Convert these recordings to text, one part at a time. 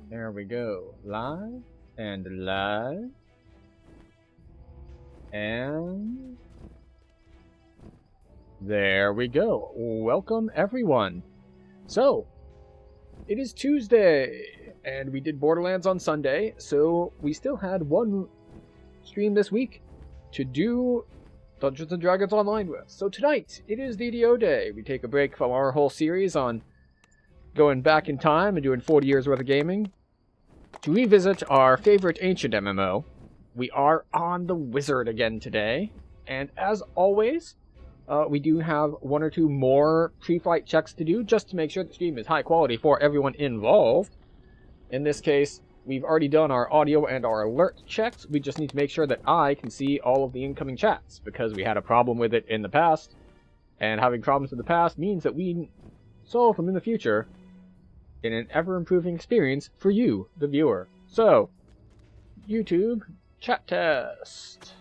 There we go. Live and live. And there we go. Welcome everyone. So, it is Tuesday, and we did Borderlands on Sunday, so we still had one stream this week to do Dungeons & Dragons Online with. So tonight, it is DDO Day. We take a break from our whole series on going back in time and doing 40 years worth of gaming to revisit our favorite ancient MMO. We are on the Wizard again today, and as always, we do have one or two more pre-flight checks to do just to make sure the stream is high quality for everyone involved. In this case, we've already done our audio and our alert checks. We just need to make sure that I can see all of the incoming chats, because we had a problem with it in the past, and having problems in the past means that we solve them in the future in an ever-improving experience for you, the viewer. So, YouTube, chat test.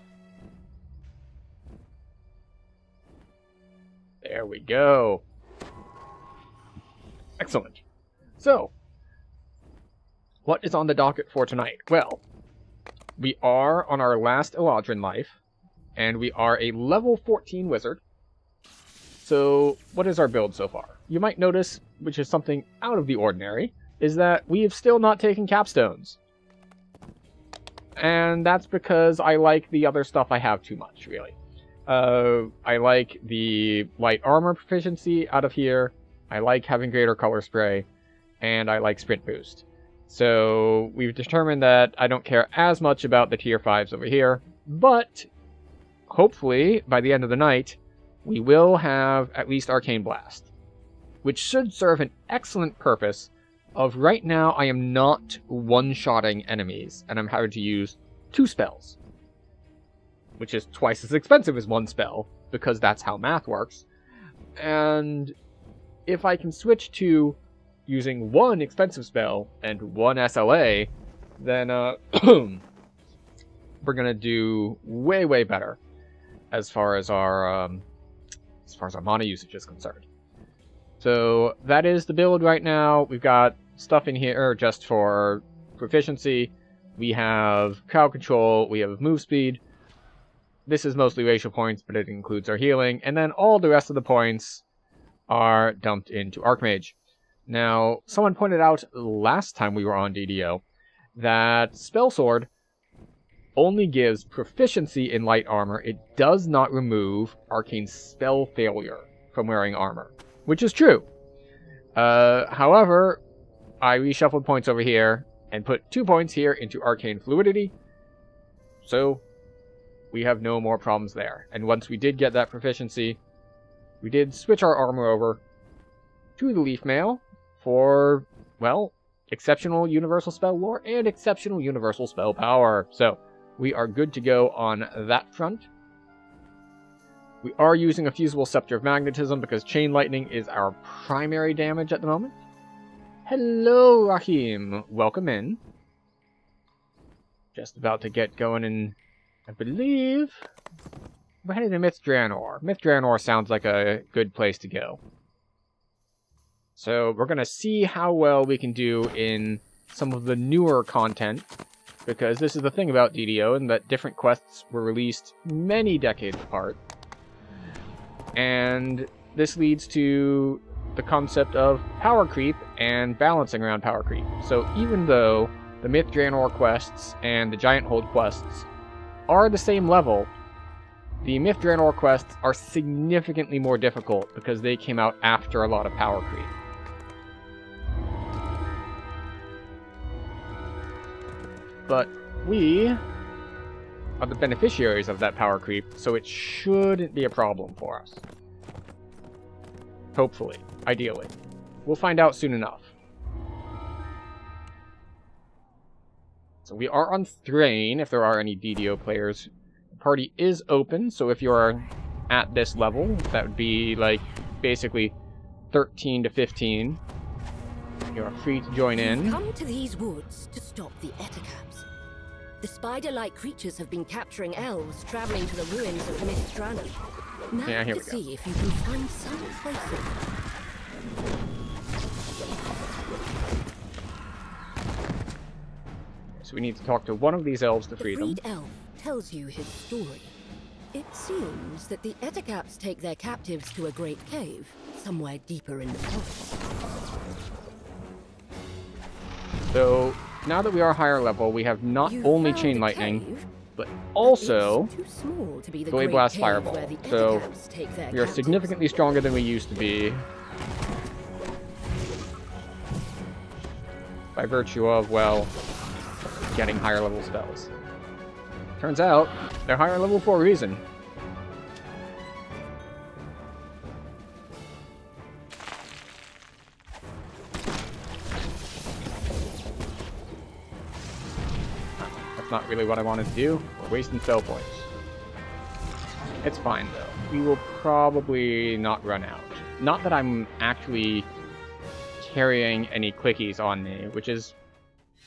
There we go. Excellent. So, what is on the docket for tonight? Well, we are on our last Eladrin life, and we are a level 14 wizard. So, what is our build so far? You might notice, which is something out of the ordinary, is that we have still not taken capstones. And that's because I like the other stuff I have too much, really. I like the light armor proficiency out of here, I like having greater color spray, and I like sprint boost. So we've determined that I don't care as much about the tier 5s over here, but hopefully by the end of the night we will have at least Arcane Blast, which should serve an excellent purpose of right now I am not one-shotting enemies, and I'm having to use 2 spells, which is twice as expensive as 1 spell, because that's how math works. And if I can switch to using 1 expensive spell and 1 SLA, then we're gonna do way better as far as our mana usage is concerned. So that is the build right now. We've got stuff in here just for proficiency. We have crowd control, we have move speed. This is mostly racial points, but it includes our healing. And then all the rest of the points are dumped into Archmage. Now, someone pointed out last time we were on DDO that Spell Sword only gives proficiency in light armor. It does not remove arcane spell failure from wearing armor, which is true. However, I reshuffled points over here and put 2 points here into arcane fluidity, so we have no more problems there. And once we did get that proficiency, we did switch our armor over to the Leaf Mail for, well, exceptional universal spell lore and exceptional universal spell power. So we are good to go on that front. We are using a fusible Scepter of Magnetism because Chain Lightning is our primary damage at the moment. Hello, Rahim. Welcome in. Just about to get going in, I believe we're headed to Myth Draenor. Myth Draenor sounds like a good place to go. So we're going to see how well we can do in some of the newer content, because this is the thing about DDO, and that different quests were released many decades apart. And this leads to the concept of power creep and balancing around power creep. So even though the Myth Draenor quests and the Giant Hold quests are the same level, the Myth Draenor quests are significantly more difficult because they came out after a lot of power creep. But we are the beneficiaries of that power creep, so it shouldn't be a problem for us. Hopefully. Ideally. We'll find out soon enough. So we are on Thrain, if there are any DDO players. The party is open, so if you are at this level, that would be like basically 13 to 15. You are free to join in. Come to these woods to stop the Ettercaps. The spider-like creatures have been capturing elves traveling to the ruins of Myth Draenor. Now Yeah, here to we go. see if you can find some place. we need to talk to one of these elves to The free them. freed elf tells you his story. It seems that the Eticaps take their captives to a great cave, somewhere deeper in the forest. So, now that we are higher level, we have not You only found Chain the Lightning, cave, but but also it's too small to be the Blade great Blast cave Fireball. where the So, Eticaps take their we are captives. significantly stronger than we used to be. By virtue of, well, getting higher level spells. Turns out, they're higher level for a reason. That's not really what I wanted to do. We're wasting spell points. It's fine, though. We will probably not run out. Not that I'm actually carrying any clickies on me, which is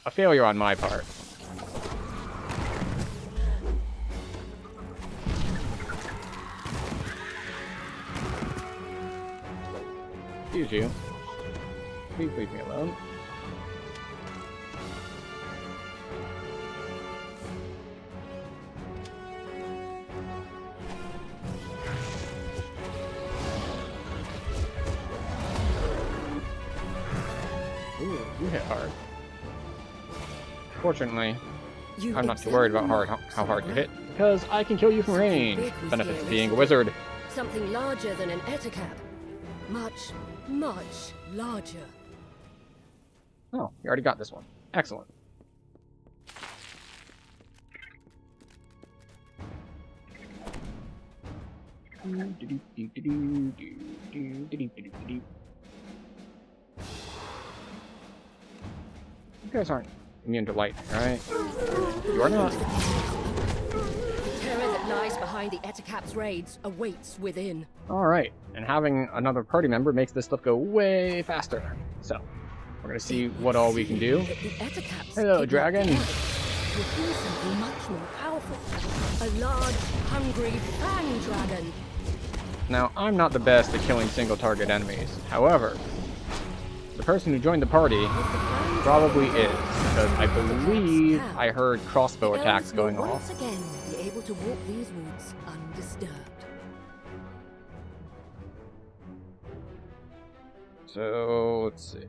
a failure on my part. Excuse you. Please leave me alone. Ooh, you hit hard. Fortunately, You I'm not too worried about how hard you hit, because I can kill you from range. Benefits of being a wizard. Something larger than an Eticap. Much, much larger. Oh, you already got this one. Excellent. You guys aren't immune to light, right? You are not. The terror that lies behind the Eticap's raids awaits within. Alright, and having another party member makes this stuff go way faster. So, we're gonna see what all we can do. But the Eticaps Hello, did not dragon. care. To do something much more powerful. A large, hungry fang dragon. Now, I'm not the best at killing single-target enemies. However, the person who joined the party probably is, because I believe I heard crossbow The attacks elves will going off. once again be able to walk these woods undisturbed. So, let's see.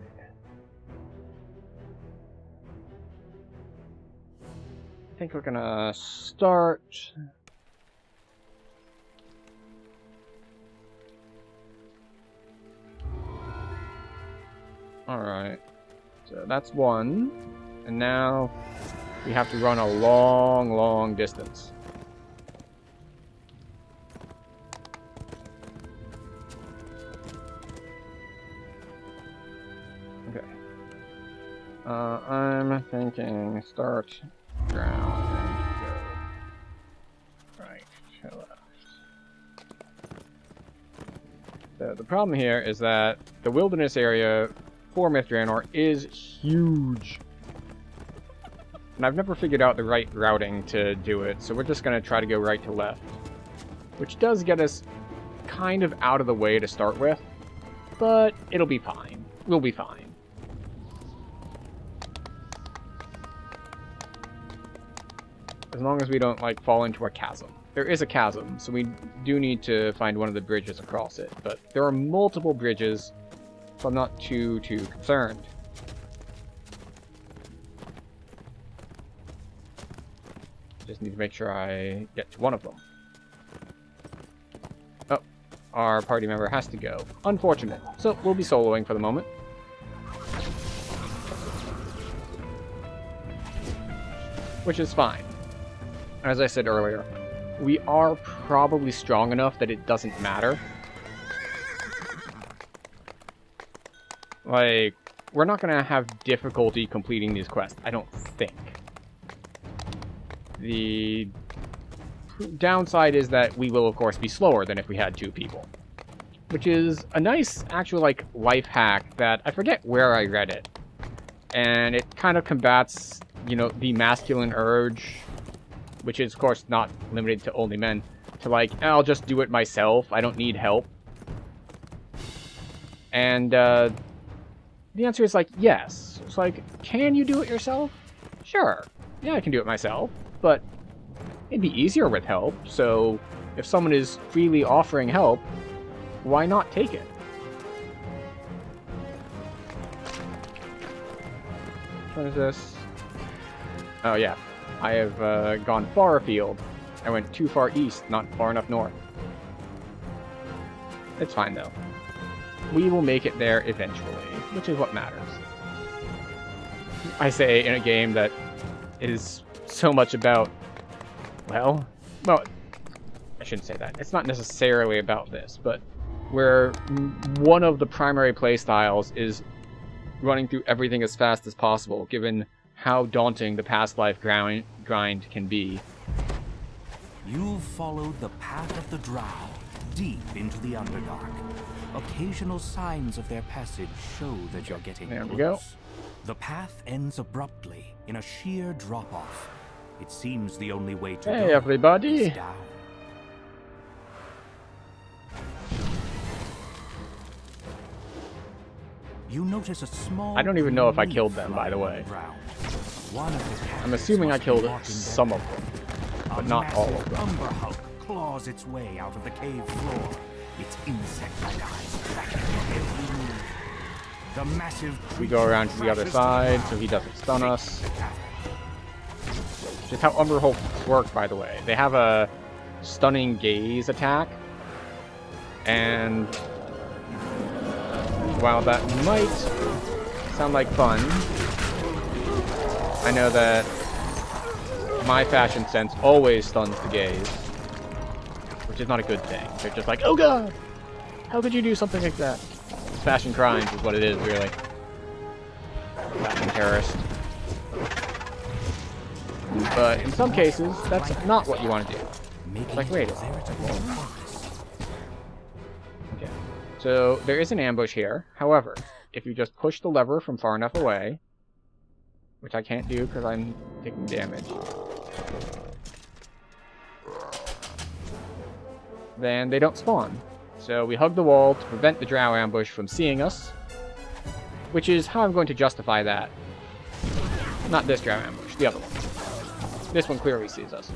I think we're gonna start... Alright. So that's one. And now we have to run a long, long distance. Okay. I'm thinking start ground and go right to left. So the problem here is that the wilderness area for Mithranor is huge. And I've never figured out the right routing to do it, so we're just going to try to go right to left. Which does get us kind of out of the way to start with, but it'll be fine. We'll be fine. As long as we don't, like, fall into a chasm. There is a chasm, so we do need to find one of the bridges across it, but there are multiple bridges, so I'm not too concerned. Just need to make sure I get to one of them. Oh, our party member has to go. Unfortunate. So we'll be soloing for the moment. Which is fine. As I said earlier, we are probably strong enough that it doesn't matter. Like, we're not going to have difficulty completing these quests, I don't think. The downside is that we will, of course, be slower than if we had 2 people. Which is a nice, actual, like, life hack that I forget where I read it. And it kind of combats, you know, the masculine urge, which is, of course, not limited to only men, to, like, I'll just do it myself, I don't need help. And, the answer is, like, yes. It's like, can you do it yourself? Sure. Yeah, I can do it myself, but it'd be easier with help, so if someone is freely offering help, why not take it? What is this? Oh yeah, I have gone far afield. I went too far east, not far enough north. It's fine though. We will make it there eventually, which is what matters. I say in a game that is so much about, well, I shouldn't say that. It's not necessarily about this, but where one of the primary playstyles is running through everything as fast as possible, given how daunting the past life grind can be. You've followed the path of the Drow deep into the Underdark. Occasional signs of their passage show that you're getting there close. We go. The path ends abruptly in a sheer drop-off. It seems the only way to go Hey everybody! is down. You notice a small... I don't even know if I killed them, by the way. One of the I'm assuming I must be killed walking some of them, but not all of them. Umber Hulk claws its way out of the cave floor, its insect-like eyes tracking your every move. The massive We go around to the other crashes side, to the so he doesn't stun ground. us. Just how Umber Hulks work, by the way. They have a stunning gaze attack, and while that might sound like fun, I know that my fashion sense always stuns the gaze, which is not a good thing. They're just like, oh god! How could you do something like that? Fashion crimes is what it is, really. Fashion terrorist. But in some cases, that's not what you want to do. It's like, wait a second. Okay. So, there is an ambush here. However, if you just push the lever from far enough away, which I can't do because I'm taking damage, then they don't spawn. So we hug the wall to prevent the drow ambush from seeing us, which is how I'm going to justify that. Not this drow ambush, the other one. This one clearly sees us.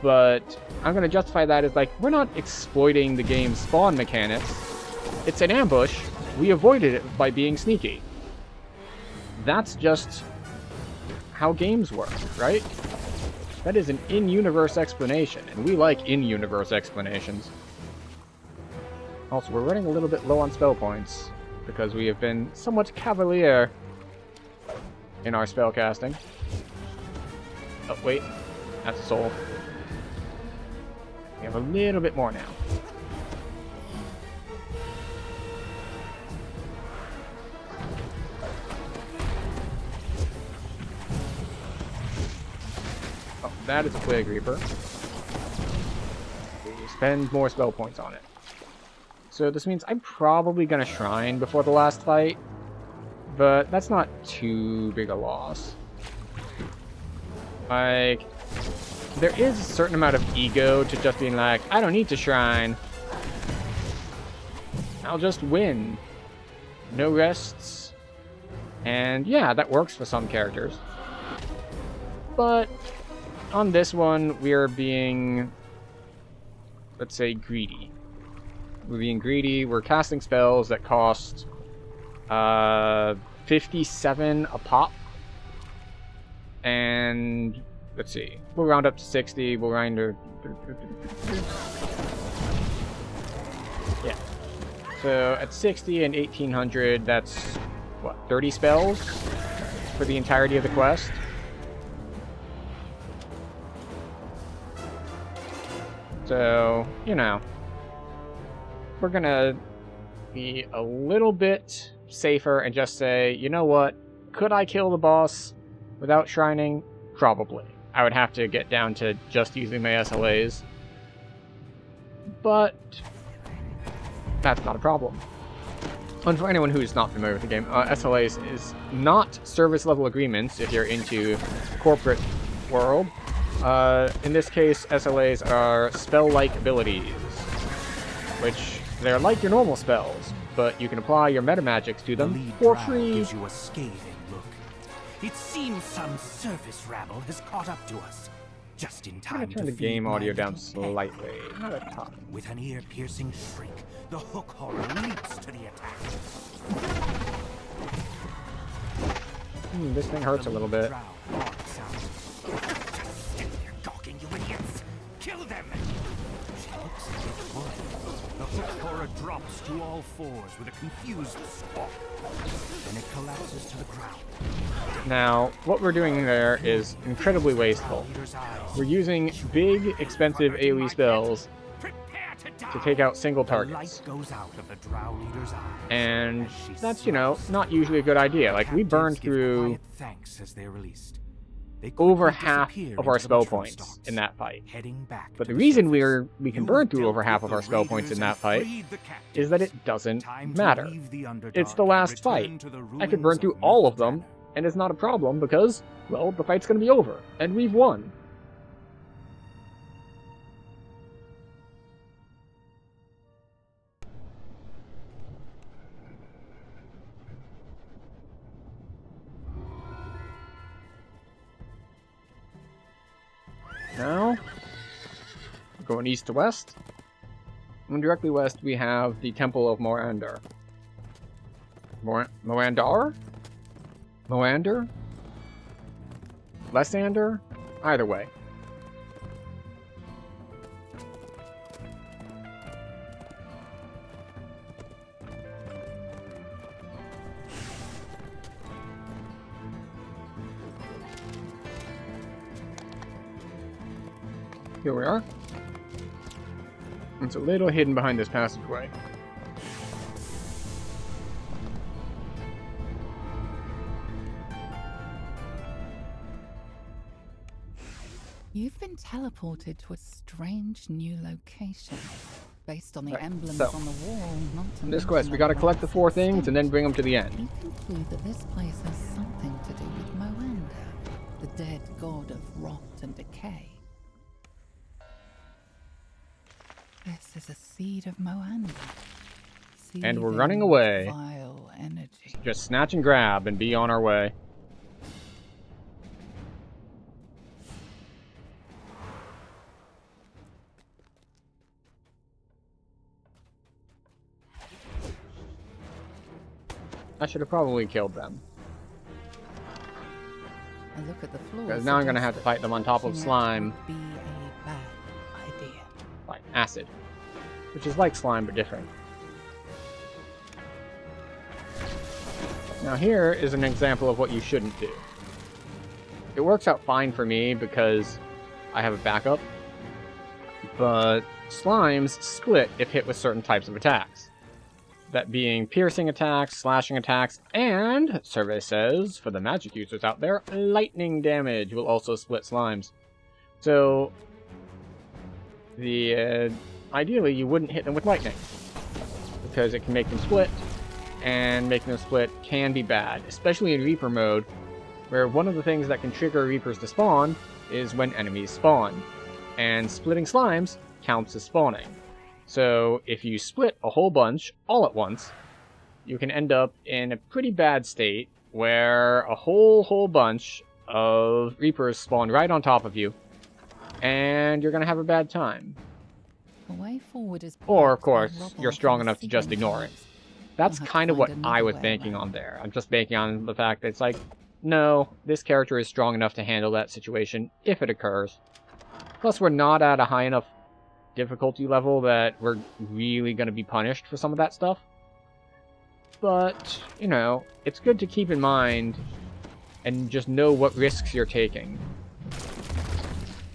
But I'm going to justify that as, like, we're not exploiting the game's spawn mechanics. It's an ambush. We avoided it by being sneaky. That's just how games work, right? That is an in-universe explanation, and we like in-universe explanations. Also, we're running a little bit low on spell points, because we have been somewhat cavalier in our spell casting. Oh, wait. That's a soul. We have a little bit more now. Oh, that is a Plague Reaper. We spend more spell points on it. So this means I'm probably going to Shrine before the last fight, but that's not too big a loss. Like, there is a certain amount of ego to just being like, I don't need to Shrine. I'll just win. No rests. And yeah, that works for some characters. But on this one, we're being, let's say, greedy. We're being greedy. We're casting spells that cost 57 a pop. And let's see. We'll round up to 60. We'll round to... Yeah. So at 60 and 1800, that's, what, 30 spells for the entirety of the quest? So, you know, we're gonna be a little bit safer and just say, you know what, could I kill the boss without shrining? Probably. I would have to get down to just using my SLAs. But that's not a problem. And for anyone who's not familiar with the game, SLAs is not service level agreements if you're into corporate world. In this case, SLAs are spell-like abilities, which they're like your normal spells, but you can apply your meta magics to them for free. Gives you a scathing look. It seems some surface rabble has caught up to us. Just in I'm time gonna turn the to game feed my audio down little pet. slightly. Not a ton. With an ear-piercing shriek, the hook horror leaps to the attack. This thing hurts a little bit. Just stand there gawking, you idiots! Kill them! She looks as if would. The hook horror drops to all fours with a confused squawk. Then it collapses to the ground. Now, what we're doing there is incredibly wasteful. We're using big, expensive AoE spells to take out single targets. And that's, you know, not usually a good idea. Like, we burned through over half of our spell points in that fight. But the reason we can burn through over half of our spell points in that fight is that it doesn't matter. It's the last fight. I could burn through all of them, and it's not a problem because, well, the fight's gonna be over, and we've won. Now, going east to west, and directly west we have the Temple of Moander. Moandar? Moander? Lessander? Either way. Here we are. It's a little hidden behind this passageway. You've been teleported to a strange new location. Based on the Right, emblems so, on the wall, not to In this mention quest, we the gotta collect the 4 rocks things and then bring them to the end. You conclude that this place has something to do with Moander, the dead god of rot and decay. This is a seed of Moander. And we're running away. Vile energy. Just snatch and grab and be on our way. I should have probably killed them. A look at the floor. Because now I'm going to have to fight them on top of slime. Would be a bad idea. Like acid. Which is like slime, but different. Now here is an example of what you shouldn't do. It works out fine for me because I have a backup. But slimes split if hit with certain types of attacks. That being piercing attacks, slashing attacks, and, survey says, for the magic users out there, lightning damage will also split slimes. So, ideally you wouldn't hit them with lightning, because it can make them split, and making them split can be bad, especially in Reaper mode, where one of the things that can trigger Reapers to spawn is when enemies spawn, and splitting slimes counts as spawning. So if you split a whole bunch all at once, you can end up in a pretty bad state where a whole bunch of Reapers spawn right on top of you, and you're going to have a bad time. The way forward is Or, of course, you're strong enough to just ignore it. That's kind of what I was banking on there. I'm just banking on the fact that it's like, no, this character is strong enough to handle that situation if it occurs. Plus, we're not at a high enough difficulty level that we're really going to be punished for some of that stuff. But, you know, it's good to keep in mind and just know what risks you're taking.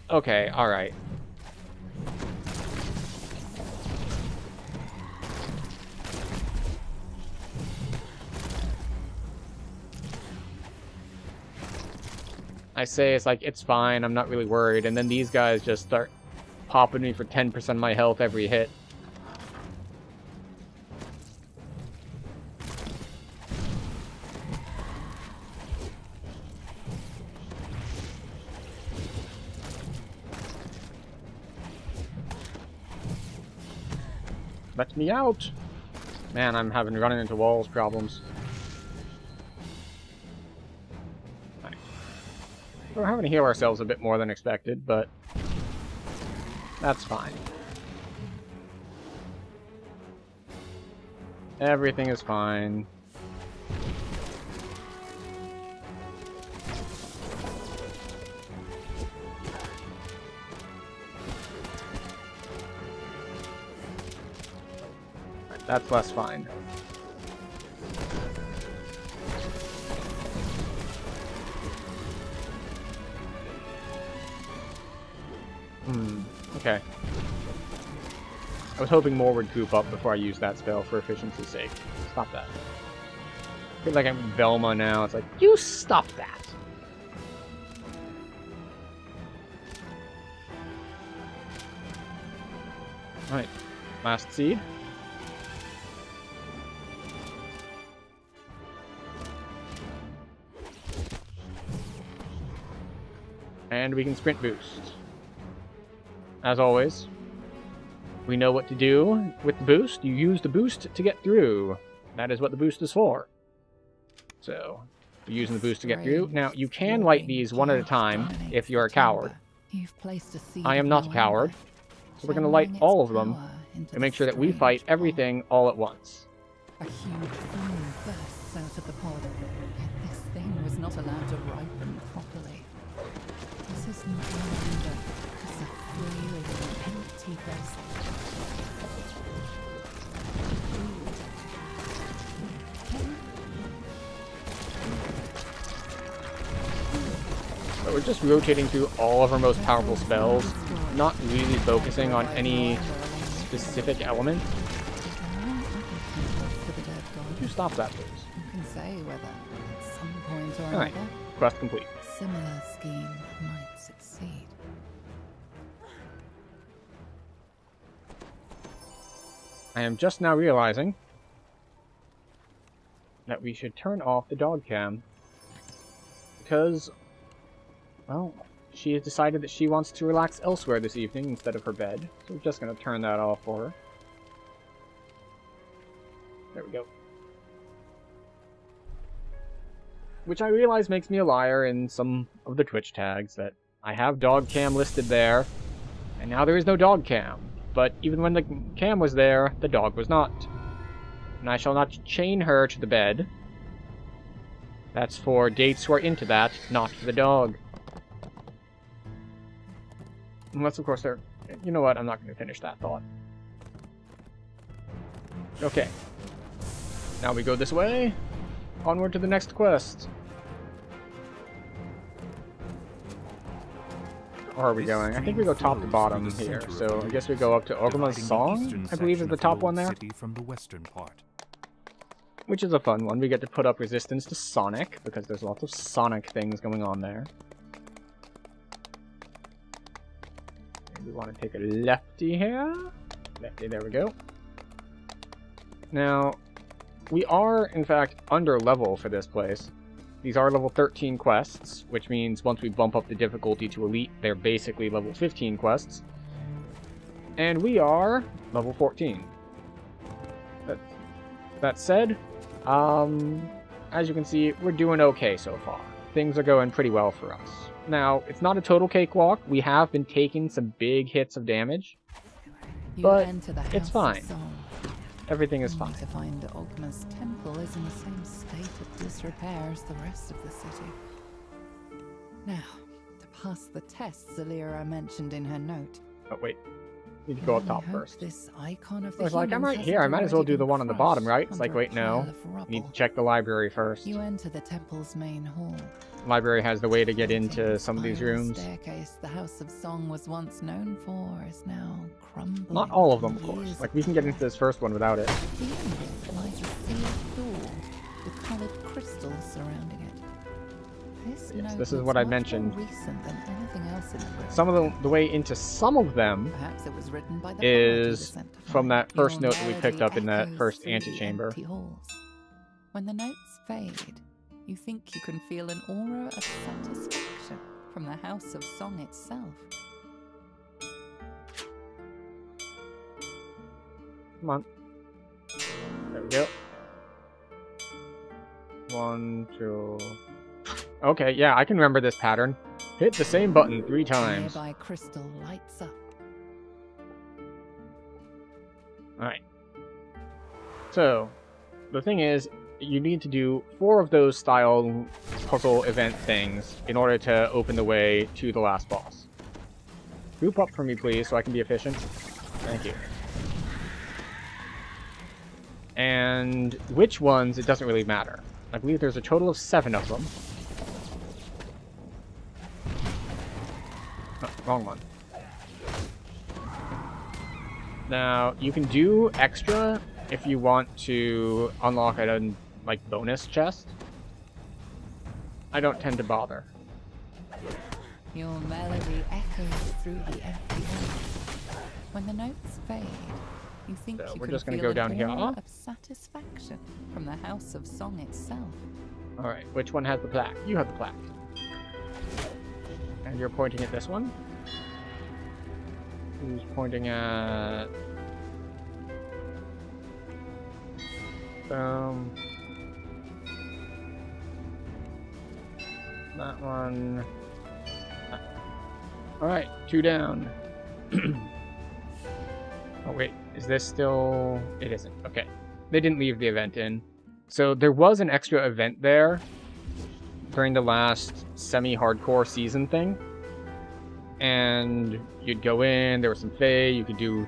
Okay, alright. I say it's like, it's fine, I'm not really worried, and then these guys just start popping me for 10% of my health every hit. Let me out! Man, I'm having running into walls problems. We're having to heal ourselves a bit more than expected, but that's fine. Everything is fine. Right, that's less fine. Okay. I was hoping more would goop up before I used that spell for efficiency's sake. Stop that. I feel like I'm Velma now. It's like, you stop that! Alright. Last seed. And we can sprint boost. As always, we know what to do with the boost. You use the boost to get through. That is what the boost is for. So, you're using the boost to get through. Now, you can light these one at a time if you're a coward. I am not a coward, so we're going to light all of them and make sure that we fight everything all at once. A huge flame bursts out of the pod, yet this thing was not allowed to ripen properly. This is no longer just a freely empty vessel. So we're just rotating through all of our most powerful spells, not really focusing on any specific element. Would you stop that, please? You can say whether at some point or Alright, another quest complete. a similar scheme might succeed. I am just now realizing that we should turn off the dog cam because, well, she has decided that she wants to relax elsewhere this evening instead of her bed. So we're just going to turn that off for her. There we go. Which I realize makes me a liar in some of the Twitch tags, that I have dog cam listed there, and now there is no dog cam. But even when the cam was there, the dog was not. And I shall not chain her to the bed. That's for dates who are into that, not for the dog. Unless, of course, they're... You know what? I'm not going to finish that thought. Okay. Now we go this way. Onward to the next quest. Or are we going? I think we go top to bottom here. So I guess we go up to Ogma's Song, I believe is the top one there. From the western part. Which is a fun one. We get to put up resistance to Sonic, because there's lots of Sonic things going on there. We want to take a lefty here. Lefty, there we go. Now, we are, in fact, under level for this place. These are level 13 quests, which means once we bump up the difficulty to Elite, they're basically level 15 quests. And we are level 14. That said, as you can see, we're doing okay so far. Things are going pretty well for us. Now, it's not a total cakewalk. We have been taking some big hits of damage, but it's fine. Everything is fine. To find Ogma's temple is in the same state of disrepair as the rest of the city. Now, to pass the tests Alira mentioned in her note. Oh, wait. Need to go up top I hope first. This icon of I the was like, I'm right humans here. I might as well hasn't do the already one on the been bottom, right? crushed It's like, under a wait, no. pile of rubble. Need to check the library first. You enter the temple's main hall. Library has the way to get into some of these Spiral rooms. Staircase the House of Song was once known for is now crumbling. Not all of them, of from course. years Like, we can get into this first one without it. At the end of it lies a sealed door with coloured crystals surrounding it. Yes, note this is looks what I much more mentioned. recent than anything else in the book. Some of the way into some of them Perhaps it was written by the is poet who from that Your first note that we picked up in that melody first echoes through the antechamber. empty halls. When the notes fade, you think you can feel an aura of satisfaction from the House of Song itself. Come on. There we go. 1, 2... Okay, yeah, I can remember this pattern. Hit the same button 3 times. Nearby crystal lights up. Alright. So, the thing is, you need to do 4 of those style puzzle event things in order to open the way to the last boss. Group up for me, please, so I can be efficient. Thank you. And which ones, it doesn't really matter. I believe there's a total of 7 of them. Oh, wrong one. Now, you can do extra if you want to unlock a like bonus chest. I don't tend to bother. Your melody echoes through the empty room. When the notes fade, you think So you we're can just gonna feel go down an here. aura of satisfaction from the House of Song itself. Alright, which one has the plaque? You have the plaque. And you're pointing at this one? Who's pointing at... that one. Alright, 2 down. Oh wait, is this still... It isn't. Okay. They didn't leave the event in. So there was an extra event there during the last semi-hardcore season thing. And you'd go in, there was some fae, you could do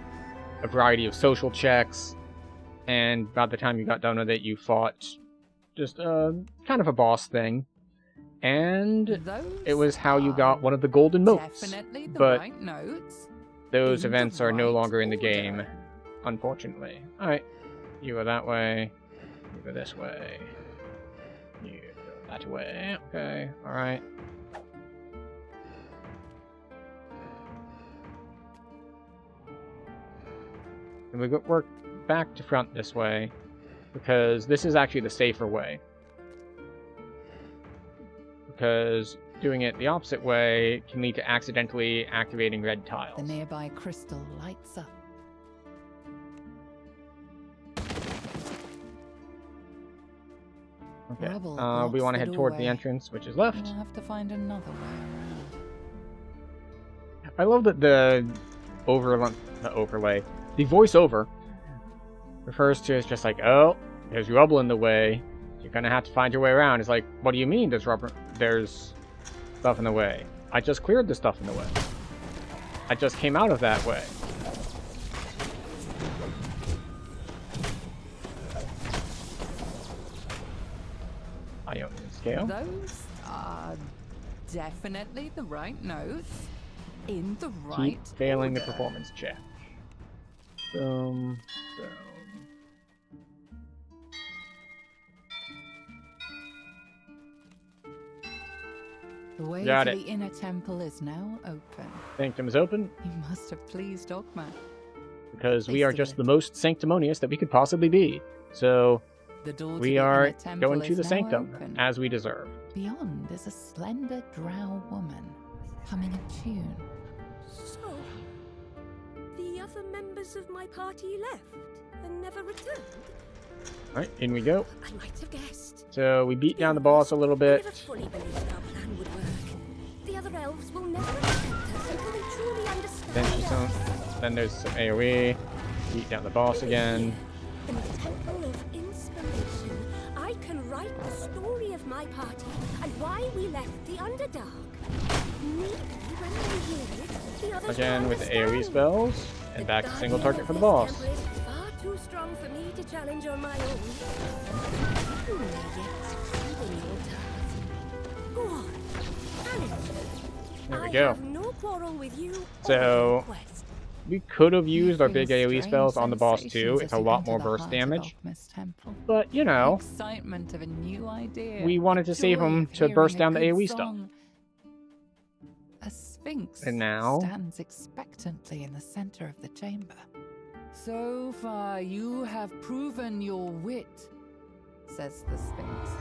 a variety of social checks. And by the time you got done with it, you fought just kind of a boss thing. And it was how you got one of the golden motes. Definitely the but right notes. those in the events are no right longer in the order. game, unfortunately. Alright, you go that way, you go this way, you go that way, okay, alright. And we work back to front this way, because this is actually the safer way. Because doing it the opposite way can lead to accidentally activating red tiles. The nearby crystal lights up. Okay. Rubble We blocks want to the head toward the doorway. entrance, which is left. We'll have to find another way around. I love that the overlay, the voiceover refers to as just like, oh, there's rubble in the way. You're gonna have to find your way around. It's like, what do you mean there's stuff in the way? I just cleared the stuff in the way. I just came out of that way. Ionian scale. Those are definitely the right notes in the right Keep failing the order. performance check. Boom. Boom. The way Got to it. the inner temple is now open. Sanctum is open You must have pleased Dogma. because we Please are do just it. the most sanctimonious that we could possibly be. So The door to we the are inner temple going to is the now sanctum open. as we deserve. Beyond is a slender drow woman humming a tune. So, the other members of my party left and never returned? Alright, in we go. I might have guessed. So we beat down the boss a little I bit. never fully believed our plan would work. The other elves will never accept us until they truly understand Then there's some AoE. Beat down the boss again. In the Temple of Inspiration, I can write the story of my party and why we left the Underdark. Maybe when they hear it, the others Again will with the understand. AoE spells. And The back to single guardian target of for the this boss. temple is far too strong for me to challenge on my own. You may yet succeed in your task. Go on, challenge me. There we I go. have no quarrel with you or So- your quest. We could have You used our feel big AoE strange spells on the boss too. sensations It's as a you lot enter more the burst heart of damage. Ogma's temple. But, you The know, excitement of a new idea. we wanted to save Joy him of to burst hearing down a the good AoE stuff. song. A sphinx And now- stands expectantly in the center of the chamber. So far, you have proven your wit, says the sphinx.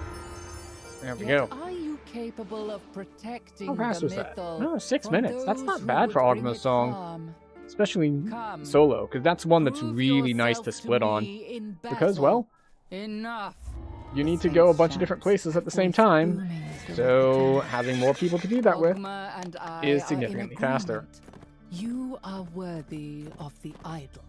There we Yet go. are you capable of protecting How fast the was that? mythal No, 6 from minutes. That's those not who bad for would bring Ogma's it song. harm? Especially Come, solo, because that's one that's prove really nice yourself to split on. me in Because, battle. well, Enough. you need to go a bunch of different places at the same time. So having more people to do that with is significantly faster. You are worthy of the idol.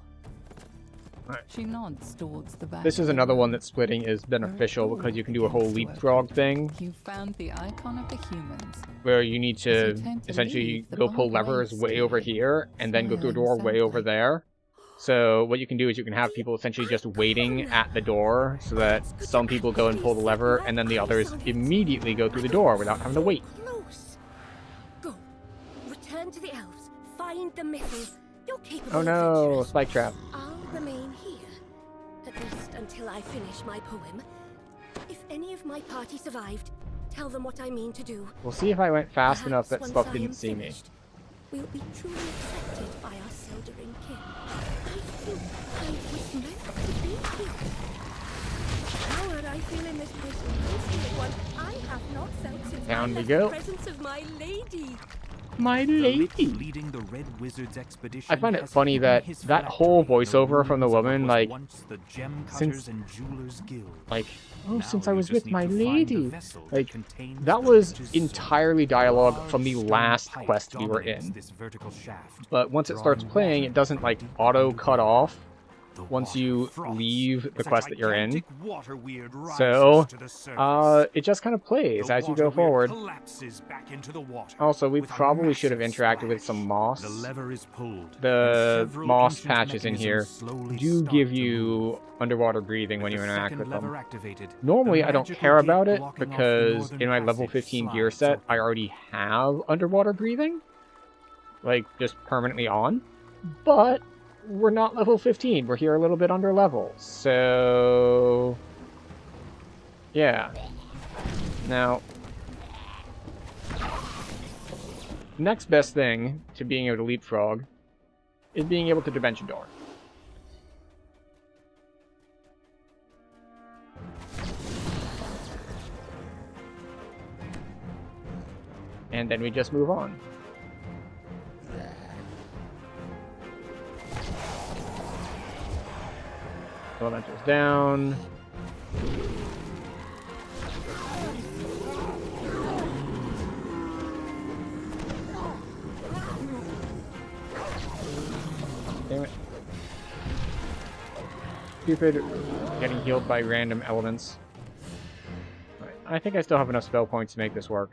Right. She nods towards the back. This is another one that splitting is beneficial because you can do a whole leapfrog thing. You found the icon of the humans. Where you need to essentially go pull levers way over here and then go through a door way over there. So what you can do is you can have people essentially just waiting at the door so that some people go and pull the lever and then the others immediately go through the door without having to wait. Close. Go. Return to the elves. Find the missile. You're capable. Oh no, adventurers. spike trap. I'll remain here. At least until I finish my poem. If any of my party survived, tell them what I mean to do. We'll see if I went fast enough that Perhaps Sluff once I didn't am see me. finished, we'll be truly accepted by our Sildering kin. I think I was meant to be here. How would I feel in this personal one I have not felt since Down I we left go. the presence of my lady. My The lady. Lich leading the Red Wizard's expedition I find it has funny hidden that his that factory whole in the voiceover from the ruins of what woman, was like, once the Gem since- Cutters and Jewelers Guild. Like, oh, Now since I you was just with need my to find the lady. vessel Like, contains that the was Lich's soul. entirely dialogue Large from the stone last pipe quest we were dominates in. this vertical shaft, But once it starts drawing playing, water it doesn't, like, deep auto underground. cut off The once water you froths leave the as a quest that you're in. gigantic water weird rises So, to the surface. it just kind of plays The as you water go weird forward. collapses back into the water Also, we with a probably should have massive interacted with splash. some moss. The lever is pulled. The and several moss ancient patches in here mechanisms slowly do start give to you move. underwater breathing when With you the interact second with them. lever activated, Normally, the I don't magical care gate about it blocking off the because northern in my level passage 15 gear slides set, open. I already have underwater breathing. Like, just permanently on. But we're not level 15. We're here a little bit under level. So... yeah. Now... next best thing to being able to leapfrog is being able to dimension door. And then we just move on. Elementals down. Damn it. Stupid getting healed by random elements. Right. I think I still have enough spell points to make this work.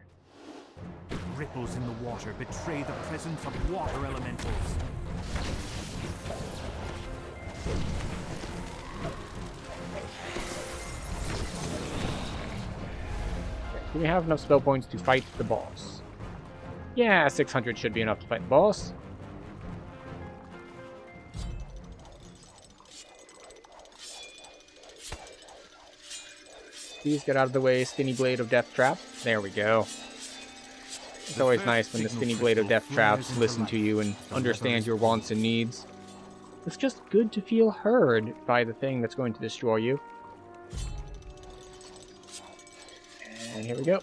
Ripples in the water betray the presence of water elementals. Do we have enough spell points to fight the boss? Yeah, 600 should be enough to fight the boss. Please get out of the way, Skinny Blade of Death Trap. There we go. It's always nice when the Skinny Blade of Death Traps listen to you and understand your wants and needs. It's just good to feel heard by the thing that's going to destroy you. And here we go.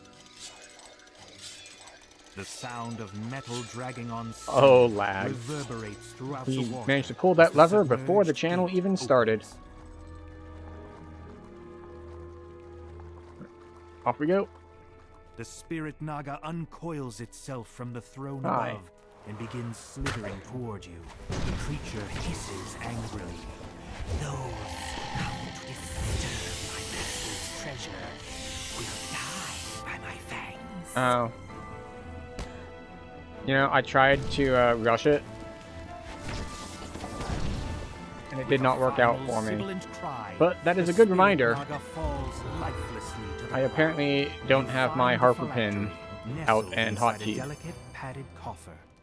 The sound of metal dragging on stone Oh, lag. reverberates throughout We the water. managed to pull that lever before the channel even started. Off we go. The spirit Naga uncoils itself from the throne Hi. above and begins slithering toward you. The creature hisses angrily. Those who come to disturb my master's treasure will die by my fangs. Oh. You know, I tried to rush it, and it did not work out for me. But that is a good reminder. I apparently don't have my Harper pin out and hotkeyed.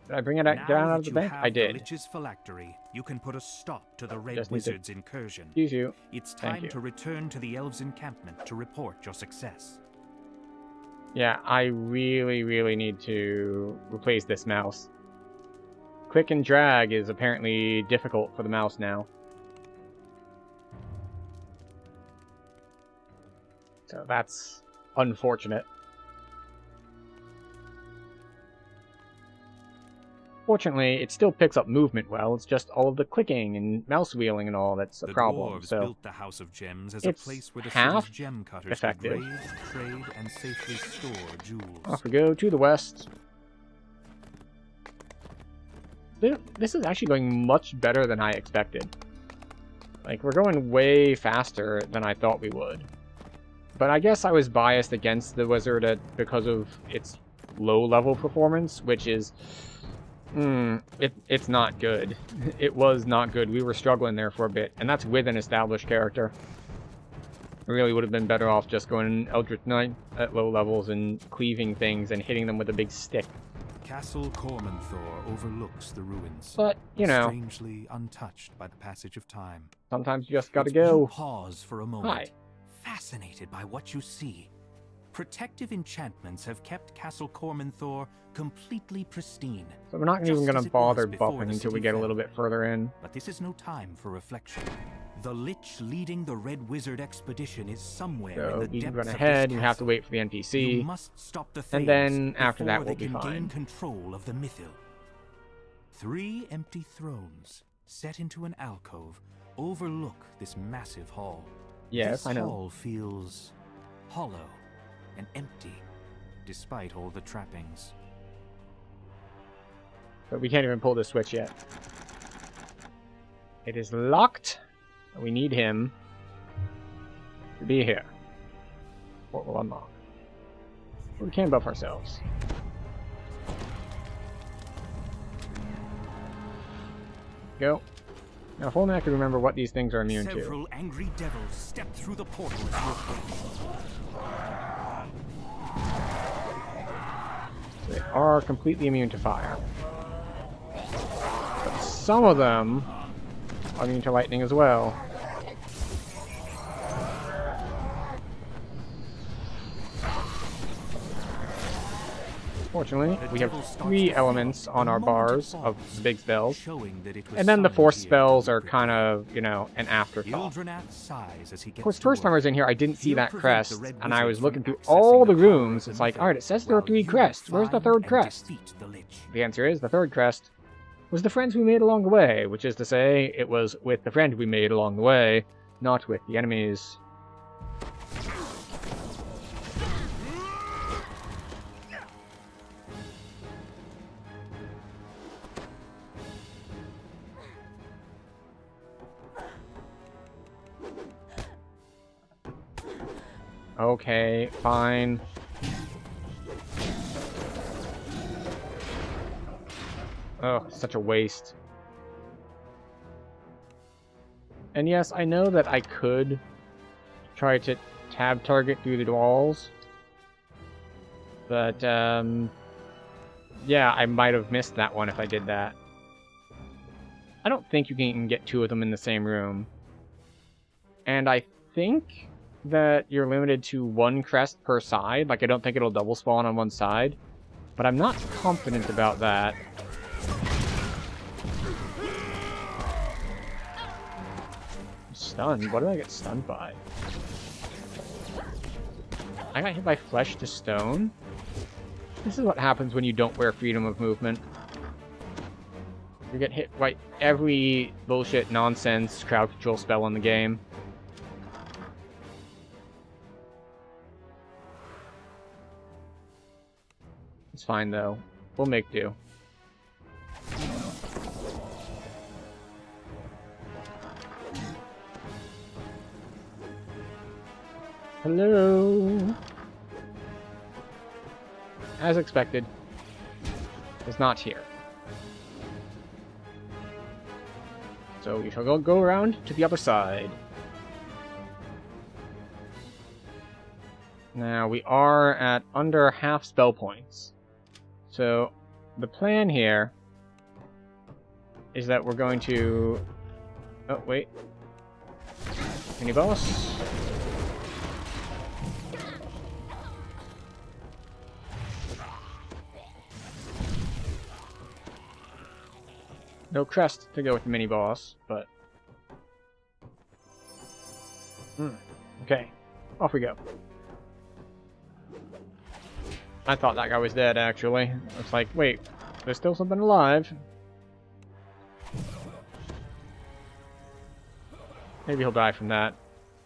Did I bring it out, get out of the bank? I did. Phylactery, you can put a stop to the Red Just need to- Wizard's incursion. Excuse you. It's Thank time you. to return to the Elves' encampment to report your success. Yeah, I really need to replace this mouse. Click and drag is apparently difficult for the mouse now. So that's unfortunate. Fortunately, it still picks up movement well. It's just all of the clicking and mouse wheeling and all that's a The problem. dwarves So built the House of Gems as a it's place where the half city's gem cutters effective. could raid, trade, and safely store jewels. off we go to the west. This is actually going much better than I expected. Like, we're going way faster than I thought we would. But I guess I was biased against the wizard because of its low-level performance, which is... it's not good. It was not good. We were struggling there for a bit, and that's with an established character. I really would have been better off just going Eldritch Knight at low levels and cleaving things and hitting them with a big stick. Castle Cormanthor overlooks the ruins. But, you know, strangely untouched by the passage of time. sometimes you just gotta But you go. pause for a moment, Hi. fascinated by what you see. Protective enchantments have kept Castle Cormanthor completely pristine. So we're not even just going as to it was bother before buffing the until we city get a fell. little bit further in. But this is no time for reflection. The Lich leading the Red Wizard expedition is somewhere in So the you can depths run of ahead, this you have to castle. wait for the You NPC. must stop the And Thanes then after before that we'll they be can fine. gain control of the Mythil. 3 empty thrones set into an alcove overlook this massive hall. Yes, This I know. hall feels hollow and empty, despite all the trappings. But we can't even pull the switch yet. It is locked. We need him to be here. What will unlock? We can buff ourselves. Go. Now, if only I could remember what these things are immune to. Several angry devils step through the portal as you approach. They are completely immune to fire. But some of them are immune to lightning as well. Fortunately, we have 3 elements on our bars of the big spells. Showing that it was And then the summoned force here spells are deliberately. kind of, you know, an afterthought. Ildrenat sighs as he Of gets course, to first time I work. was in here, I didn't see He'll that prevent crest, the Red and I Wizard was from looking through accessing all the the power rooms. of It's the like, Mythil, alright, it says there are while 3 you crests. Where's the find 3rd and crest? defeat the Lich. The answer is, the 3rd crest was the friends we made along the way, which is to say, it was with the friend we made along the way, not with the enemies. Okay, fine. Oh, such a waste. And yes, I know that I could try to tab target through the walls. But, yeah, I might have missed that one if I did that. I don't think you can get 2 of them in the same room. And I think that you're limited to 1 crest per side. Like, I don't think it'll double spawn on one side. But I'm not confident about that. I'm stunned? What did I get stunned by? I got hit by flesh to stone? This is what happens when you don't wear freedom of movement. You get hit by every bullshit nonsense crowd control spell in the game. It's fine though. We'll make do. Hello. As expected, is not here. So we shall go around to the other side. Now we are at under half spell points. So the plan here is that we're going to... Oh, wait. Mini boss. No crest to go with the mini boss, but... Okay. Off we go. I thought that guy was dead, actually. It's like, wait, There's still something alive. Maybe he'll die from that.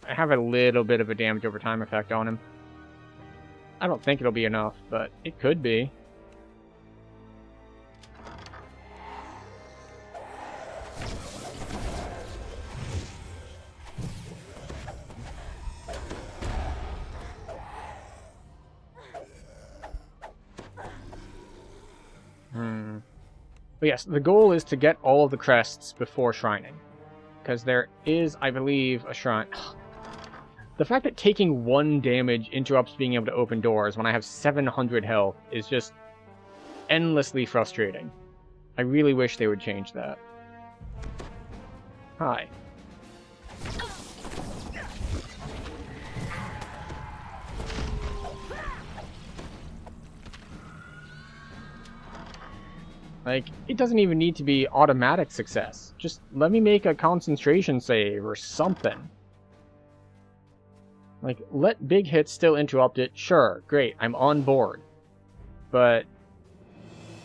I have a little bit of a damage over time effect on him. I don't think it'll be enough, but it could be. But yes, the goal is to get all of the crests before shrining. Because there is, I believe, a shrine. The fact that taking 1 damage interrupts being able to open doors when I have 700 health is just endlessly frustrating. I really wish they would change that. Hi. Like, it doesn't even need to be automatic success. Just let me make a concentration save or something. Like, let big hits still interrupt it. Sure, great, I'm on board. But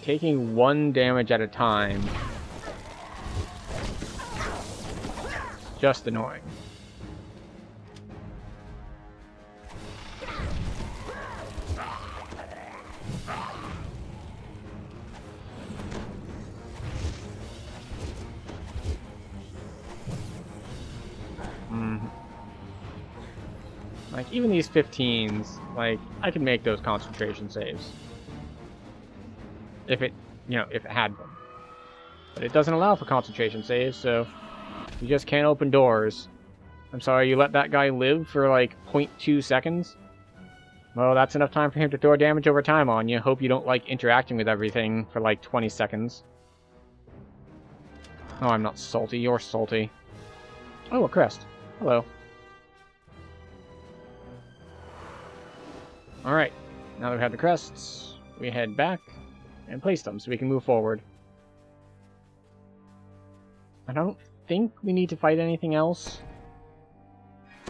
taking 1 damage at a time, just annoying. Like, even these 15s, like, I can make those concentration saves. If it, if it had them. But it doesn't allow for concentration saves, so you just can't open doors. I'm sorry, you let that guy live for, like, 0.2 seconds? Well, that's enough time for him to throw damage over time on you. Hope you don't like interacting with everything for, like, 20 seconds. Oh, I'm not salty. You're salty. Oh, a crest. Hello. Alright, now that we've had the crests, we head back and place them so we can move forward. I don't think we need to fight anything else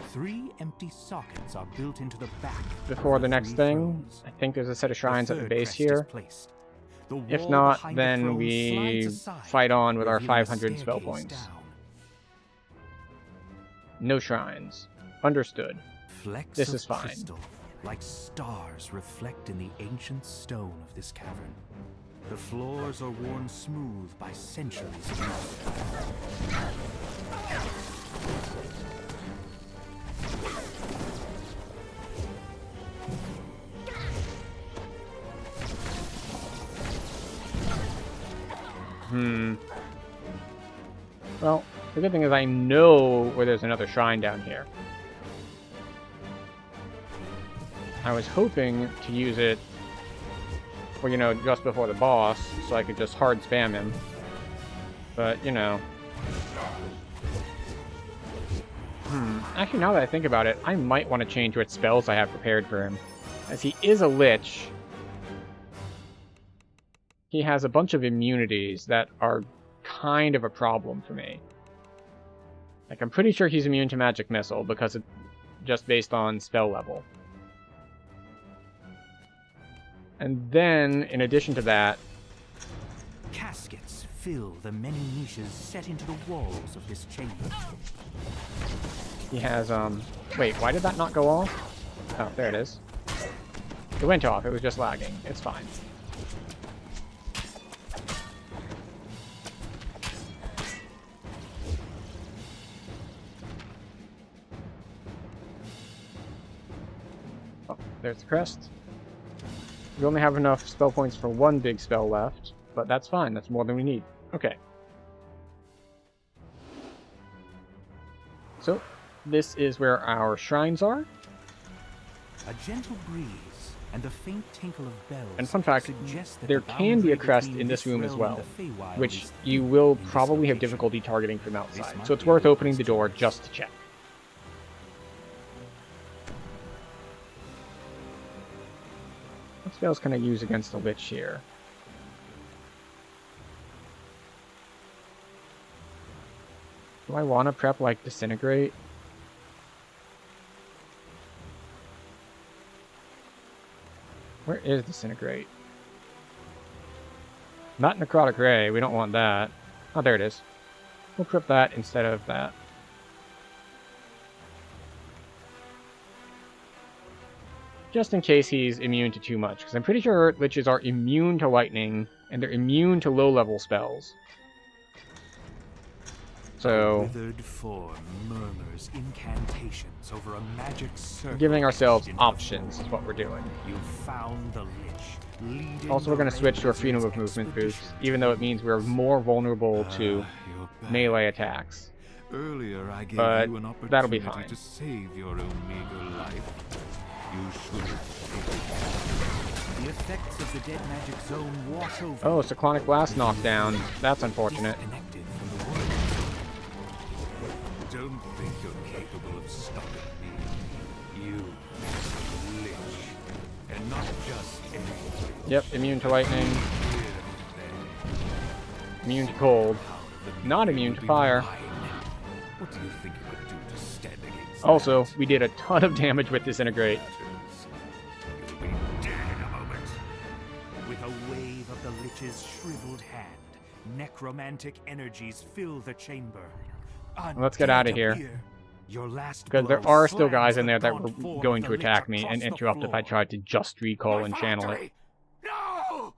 3 empty sockets are built into the back before the next thing. I think there's a set of shrines at the base here. If not, then we fight on with our 500 spell points. No shrines. Understood. This is fine. Like stars reflect in the ancient stone of this cavern. The floors are worn smooth by centuries of Well, the good thing is I know where there's another shrine down here. I was hoping to use it for, just before the boss, so I could just hard spam him. But, Actually, now that I think about it, I might want to change what spells I have prepared for him. As he is a lich, he has a bunch of immunities that are kind of a problem for me. Like, I'm pretty sure he's immune to magic missile because it's just based on spell level. And then, in addition to that, caskets fill the many niches set into the walls of this chamber. He has, wait, why did that not go off? Oh, there it is. It went off, it was just lagging. It's fine. Oh, there's the crest. We only have enough spell points for 1 big spell left, but that's fine. That's more than we need. Okay. So, this is where our shrines are. A gentle breeze and the faint tinkle of bells. And fun fact, there can be a crest in this room as well, which you will probably have difficulty targeting from outside. So it's worth opening the door just to check. What spells can I use against the Lich here? Do I want to prep, like, Disintegrate? Where is Disintegrate? Not necrotic ray. We don't want that. Oh, there it is. We'll equip that instead of that. Just in case he's immune to too much, because I'm pretty sure liches are immune to lightning, and they're immune to low-level spells. So, Withered form murmurs incantations over a magic circle. giving ourselves options is what we're doing. You found the lich. Leading Also, we're going to switch to a freedom of movement boost, even though it means we're more vulnerable to melee attacks. Earlier, I gave But you an opportunity that'll be fine. to save your own meager life. You should have taken it. The effects of the dead magic zone wash over. Oh, Cyclonic Blast knockdown. That's unfortunate. Disconnected from the world. Don't think you're capable of stopping me. You, lich, and not just any. Yep, immune to lightning, immune to cold, not immune to fire. What do you think you could do to stand against? Also, we did a ton of damage with Disintegrate. You'll be dead in a moment. With a wave of the lich's shriveled hand, necromantic energies fill the chamber. Let's get out of here. Because there are still guys in there that were going to attack me and interrupt if I tried to just recall and channel it. No!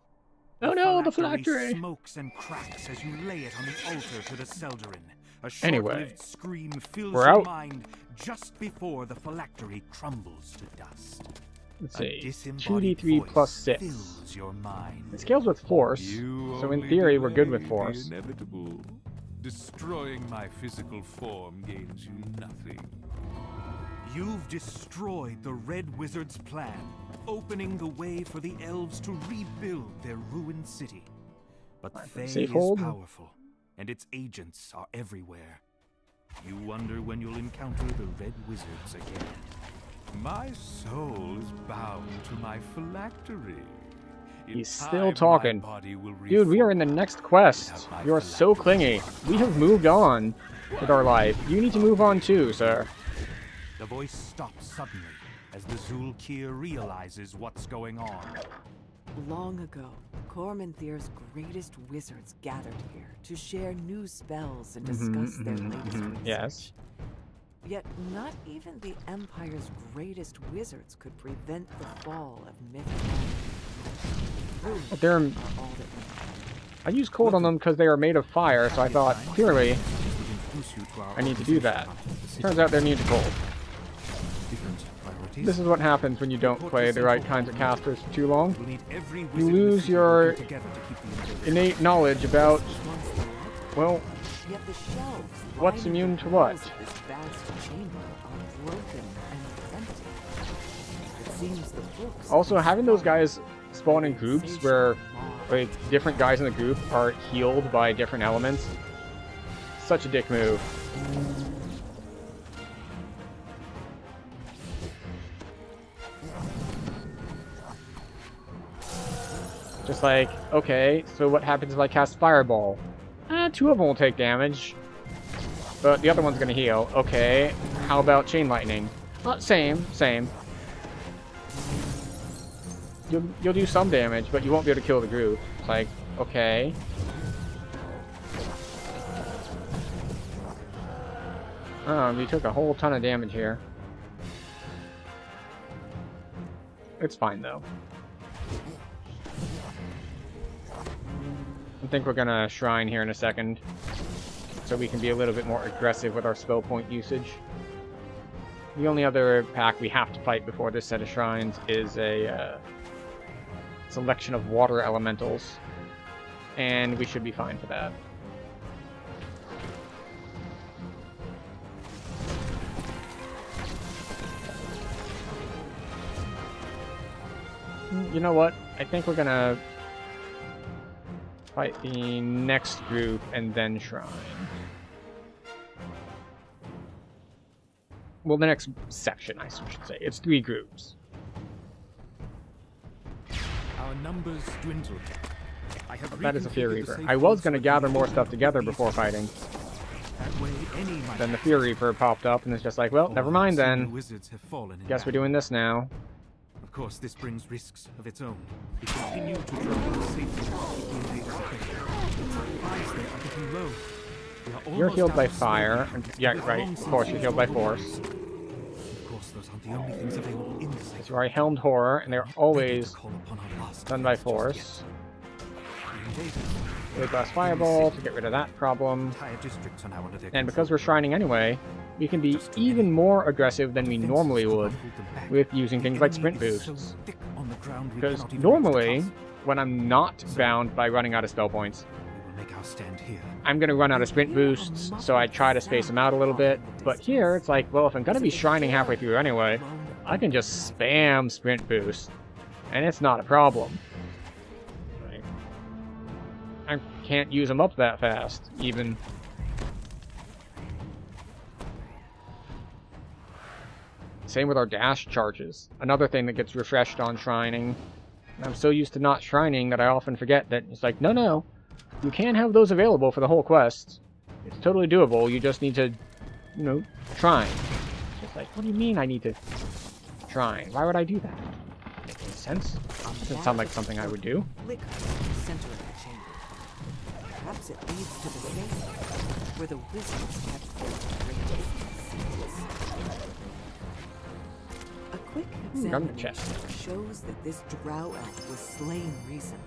Oh no, the phylactery! Smokes and cracks as you lay it on the altar to the Seldarin. A Anyway, short-lived scream fills we're your out. mind just before the phylactery crumbles to dust. Let's A see, disembodied 2d3 voice plus 6. fills your mind. It scales with Force, You so in only theory we're good with delay Force. the inevitable. Destroying my physical form gains you nothing. You've destroyed the Red Wizard's plan, opening the way for the elves to rebuild their ruined city. But Fae safe is hold. powerful, and its agents are everywhere. You wonder when you'll encounter the Red Wizards again. My soul is bound to my phylactery. In He's time, still my talking. body will Dude, we are in the reform. next quest. You are so clingy. We have moved on with our life. You need to move on too, sir. The voice stops suddenly as the Zulkir realizes what's going on. Long ago, Corminthir's greatest wizards gathered here to share new spells and discuss their latest research. Yes. Yet not even the Empire's greatest wizards could prevent the fall of Myth. But they're... I used cold on them because they are made of fire, so I thought, clearly, I need to do that. Turns out they're immune to cold. This is what happens when you don't play the right kinds of casters for too long. You lose your innate knowledge about, well, Yet the shelves what's lining immune the to what. walls of this vast chamber are broken and empty. It seems the books Also, having those guys spawn in groups where, like, different guys in the group are healed by different elements. Such a dick move. Just like, okay, so what happens if I cast Fireball? Two of them will take damage, but the other one's gonna heal. Okay, how about Chain Lightning? Same. You'll do some damage, but you won't be able to kill the group. It's like, okay. You took a whole ton of damage here. It's fine though. I think we're gonna shrine here in a second, so we can be a little bit more aggressive with our spell point usage. The only other pack we have to fight before this set of shrines is a selection of water elementals, and we should be fine for that. You know what? I think we're gonna fight the next group and then shrine. Well, the next section, I should say. It's 3 groups. Our numbers dwindle. I have But that is a Fear reconfigured the Reaper. safe I was routes gonna for gather more stuff communication together with before these fighting. That way, any might Then the have Fear to- Reaper popped up and it's just like, well, Although never mind so many then. wizards have fallen in Guess we're battle. doing this now. Of course, this brings risks of its own. We continue to traverse safely off the invaders' effect. Supplies there are getting low. We are You're almost healed out by of snow, fire. Yeah, with right. long Of course, you're since healed by used force. Of course, those aren't the only things available in the It's safe. very helmed horror, and they're Not ready to always call upon our last done by defense just force. yet. The invaders. Blade Blast Fireball to get rid of that problem. Entire districts are now under their And because control. we're shrining anyway, we can be Just too even many. more aggressive than we Defenses normally could would not hold them back. with using The things like enemy sprint is so boosts. thick on the ground we Because cannot even normally, reach the castle. when I'm not bound by running out of spell points, We will make our stand here. I'm going to run out of sprint boosts, so I try to space them out a little bit. But here, it's like, well, if I'm going to be shrining halfway through anyway, I can just spam sprint boost, and it's not a problem. Like, I can't use them up that fast, even. Same with our dash charges. Another thing that gets refreshed on shrining. I'm so used to not shrining that I often forget that it's like, no, you can have those available for the whole quest. It's totally doable. You just need to, you know, shrine. It's just like, what do you mean I need to shrine? Why would I do that? Make any sense? Doesn't sound like something I would do. Flicker at the center of the chamber. Perhaps it leads to the safe, where the wizards kept their greatest secrets. A quick Gun chest. examination shows that this drow elf was slain recently.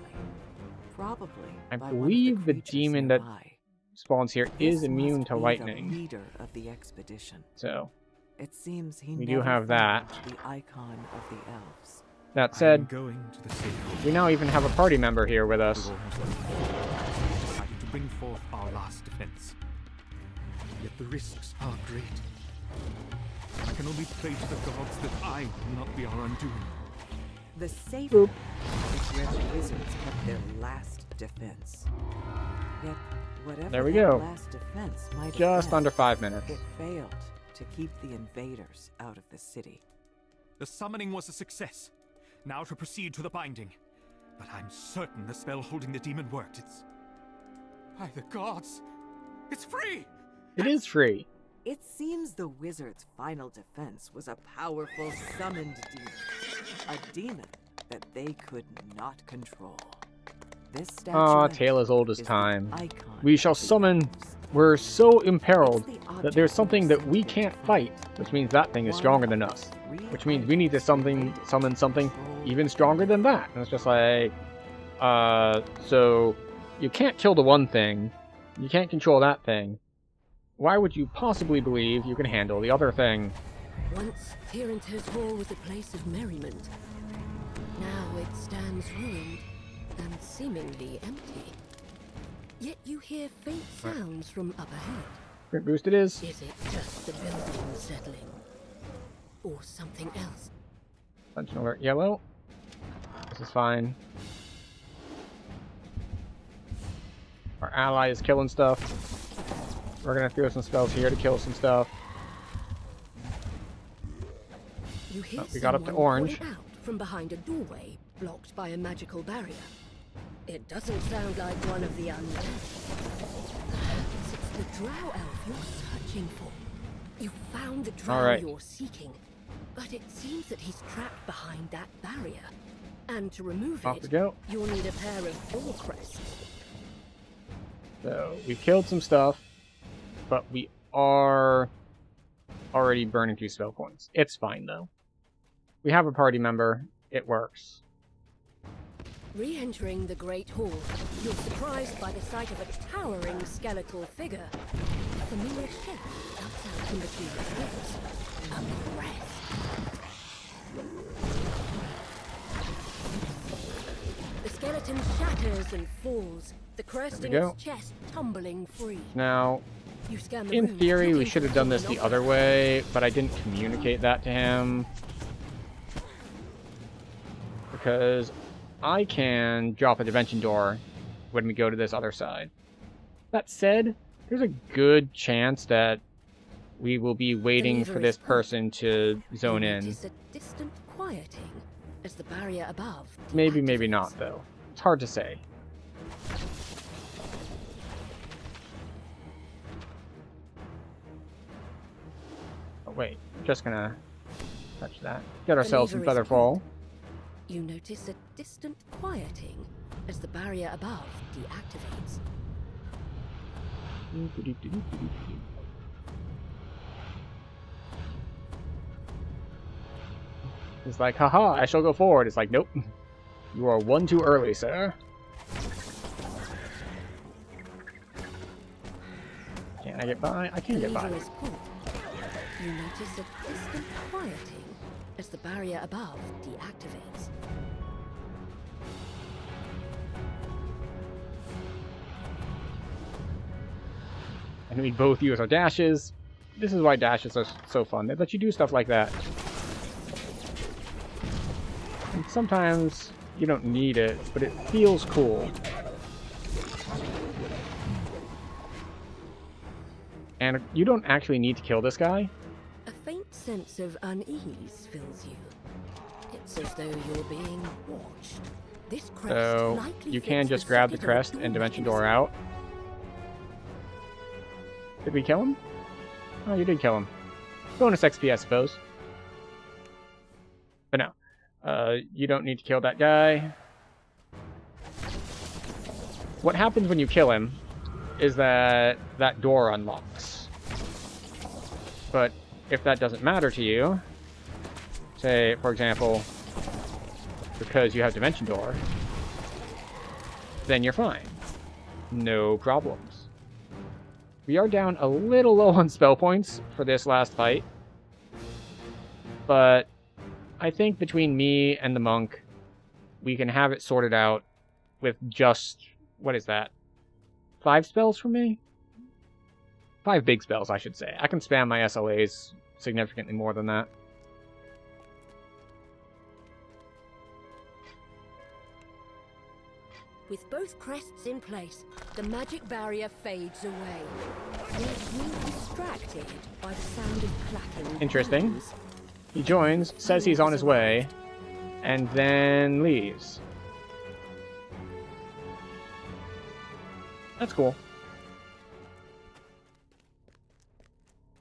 Probably I by one of believe the creatures demon that nearby. spawns here is This immune must to be the lightning. leader of the expedition. So, It seems he We do never have that. found the icon of the elves. that I am said, going to the safe. we now even have a party member here with us. We're almost done. Decided to bring forth our last defense. Yet the risks are great. I can only pray to the gods that I will not be our undoing. The safe Boop. is where the wizards kept their last defense. Yet, whatever There we that go. last defense might have Just been, under 5 minutes. it failed to keep the invaders out of the city. The summoning was a success. Now to proceed to the binding. But I'm certain the spell holding the demon worked. It's... By the gods! It's free! It is free. It seems the wizard's final defense was a powerful summoned demon. A demon that they could not control. This statue Aw, tale as old as is the time. icon We shall of the summon. elves. We're so imperiled It's the that there's object something of that we can't fight, which means that thing is stronger than us. Which means we need to summon something even stronger than that. And it's just like, so you can't kill the one thing, you can't control that thing. Why would you possibly believe you can handle the other thing? Once Tyrantos Hall was a place of merriment. Now it stands ruined and seemingly empty. Yet you hear faint sounds from up ahead. Sprint boost it is. Is it just the building settling? Or something else? Dungeon alert yellow. This is fine. Our ally is killing stuff. We're gonna throw some spells here to kill some stuff. You hear Oh, we got up to someone orange. calling out from behind a doorway blocked by a magical barrier. It doesn't sound like one of the undead. Perhaps it's the drow elf you're searching for. You found the drow All right. you're seeking, but it seems that he's trapped behind that barrier. And to remove Off we it, go. you'll need a pair of door crests. So we killed some stuff, but we are already burning through spell points. It's fine though. We have a party member. It works. Re-entering the Great Hall, you're surprised by the sight of a towering skeletal figure. A familiar shape jumps out from between the walls. A crest. The skeleton shatters and falls, the crest There in we go. its chest tumbling free. Now, You scan the in room, theory, we looking should have for done this the something other obvious. way, but I didn't communicate that to him. Because I can drop a dimension door when we go to this other side. That said, there's a good chance that we will be waiting lever for is this up. person to zone You in. notice a distant quieting as the barrier above Maybe, maybe deactivates. not, though. It's hard to say. Oh, wait. Just gonna touch that. Get ourselves some lever is Featherfall. You notice a distant quieting as the barrier above deactivates. It's like, haha, I shall go forward. It's like, nope. You are one too early, sir. Can I get by? I can get by. Lever is pulled. You notice a distant quieting as the barrier above deactivates. And we both use our dashes. This is why dashes are so fun. They let you do stuff like that. And sometimes you don't need it, but it feels cool. And you don't actually need to kill this guy. A faint sense of unease fills you. It's as though you're being watched. This crest So likely you can fits just grab the socket of crest and Dimension Door out. Did we kill him? Oh, you did kill him. Bonus XP, I suppose. But no. You don't need to kill that guy. What happens when you kill him is that that door unlocks. But if that doesn't matter to you, say, for example, because you have Dimension Door, then you're fine. No problems. We are down a little low on spell points for this last fight. But I think between me and the monk, we can have it sorted out with just, what is that? 5 spells from me? 5 big spells, I should say. I can spam my SLAs significantly more than that. With both crests in place, the magic barrier fades away. Leaves you distracted by the sound of clacking. Interesting. bones. He joins, says he's on his way, and then leaves. That's cool.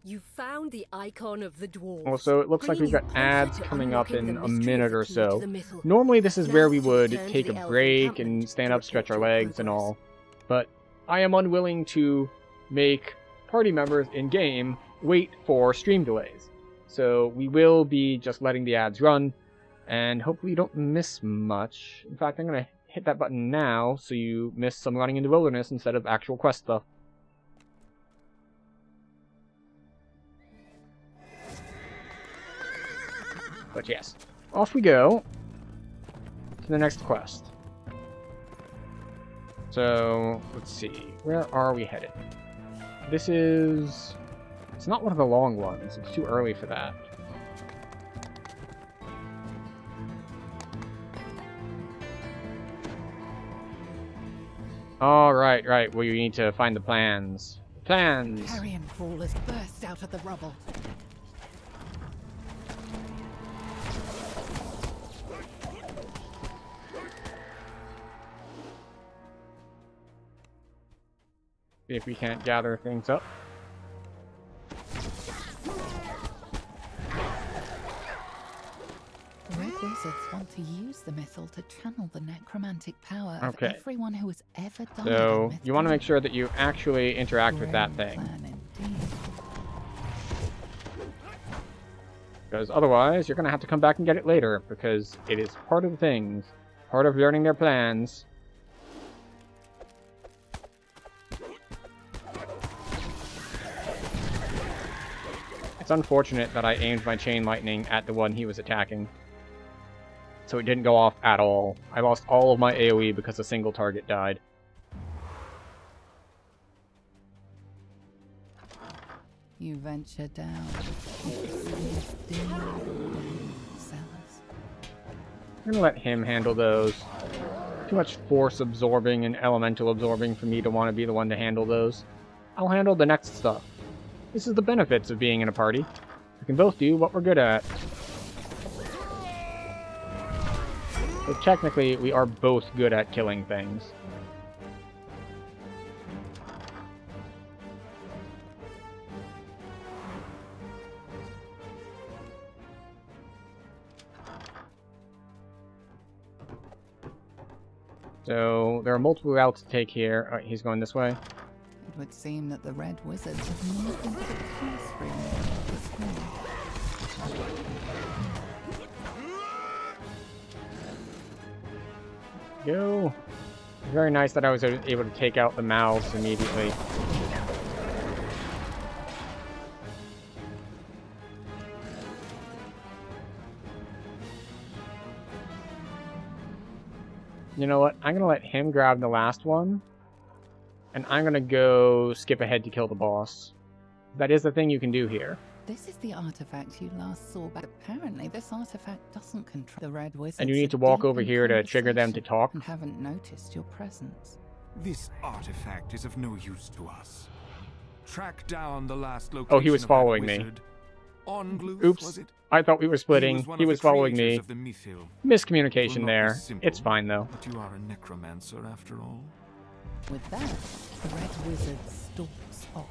You found the icon of the dwarves. Also, it looks like we've got bringing you ads closer to coming up unlocking in the a mystery minute of the or key to so. the mythal. Normally this is where we Now would return to take the a elven break and encampment stand to up, stretch our report your legs and progress. all. But I am unwilling to make party members in-game wait for stream delays. So we will be just letting the ads run, and hopefully you don't miss much. In fact, I'm going to hit that button now so you miss some running into wilderness instead of actual quest stuff. But yes, off we go to the next quest. So, let's see, where are we headed? This is... It's not one of the long ones, it's too early for that. Oh, right, well you need to find the plans. Plans! Carrion crawlers burst out of the rubble. See if we can't gather things up. Red wizards want to use the mythal to channel the necromantic power Okay. of everyone who has ever died. So, in you want to mythal. make sure that you actually interact with that Grim thing. plan indeed. Because otherwise, you're going to have to come back and get it later, because it is part of things. Part of learning their plans. It's unfortunate that I aimed my chain lightning at the one he was attacking. So it didn't go off at all. I lost all of my AoE because a single target died. You venture down. Cellars. I'm gonna let him handle those. Too much force absorbing and elemental absorbing for me to want to be the one to handle those. I'll handle the next stuff. This is the benefits of being in a party. We can both do what we're good at. So technically, we are both good at killing things. So there are multiple routes to take here. Alright, he's going this way. It would seem that the Red Wizards have moved into the classroom of the school. Go. Very nice that I was able to take out the mouths immediately. You know what? I'm gonna let him grab the last one. And I'm gonna go skip ahead to kill the boss. That is the thing you can do here. This is the artifact you last saw, but apparently this artifact doesn't control the Red Wizards. And you need to walk over here to trigger them to talk. And haven't noticed your presence. This artifact is of no use to us. Track down the last location. Oh, he was of that following me. wizard. Ongluth, Oops. was it? I thought we were splitting. one He of was the following creators me. of the Mythil. Miscommunication Will not there. be simple, It's fine though. But you are a necromancer after all. With that, the Red Wizard stalks off.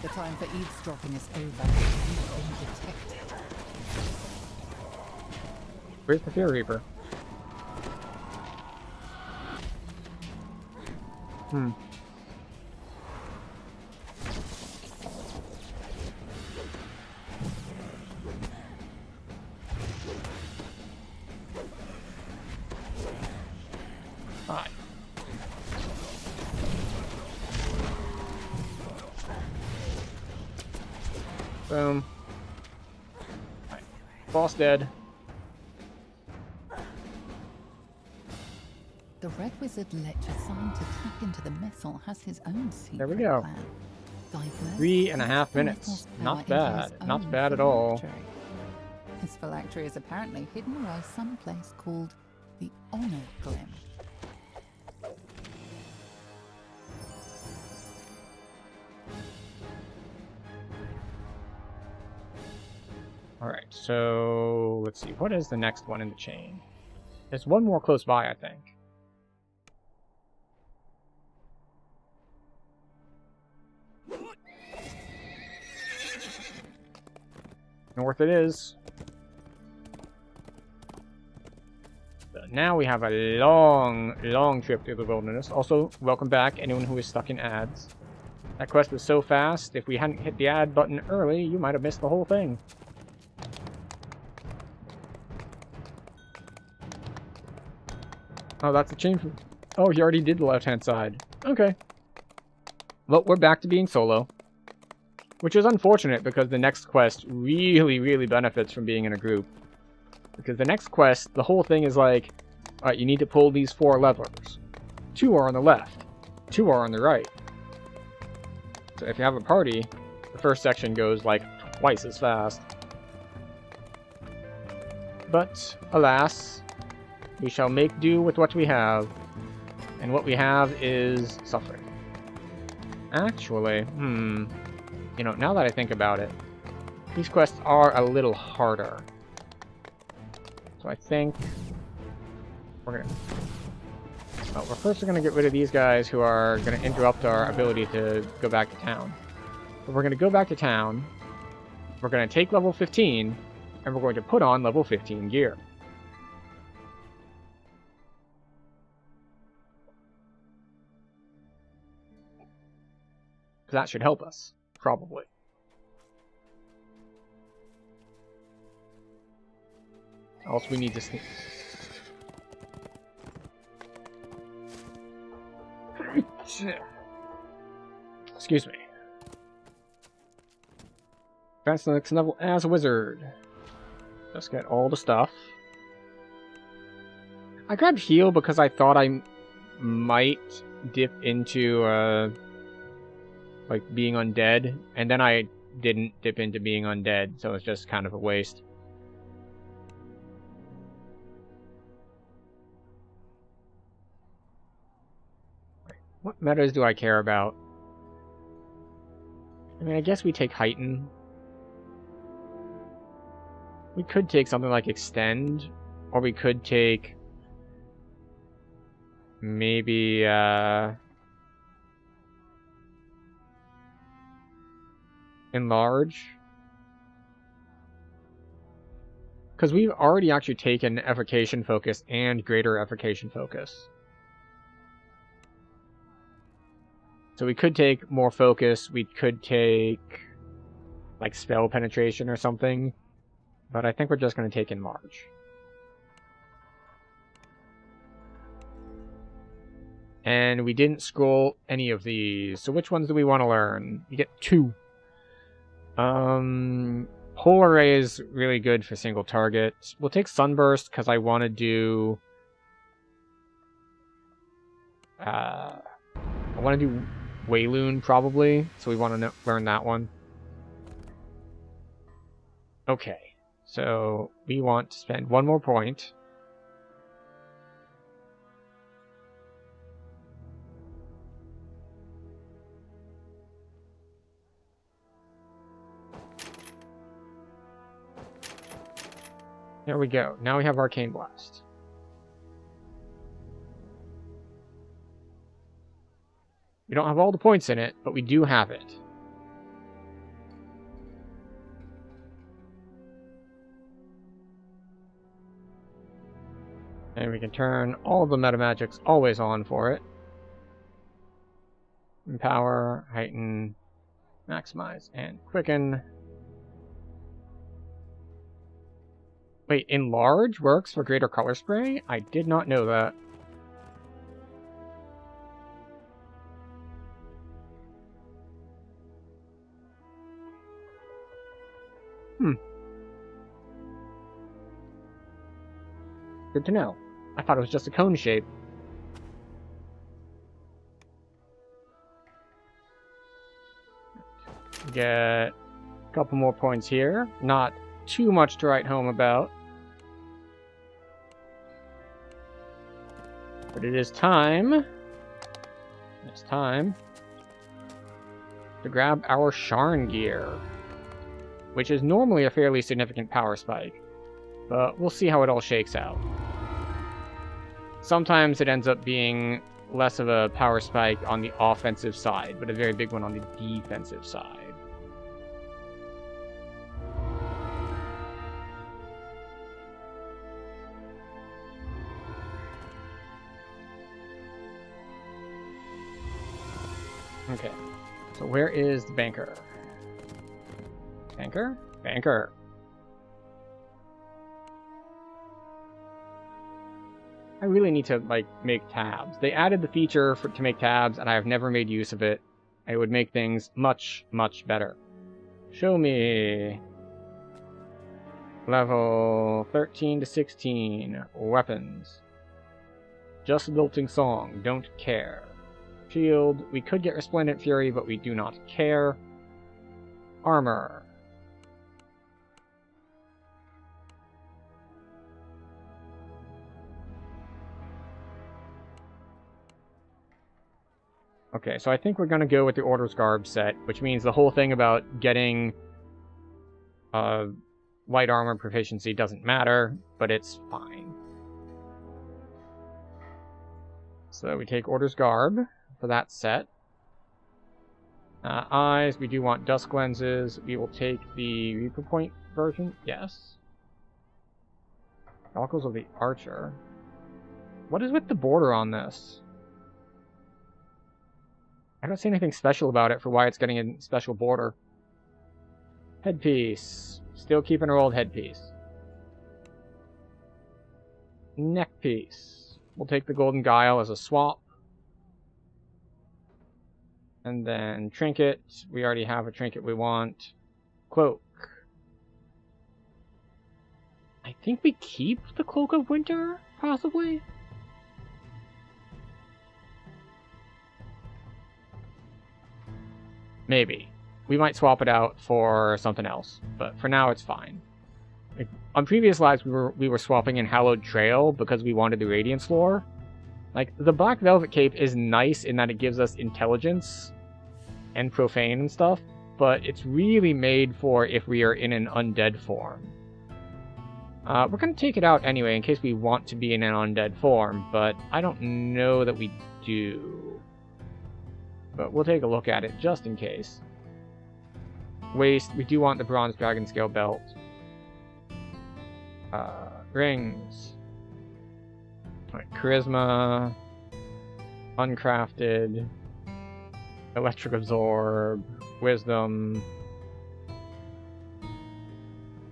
The time for eavesdropping is over. You've been detected. Where's the Fear Reaper? Hi. Boom. Right. Boss dead. The Red Wizard ledger signed to tap into the Mythil has his own secret There we go. plan. Divert 3.5 the minutes. Mythil's Not power into his bad. Not own bad at all. phylactery. His phylactery is apparently hidden away someplace called the Honor Glim. Alright, so let's see. What is the next one in the chain? There's one more close by, I think. North it is. So now we have a long trip through the wilderness. Also, welcome back, anyone who is stuck in ads. That quest was so fast, if we hadn't hit the ad button early, you might have missed the whole thing. Oh, that's the chain. Oh, he already did the left-hand side. Okay. Well, we're back to being solo. Which is unfortunate, because the next quest really benefits from being in a group. Because the next quest, the whole thing is like, alright, you need to pull these 4 levers. 2 are on the left. 2 are on the right. So if you have a party, the first section goes like twice as fast. But, alas, we shall make do with what we have. And what we have is suffering. Actually, you know, now that I think about it, these quests are a little harder. So I think we're gonna... Well, we're first gonna get rid of these guys who are gonna interrupt our ability to go back to town. But we're gonna go back to town, we're gonna take level 15, and we're going to put on level 15 gear. That should help us, probably. Also, we need to sneak. Excuse me. Advance the next level as a wizard. Let's get all the stuff. I grabbed heal because I thought I might dip into like being undead, and then I didn't dip into being undead, so it's just kind of a waste. What metas do I care about? I mean, I guess we take Heighten. We could take something like Extend, or we could take maybe Enlarge. Because we've already actually taken Effication Focus and Greater Effication Focus. So we could take more focus, we could take like spell penetration or something, but I think we're just going to take enlarge. And we didn't scroll any of these, so which ones do we want to learn? You get 2. Pole Array is really good for single target. We'll take Sunburst because I want to do... I want to do Wayloon probably, so we want to learn that one. Okay, so we want to spend 1 more point. There we go. Now we have Arcane Blast. We don't have all the points in it, but we do have it. And we can turn all of the meta magics always on for it. Empower, heighten, maximize, and quicken. Wait, enlarge works for greater color spray? I did not know that. Good to know. I thought it was just a cone shape. Get a couple more points here. Not too much to write home about. But it is time. It's time to grab our Sharn gear, which is normally a fairly significant power spike, but we'll see how it all shakes out. Sometimes it ends up being less of a power spike on the offensive side, but a very big one on the defensive side. Okay, so where is the banker? Banker? Banker. I really need to, like, make tabs. They added the feature to make tabs, and I have never made use of it. It would make things much, much better. Show me. Level 13 to 16. Weapons. Just Lilting Song. Don't care. Shield. We could get Resplendent Fury, but we do not care. Armor. Okay, so I think we're going to go with the Order's Garb set, which means the whole thing about getting light armor proficiency doesn't matter, but it's fine. So we take Order's Garb for that set. Eyes, we do want Dusk Lenses. We will take the Reaper Point version. Yes. Goggles of the Archer. What is with the border on this? I don't see anything special about it for why it's getting a special border. Headpiece. Still keeping her old headpiece. Neckpiece. We'll take the Golden Guile as a swap. And then Trinket. We already have a trinket we want. Cloak. I think we keep the Cloak of Winter, possibly? Maybe. We might swap it out for something else, but for now it's fine. On previous lives we were swapping in Hallowed Trail because we wanted the Radiance lore. Like, the Black Velvet Cape is nice in that it gives us intelligence and profane and stuff, but it's really made for if we are in an undead form. We're going to take it out anyway in case we want to be in an undead form, but I don't know that we do. But we'll take a look at it just in case. Waist, we do want the Bronze Dragon Scale Belt. Rings. Right, Charisma. Uncrafted. Electric Absorb, Wisdom.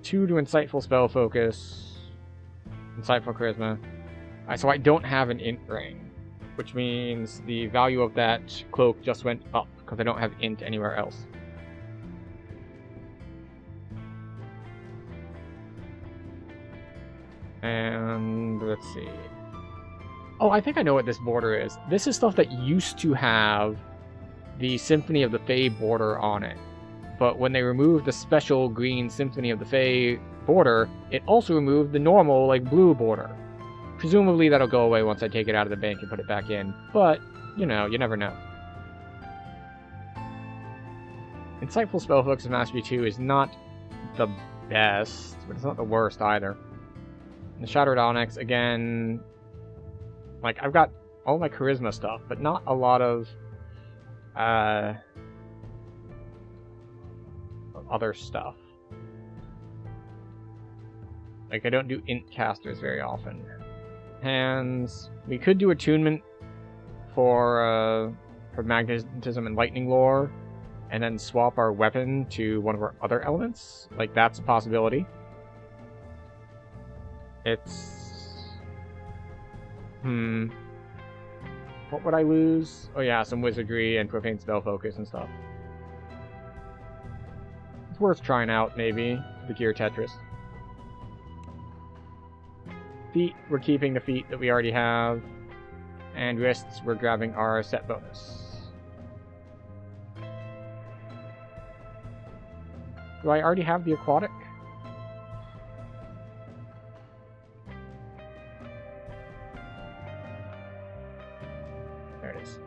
2 to Insightful Spell Focus. Insightful Charisma. So I don't have an Int ring, which means the value of that cloak just went up, because I don't have Int anywhere else. And let's see. Oh, I think I know what this border is. This is stuff that used to have the Symphony of the Fae border on it. But when they removed the special green Symphony of the Fae border, it also removed the normal, like, blue border. Presumably that'll go away once I take it out of the bank and put it back in. But, you know, you never know. Insightful Spell Focus of Mastery 2 is not the best, but it's not the worst either. And the Shattered Onyx, again... Like, I've got all my charisma stuff, but not a lot of other stuff. Like, I don't do int casters very often. Hands. We could do attunement for magnetism and lightning lore, and then swap our weapon to one of our other elements. Like, that's a possibility. It's... What would I lose? Oh yeah, some wizardry and profane spell focus and stuff. It's worth trying out, maybe, the Gear Tetris. Feet, we're keeping the feet that we already have. And wrists, we're grabbing our set bonus. Do I already have the aquatic? There it is.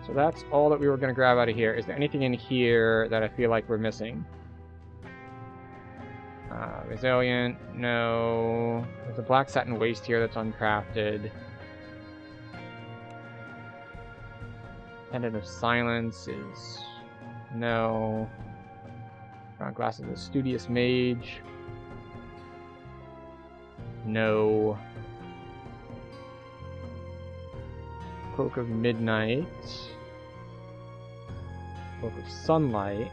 So that's all that we were going to grab out of here. Is there anything in here that I feel like we're missing? Resilient, no. There's a black satin waist here that's uncrafted. Pendant of Silence is... no. Ground Glasses is Studious Mage. No. Cloak of Midnight. Cloak of Sunlight.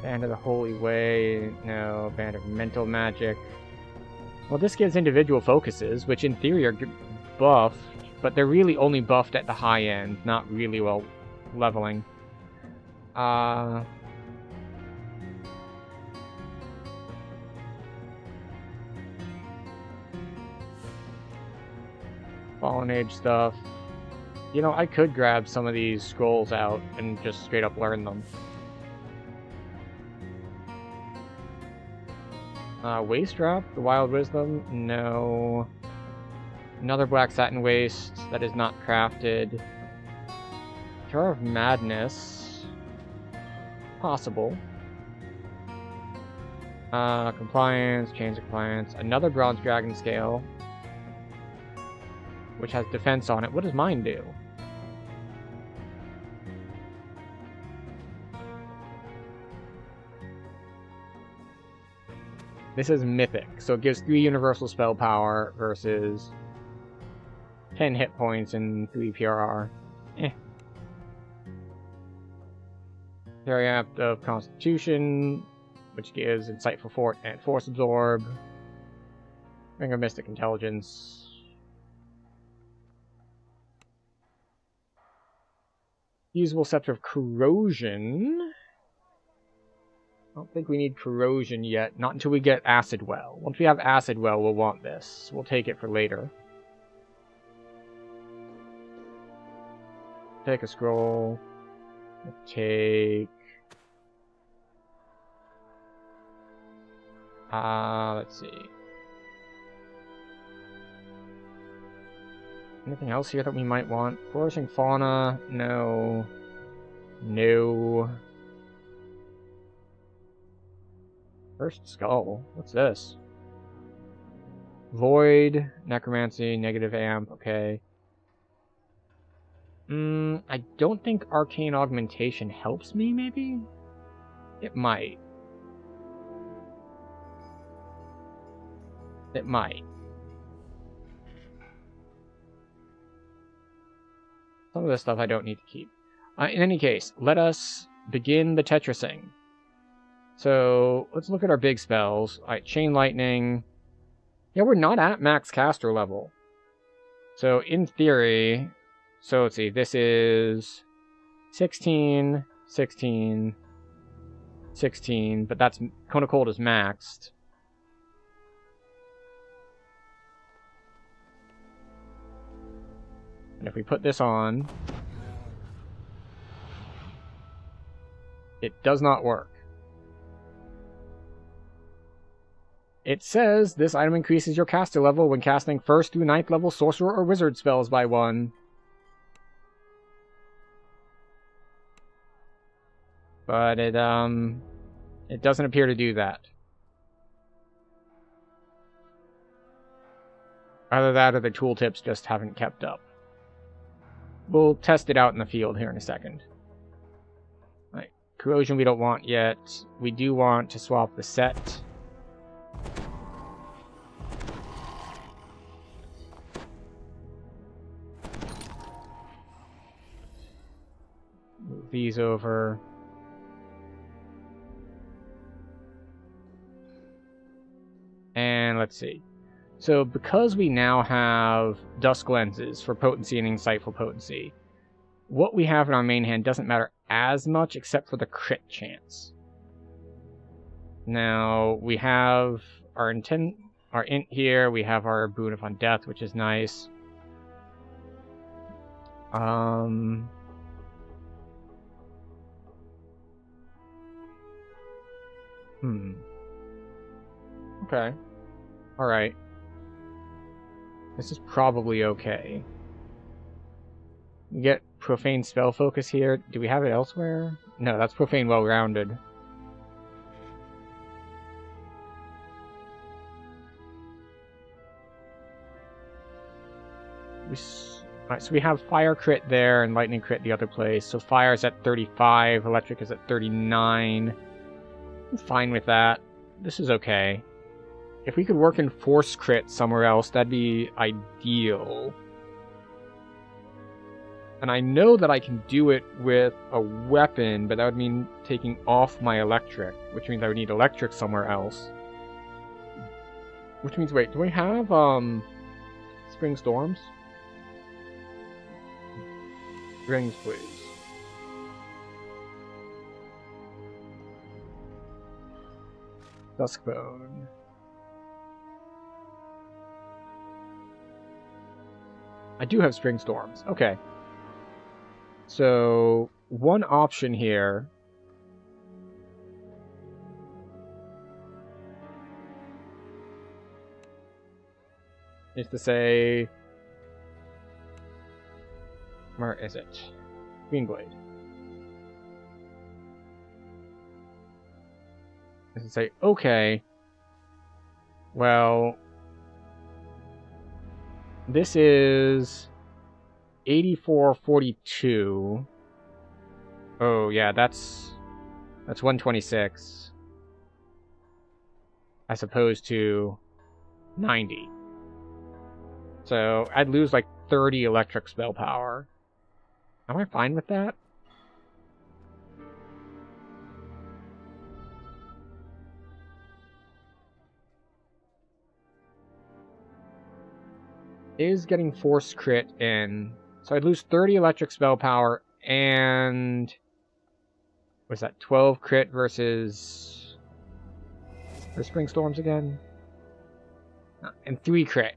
Band of the Holy Way. No. Band of Mental Magic. Well, this gives individual focuses, which in theory are buffed, but they're really only buffed at the high end, not really well leveling. Fallen Age stuff. You know, I could grab some of these scrolls out and just straight up learn them. Waist Wrap, the Wild Wisdom, no. Another Black Satin Waist that is not crafted. Jar of Madness. Possible. Compliance, Chains of Compliance. Another Bronze Dragon Scale, which has defense on it. What does mine do? This is Mythic, so it gives 3 universal spell power versus 10 hit points and 3 PRR. Very apt of Constitution, which gives Insightful Fort and Force Absorb. Ring of Mystic Intelligence. Usable Scepter of Corrosion. I don't think we need Corrosion yet. Not until we get Acid Well. Once we have Acid Well, we'll want this. We'll take it for later. Take a scroll. We'll take... let's see. Anything else here that we might want? Flourishing Fauna? No. No. First Skull. What's this? Void, Necromancy, Negative Amp, okay. I don't think Arcane Augmentation helps me, maybe? It might. It might. Some of this stuff I don't need to keep. In any case, let us begin the Tetrising. So, let's look at our big spells. Alright, Chain Lightning. Yeah, we're not at max caster level. So, in theory... So, let's see. This is 16, 16, 16. But that's... Cone of Cold is maxed. And if we put this on... It does not work. It says this item increases your caster level when casting 1st through 9th level sorcerer or wizard spells by 1. But it doesn't appear to do that. Either that or the tooltips just haven't kept up. We'll test it out in the field here in a second. Right. Corrosion we don't want yet. We do want to swap the set. Move these over. And let's see. So because we now have Dusk Lenses for potency and Insightful Potency, what we have in our main hand doesn't matter as much except for the crit chance. Now, we have our int here, we have our Boon of Undeath, which is nice. Okay. Alright. This is probably okay. We get Profane Spell Focus here. Do we have it elsewhere? No, that's Profane Well-Rounded. Alright, so we have Fire Crit there and Lightning Crit the other place. So Fire's at 35, Electric is at 39. I'm fine with that. This is okay. If we could work in Force Crit somewhere else, that'd be ideal. And I know that I can do it with a weapon, but that would mean taking off my Electric, which means I would need Electric somewhere else. Which means, wait, do we have, Spring Storms? Rings, please. Duskbone. I do have Spring Storms. Okay. So, one option here is to say... Where is it? Greenblade. Is to say, okay, well... This is 8442. Oh yeah, that's 126. As opposed to 90. So I'd lose like 30 electric spell power. Am I fine with that? Is getting Force Crit in. So I'd lose 30 electric spell power and... What's that? 12 crit versus... For Spring Storms again? And 3 crit.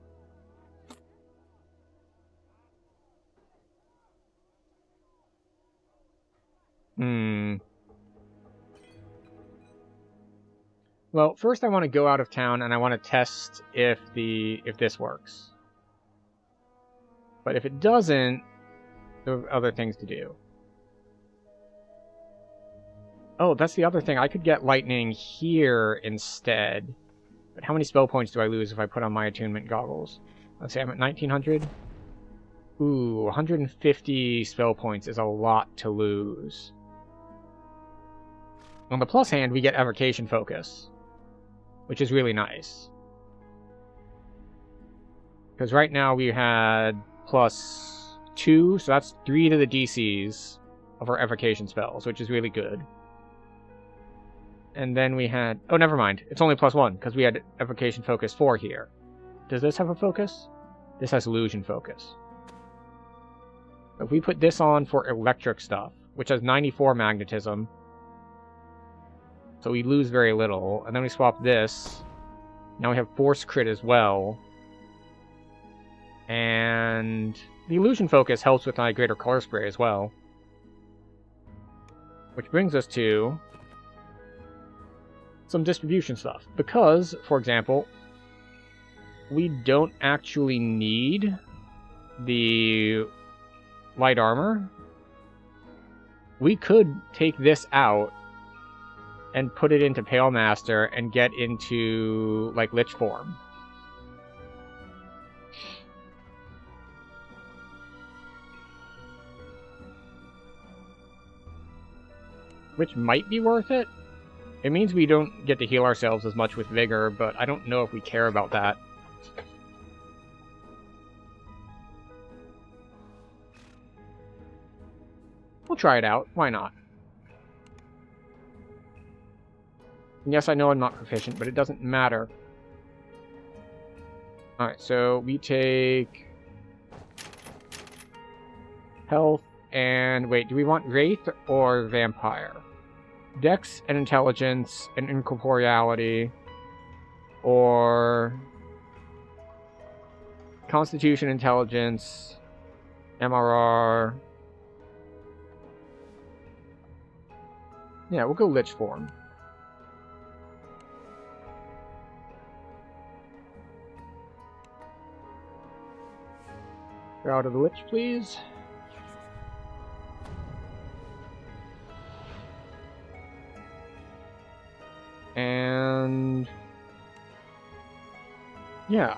Well, first I want to go out of town and I want to test if this works. But if it doesn't, there are other things to do. Oh, that's the other thing. I could get lightning here instead. But how many spell points do I lose if I put on my attunement goggles? Let's say I'm at 1900. Ooh, 150 spell points is a lot to lose. On the plus hand, we get Evocation Focus, which is really nice. Because right now we had +2, so that's 3 to the DCs of our evocation spells, which is really good. And then we had... Oh, never mind. It's only +1, because we had evocation focus 4 here. Does this have a focus? This has illusion focus. If we put this on for electric stuff, which has 94 magnetism, so we lose very little, and then we swap this. Now we have force crit as well. And the illusion focus helps with my greater color spray as well. Which brings us to some distribution stuff. Because, for example, we don't actually need the light armor. We could take this out and put it into Pale Master and get into, like, Lich form. Which might be worth it. It means we don't get to heal ourselves as much with Vigor, but I don't know if we care about that. We'll try it out. Why not? And yes, I know I'm not proficient, but it doesn't matter. Alright, so we take health and... Wait, do we want Wraith or Vampire? Dex and Intelligence and Incorporeality, or Constitution, Intelligence, MRR. Yeah, we'll go Lich form. Get out of the Lich, please. And yeah.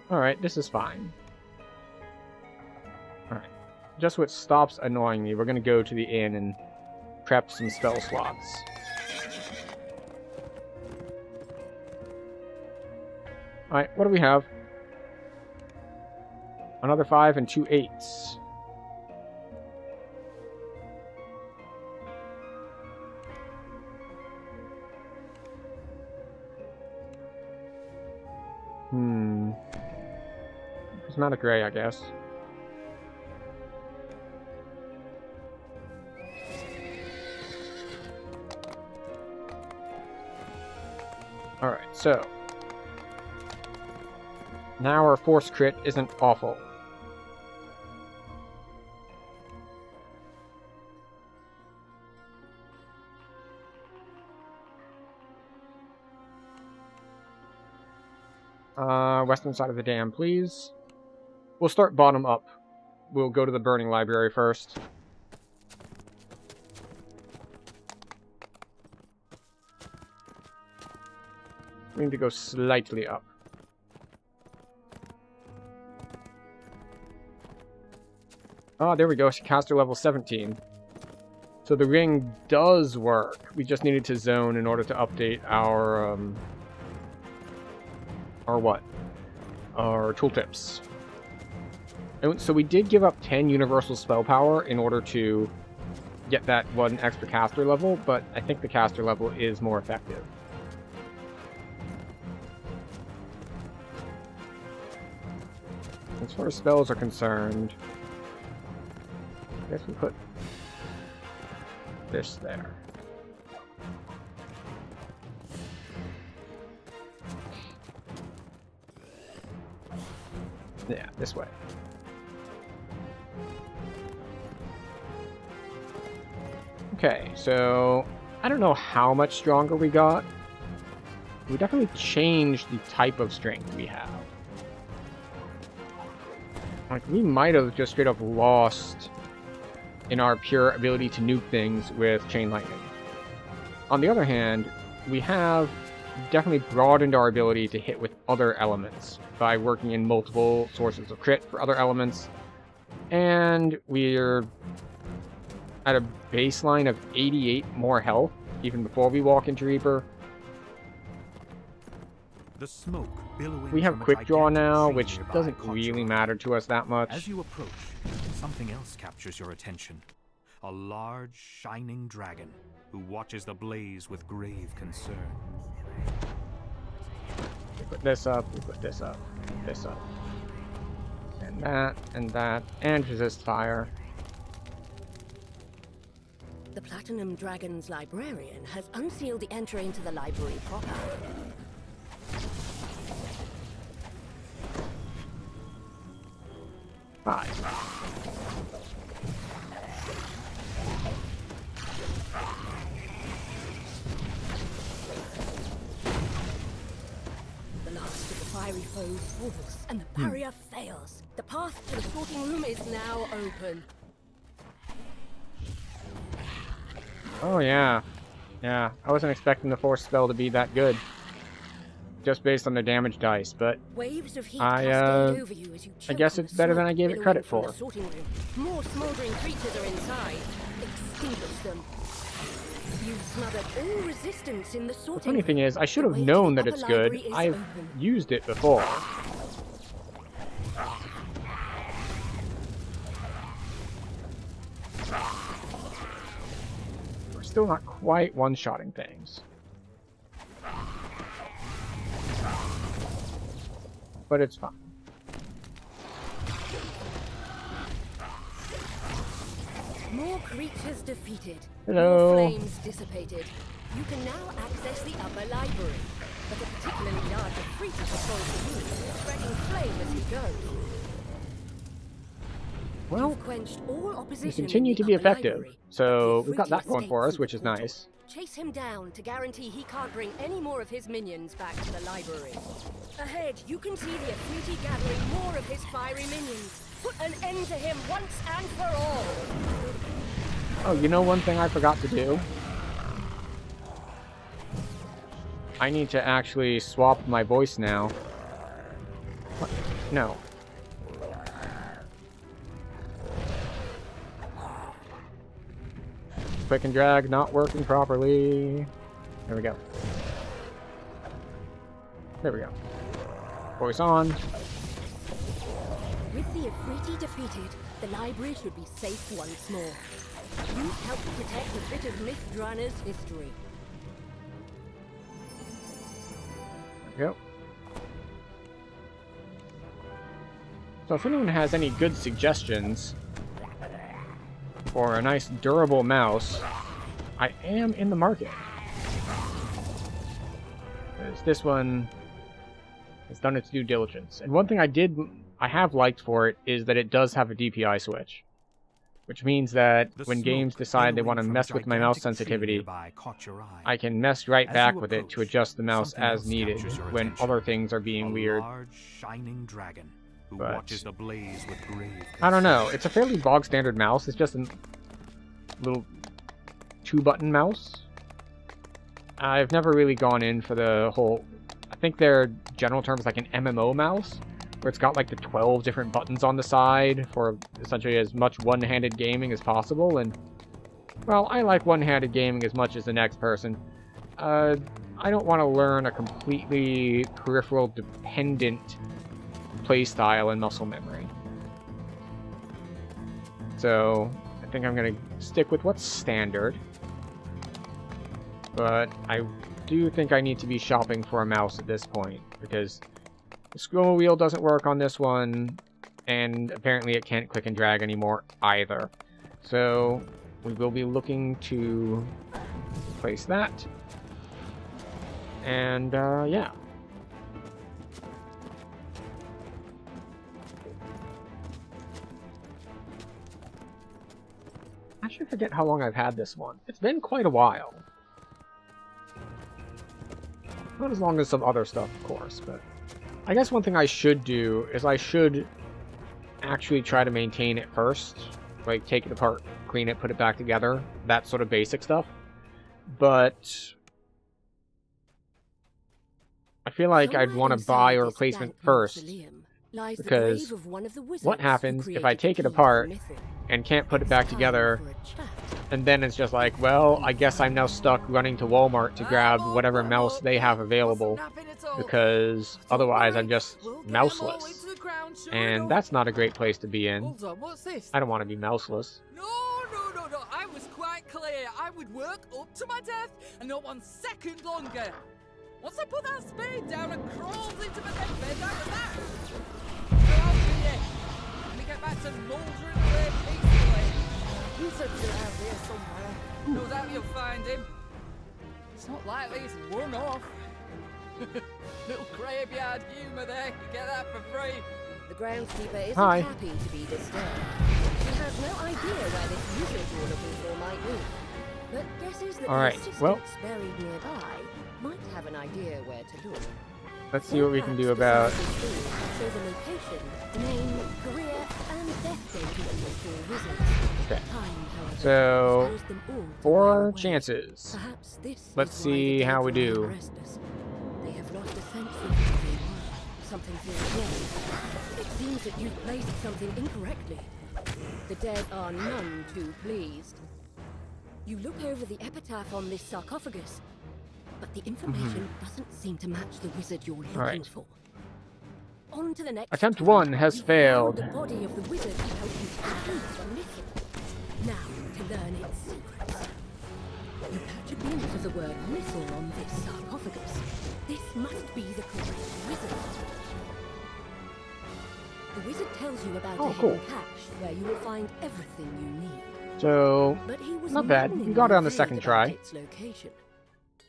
Alright, this is fine. Alright. Just what stops annoying me, we're gonna go to the inn and prep some spell slots. Alright, what do we have? Another 5 and 2 8s. Prismatic Ray, I guess. Alright, so now our force crit isn't awful. Western side of the dam, please. We'll start bottom up. We'll go to the burning library first. We need to go slightly up. Ah, there we go. Caster level 17. So the ring does work. We just needed to zone in order to update our what? Our tooltips. And so we did give up 10 universal spell power in order to get that one extra caster level, but I think the caster level is more effective. As far as spells are concerned, I guess we put this there. Yeah, this way. Okay, so I don't know how much stronger we got. We definitely changed the type of strength we have. Like, we might have just straight up lost in our pure ability to nuke things with Chain Lightning. On the other hand, we have definitely broadened our ability to hit with other elements by working in multiple sources of crit for other elements. And we're at a baseline of 88 more health, even before we walk into Reaper. the smoke billowing We have from a quick draw gigantic now, tree which nearby doesn't caught really your matter eye. to us that much. As you approach, something else captures your attention. A large, shining dragon who watches the blaze with grave concern. We put this up, we put this up, this up. And that, and resist fire. The Platinum Dragon's librarian has unsealed the entry into the library proper. Five. The last of the fiery foes falls, and the barrier fails. The path to the sorting room is now open. Oh yeah. Yeah, I wasn't expecting the force spell to be that good. Just based on the damage dice, but Waves of heat I cascade over you as you I choke guess on it's the better than smoke I gave it billowing credit from for. the sorting room. More smoldering creatures are inside. Extinguish them. You've smothered all resistance in the The sorting funny room. thing is, I should The have way to known the that upper it's good. library is I've open. used it before. We're still not quite one-shotting things. But it's fine. More creatures defeated. Hello. More flames dissipated. You can now access the upper library. But a particularly large creature patrols the room, spreading flame as he goes. Well, You've quenched all opposition we continue in the to be upper effective, library. so But we've got that Fruity going for us, escaped which through is the portal. nice. Chase him down to guarantee he can't bring any more of his minions back to the library. Ahead, you can see the Fruity gathering more of his fiery minions. Put an end to him once and for all. Oh, you know one thing I forgot to do? I need to actually swap my voice now. What? No. Click and drag not working properly. There we go. There we go. Voice on. With the Afriti defeated, the library should be safe once more. You've helped protect a bit of Mythdrana's history. There we go. So if anyone has any good suggestions for a nice durable mouse, I am in the market. Because this one has done its due diligence. And one thing I have liked for it is that it does have a DPI switch. Which means that when games decide they want to mess with my mouse sensitivity, I can mess right back with it to adjust the mouse as needed when other things are being weird. But I don't know, it's a fairly bog standard mouse. It's just a little 2-button mouse. I've never really gone in for the whole, I think their general term is like an MMO mouse, where it's got like the 12 different buttons on the side for essentially as much one-handed gaming as possible. And well, I like one-handed gaming as much as the next person. I don't want to learn a completely peripheral dependent playstyle and muscle memory. So I think I'm going to stick with what's standard. But I do think I need to be shopping for a mouse at this point, because the scroll wheel doesn't work on this one, and apparently it can't click and drag anymore either. So we will be looking to replace that. And yeah. I should forget how long I've had this one. It's been quite a while. Not as long as some other stuff, of course, but I guess one thing I should do is I should actually try to maintain it first. Like, take it apart, clean it, put it back together. That sort of basic stuff. But I feel like I'd want to buy a replacement first. Because what happens if I take it apart and can't put it back together, and then it's just like, well, I guess I'm now stuck running to Walmart to grab whatever mouse they have available. because otherwise I'm just mouseless. And that's not a great place to be in. Hold on, what's this? I don't want to be mouseless. No. I was quite clear. I would work up to my death and not 1 second longer. Once I put that spade down and crawled into my deathbed, that was that. So I'll see you. Let me get back to mouldering away peacefully. You said you're out here somewhere. No doubt you'll find him. It's not likely he's run off. Little graveyard humour there. You get that for free. The groundskeeper isn't Hi. happy to be disturbed. She has no idea where this wizard you're looking for might be, but guesses that Alright, the assistants well, buried nearby might have an idea where to look. let's see what we can do about... Show the location, name, career, and death date of the four wizards. Okay. Time, however, So, exposed them all to 4 their way. chances. Perhaps this Let's is why the see dead how we lie do. restless. They have lost a sense of who they were. Something feels wrong. It seems that you've placed something incorrectly. The dead are none too pleased. You look over the epitaph on this sarcophagus, but the information doesn't seem to match the wizard you're looking Alright. for. On to the next. Attempt turn. 1 has You failed. found the body of the wizard who helped you complete the mission. Now to learn its secrets. You catch a glimpse of the word missile on this sarcophagus. This must be the correct wizard. The wizard tells you about Oh, a cool. hidden cache where you will find everything you need. So, But he was not bad. You got it on the maddeningly second vague try. about its location.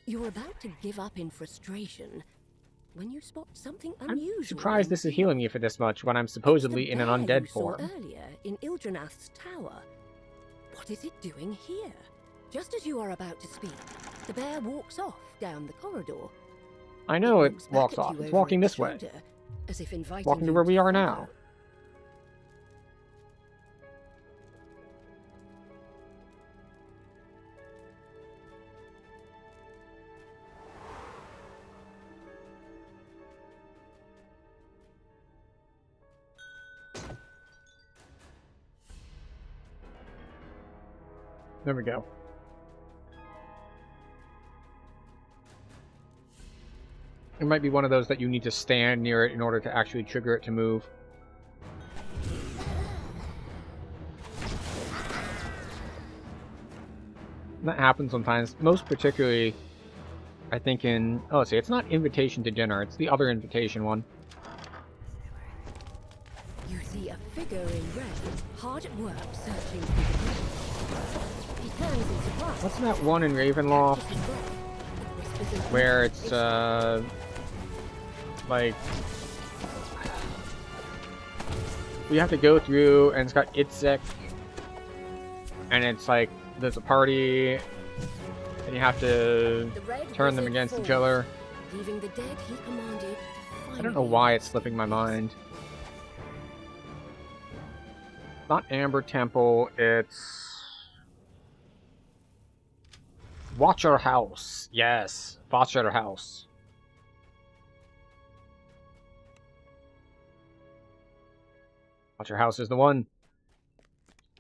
You're about to give up in frustration when you spot something unusual. I'm surprised this is healing me for this much when I'm supposedly in an undead you saw form. earlier in Ildranath's tower. What is it doing here? Just as you are about to speak, the bear walks off down the corridor. I know it looks back walks at off. you It's over walking its this way. shoulder, as if inviting Walking to you where we are follow. now. There we go. It might be one of those that you need to stand near it in order to actually trigger it to move. That happens sometimes, most particularly, I think in... Oh, see, it's not Invitation to Dinner, it's the other invitation one. You see a figure in red, hard at work searching through the graves. He turns in surprise. What's that one in Ravenloft catches his breath, and whispers in where it's, like... We have to go through, and it's got Itzek, and it's like, there's a party, and you have to The red turn them wizard against each falls, other. leaving the dead he commanded. I don't know why it's slipping my mind. Not Amber Temple, it's... Watcher House. Yes, Watcher House. Watcher House is the one.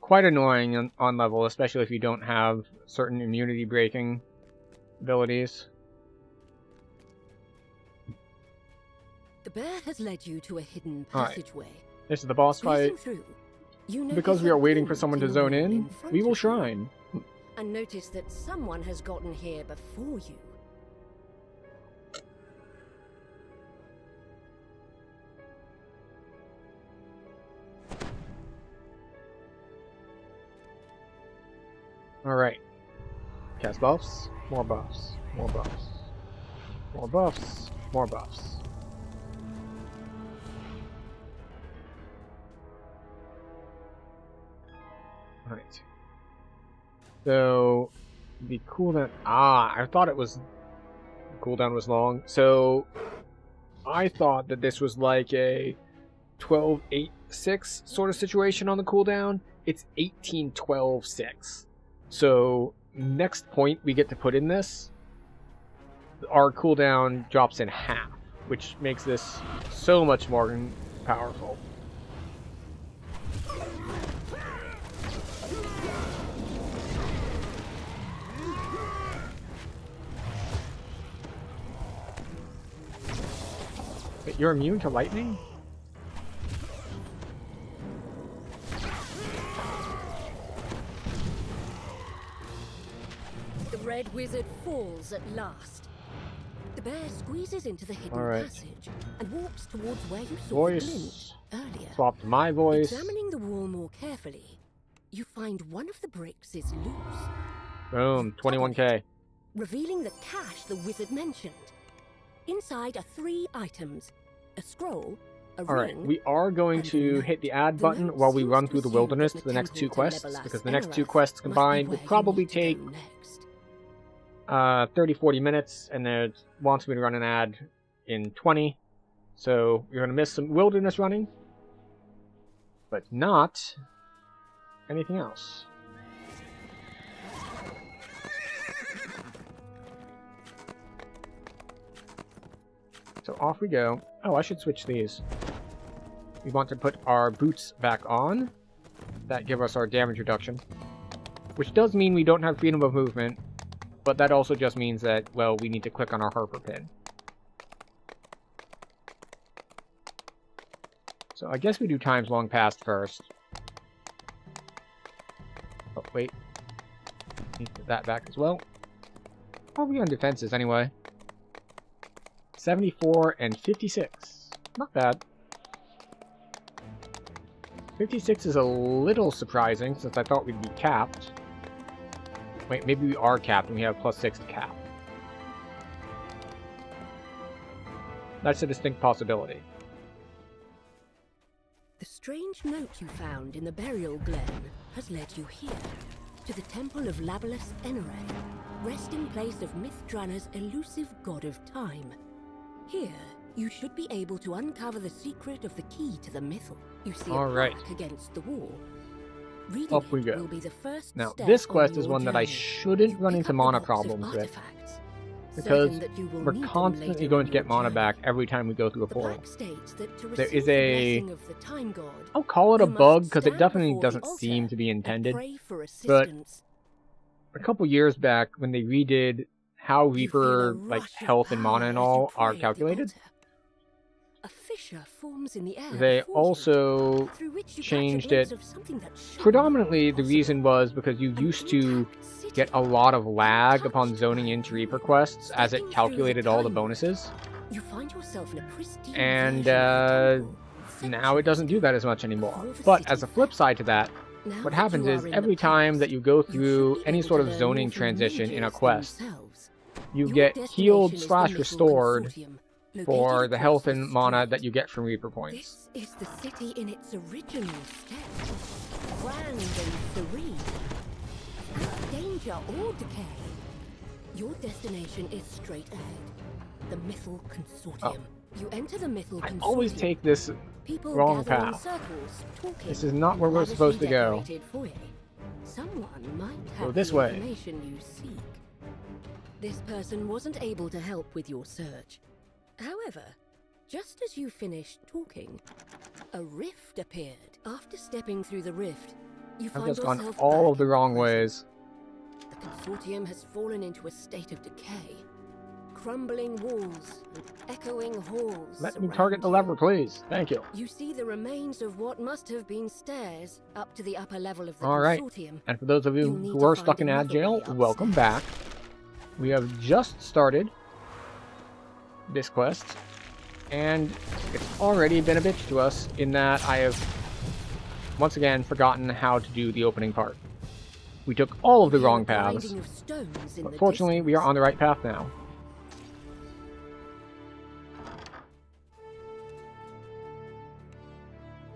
Quite annoying on level, especially if you don't have certain immunity breaking abilities. The bear has led you to a hidden All right. passageway. This is the boss fight. Squeezing through, you Because notice we a are waiting for glint someone to the zone wall in, front we will of you, shrine. and notice that someone has gotten here before you. Alright. Cast buffs, more buffs, more buffs. More buffs, more buffs. Alright. So, the cooldown... Ah, I thought it was... The cooldown was long. So, I thought that this was like a 12-8-6 sort of situation on the cooldown. It's 18-12-6. So, next point we get to put in this, our cooldown drops in half, which makes this so much more powerful. Wait, you're immune to lightning? The red wizard falls at last. The bear squeezes into the hidden passage and walks towards where you saw the glint earlier. Swap to my voice. Examining the wall more carefully, you find one of the bricks is loose. Boom, 21k. Revealing the cache the wizard mentioned. Inside are 3 items: a scroll, a Alright, ring, we are going and to hit the add button while we run through the wilderness to the next 2 quests, because the next 2 quests combined would probably take 30-40 minutes, and it wants me to run an ad in 20. So you're going to miss some wilderness running, but not anything else. So off we go. Oh, I should switch these. We want to put our boots back on. That give us our damage reduction. Which does mean we don't have freedom of movement, but that also just means that, well, we need to click on our Harper pin. So I guess we do times long past first. Oh, wait. Need to put that back as well. How are we on defenses anyway? 74 and 56. Not bad. 56 is a little surprising, since I thought we'd be capped. Wait, maybe we are capped and we have +6 to cap. That's a distinct possibility. The strange note you found in the burial glen has led you here, to the temple of Labalus Eneray, resting place of Mithdrana's elusive god of time. Here, you should be able to uncover the secret of the key to the mythal. You see a plaque against the wall. Reading Up we go. will be the first Now, step this on quest your is one that I journey. shouldn't run Pick into up the mana box of problems with, artifacts, because certain that you will we're need them constantly later going in to get your mana journey. back every time we go through a The portal. plaque states that to There receive is the a... blessing of the time god, I'll call it a you must bug, because it stand definitely before the doesn't altar seem to be and intended. pray for But assistance. a couple years back, when they redid how You feel Reaper, a like, rush of health and mana power and as you all pray are at the calculated, altar. A fissure forms in the air they before you, also through which you catch a changed glimpse it. of something that should Predominantly, not the be reason was because you possible. used An to intact city, get a lot of lag upon untouched zoning by into Reaper ruin. quests as it Stepping calculated through all the time warp, bonuses, you find yourself in a pristine and version of the temple, now it doesn't do that as much anymore. before the But city as a flip fell. side to that, Now what that happens you is are in the every time that past, you go you through should be any able sort to of learn zoning more from transition in a mages quest, themselves. you Your get destination healed is the / mythal restored consortium, for located the across health the and mana strait. that you get from Reaper points. This is the city in its original state, grand and serene, without danger or decay. Your destination is straight ahead, the Mythal Consortium. You enter the Mythal I Consortium. always take this People wrong gather in path. circles, talking. This is not in where we're supposed to go. lavishly decorated foyer. Someone might have Go this the way. information you seek. This person wasn't able to help with your search. However, just as you finished talking, a rift appeared. After stepping through the rift, you I've find just gone yourself all back of the in wrong present. ways. The consortium has fallen into a state of decay. Crumbling walls and echoing halls. Let me surround target the you. lever, please. Thank you. You see the remains of what must have been stairs up to the upper level of the All right. consortium. And for those of you You'll need who to are find stuck in ad another jail, way welcome back. upstairs. We have just started this quest, and it's already been a bitch to us in that I have once again forgotten how to do the opening part. We took all of the You hear wrong grinding paths, of stones in but the fortunately we are distance. on the right path now.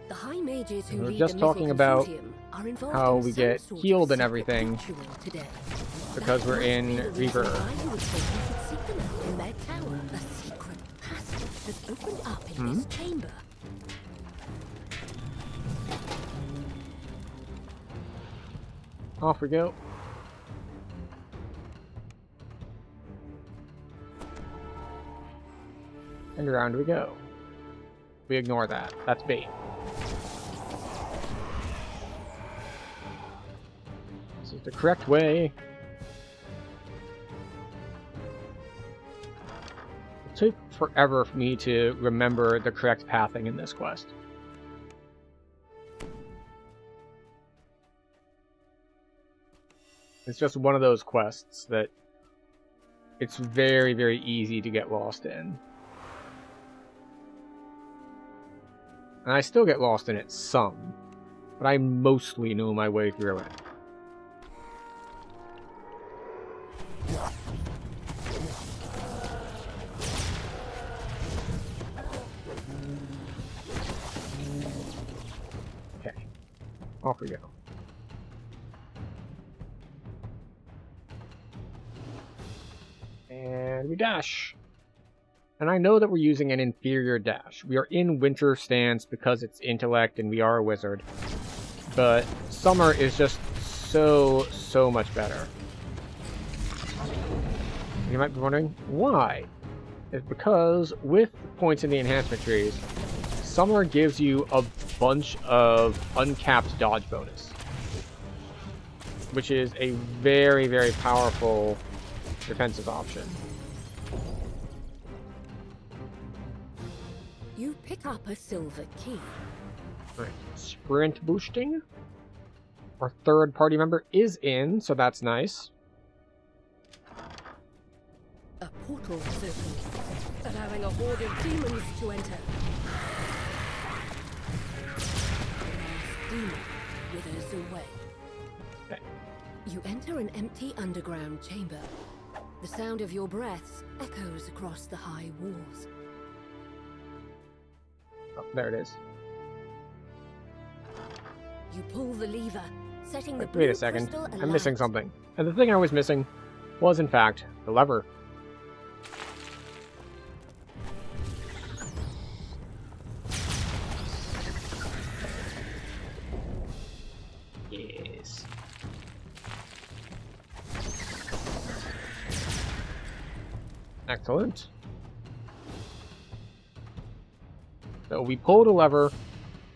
The high mages who We're lead just the talking Mythal about Consortium are involved how in we some get sort of healed and secret everything ritual today. because That we're must be in the reason Reaper. why you would think you should seek them out in their tower. A secret passage has opened up in this chamber. Off we go. And around we go. We ignore that. That's bait. This is the correct way take forever for me to remember the correct pathing in this quest. It's just one of those quests that it's very, very easy to get lost in. And I still get lost in it some, but I mostly know my way through it. Okay, off we go. And we dash. And I know that we're using an inferior dash. We are in winter stance because it's intellect and we are a wizard. But summer is just so much better. You might be wondering why. It's because with points in the enhancement trees, summer gives you a bunch of uncapped dodge bonus, which is a very, very powerful defensive option. You pick up a silver key. Right. Sprint boosting. Our third party member is in, so that's nice. A portal is open, allowing a horde of demons to enter. The last demon withers away. Okay. You enter an empty underground chamber. The sound of your breaths echoes across the high walls. Oh, there it is. You pull the lever, setting the blue Wait a second. crystal alight. I'm missing something. And the thing I was missing was, in fact, the lever. Yes. Excellent. So we pulled a lever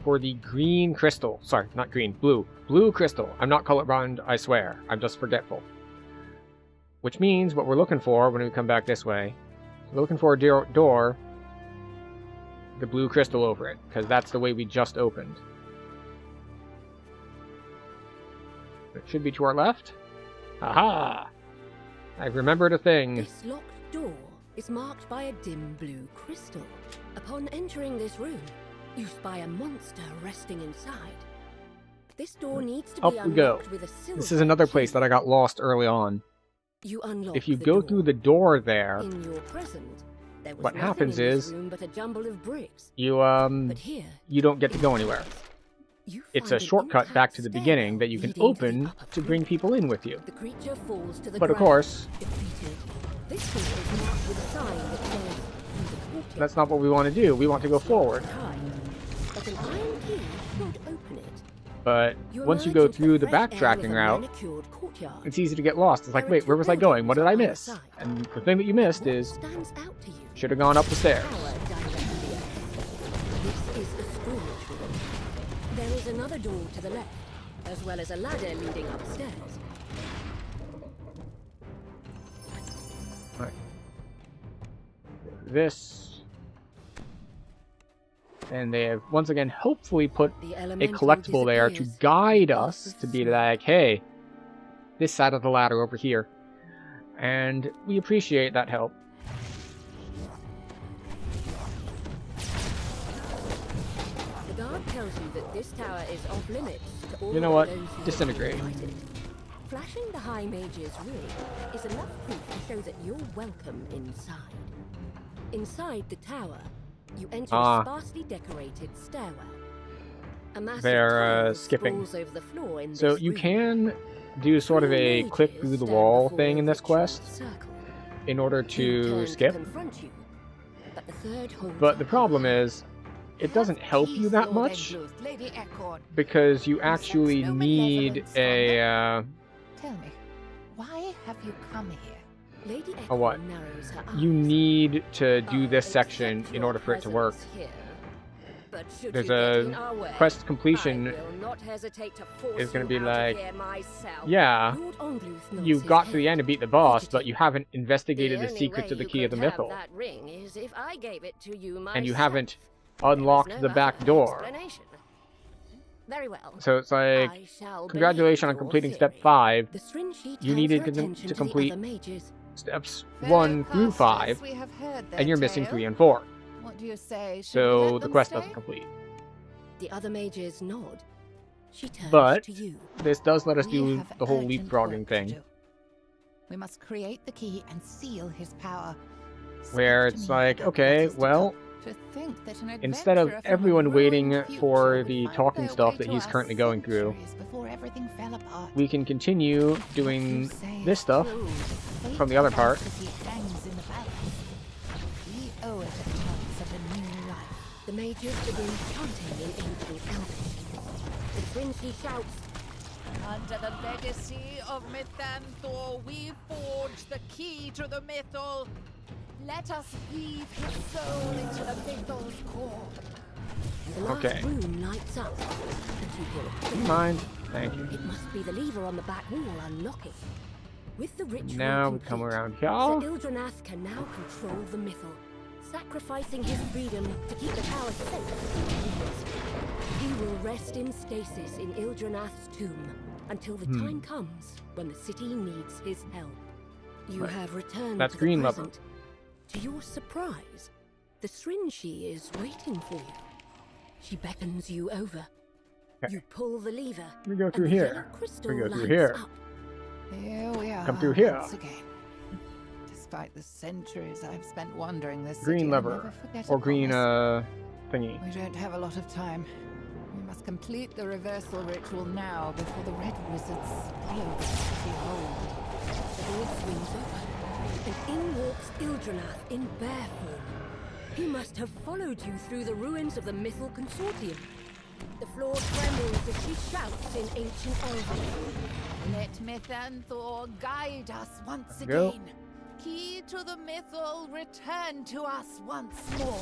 for the green crystal. Sorry, not green, blue. Blue crystal. I'm not colorblind, I swear. I'm just forgetful. Which means what we're looking for when we come back this way, we're looking for a door, the blue crystal over it, because that's the way we just opened. It should be to our left. Aha! I've remembered a thing. This locked door is marked by a dim blue crystal. Upon entering this room, you spy a monster resting inside. This door needs to Up be we go. unlocked with a silver This is another key. place that I got lost early on. You unlock If you the go door. through the door there, In your present, there was what nothing happens in this is room but a jumble of bricks. you But here, you don't get to go anywhere. you It's find a an shortcut back to the intact beginning that you stairwell can leading open the upper to bring floor. people in with you. The creature falls to the But of ground, course, defeated. This door is marked with a sign that says, "Through the courtyard." that's not what we want to do. We want to go forward. But an iron key could open it. But You once you emerge go into the through the fresh air of backtracking a route, manicured courtyard. it's easy to get lost. It's like, wait, where was I going? What did I miss? And the thing that you missed What is, stands out to you? should have gone up the stairs. Tower directly ahead. This is a storage room. There is another door to the left, as well as a ladder leading upstairs. Right. This. And they have, once again, hopefully put The a elemental collectible there to disappears. guide The us boss to is be small. like, hey, this side of the ladder over here. And we appreciate that help. The guard tells you that this tower is off limits to all You know what? those who Disintegrate. have been invited. Flashing the High Mage's ring is enough proof to show that you're welcome inside. Inside the tower, you enter a sparsely decorated stairwell. A massive They're, tile skipping. sprawls over the floor in So this you room. can do sort of a Three clip mages through the stand wall before thing a in this ritual quest circle. in order Two to turn skip. confront you, but the third holds But the up. problem is, it doesn't help you that much Lady Eckord, because you actually no need malevolence a, tell me, why have you come here? Lady a what? Eckord narrows her you eyes. need to do I this section accept in your order for it to work. presence here. But should there's you get in a our way, quest I completion will not hesitate to force is going to you be out of like, here myself. yeah, Lord Ongluth nods you his got to the head, end and beat the boss, but fidgeting. you haven't investigated the only secrets way of the you key of the could have mythal. that ring is if I gave it to you And you myself. haven't There is unlocked no the back other door. explanation. Very well. So it's like, I shall congratulations believe on your completing step theory. 5. The Srinshi You turns needed her to attention to the complete other mages. steps Fellow 1 through 5, casters, we have heard their and you're missing tale. 3 and 4. What do you say? Should we So let the them quest stay? doesn't complete. The other mages nod. She turns But to you. this does let us We do have the whole urgent leapfrogging work to thing, do. We must create the key and seal his power. where Speak to it's me like, about okay, what is to well, come. To think that an instead of adventurer from a everyone ruined waiting future for would the find talking their stuff way that to he's us currently going through, centuries before everything fell apart. we can continue What you doing say this stuff proves the fate from the other of our part. city hangs in the balance. We owe it a chance of a new life. The mages begin chanting in ancient Elvish. The Srinshi shouts, Under the legacy of Mythanthor, we forge the key to the mythal. Let us weave his soul into the mythal's core. the last Okay. room lights up. And you hear it click. Mind? Thank you. It must be the lever on the back wall unlocking. With the ritual Now we complete, come around Sir here. Ildranath can now control the mythal, sacrificing his freedom to keep the power safe. He will rest in stasis in Ildranath's tomb until the time comes when the city needs his help. You Right. have returned That's to green the lever. present. To your surprise, the Srinshi is waiting for you. She beckons you over. Okay. You pull the lever. We go and through the here. yellow crystal We go through lights here. up. Here we are. Come through here. Once again. Despite the centuries I've spent wandering this Green city, I lever. never forget a Or green, promise. thingy. We don't have a lot of time. We must complete the reversal ritual now before the red wizards swallow the city whole. The door swings open, and in walks Ildranath in bear form. He must have followed you through the ruins of the Mythal Consortium. The floor trembles as she shouts in ancient Elvish. Let Mythanthor guide us once Go. again. Key to the mythal, return to us once more.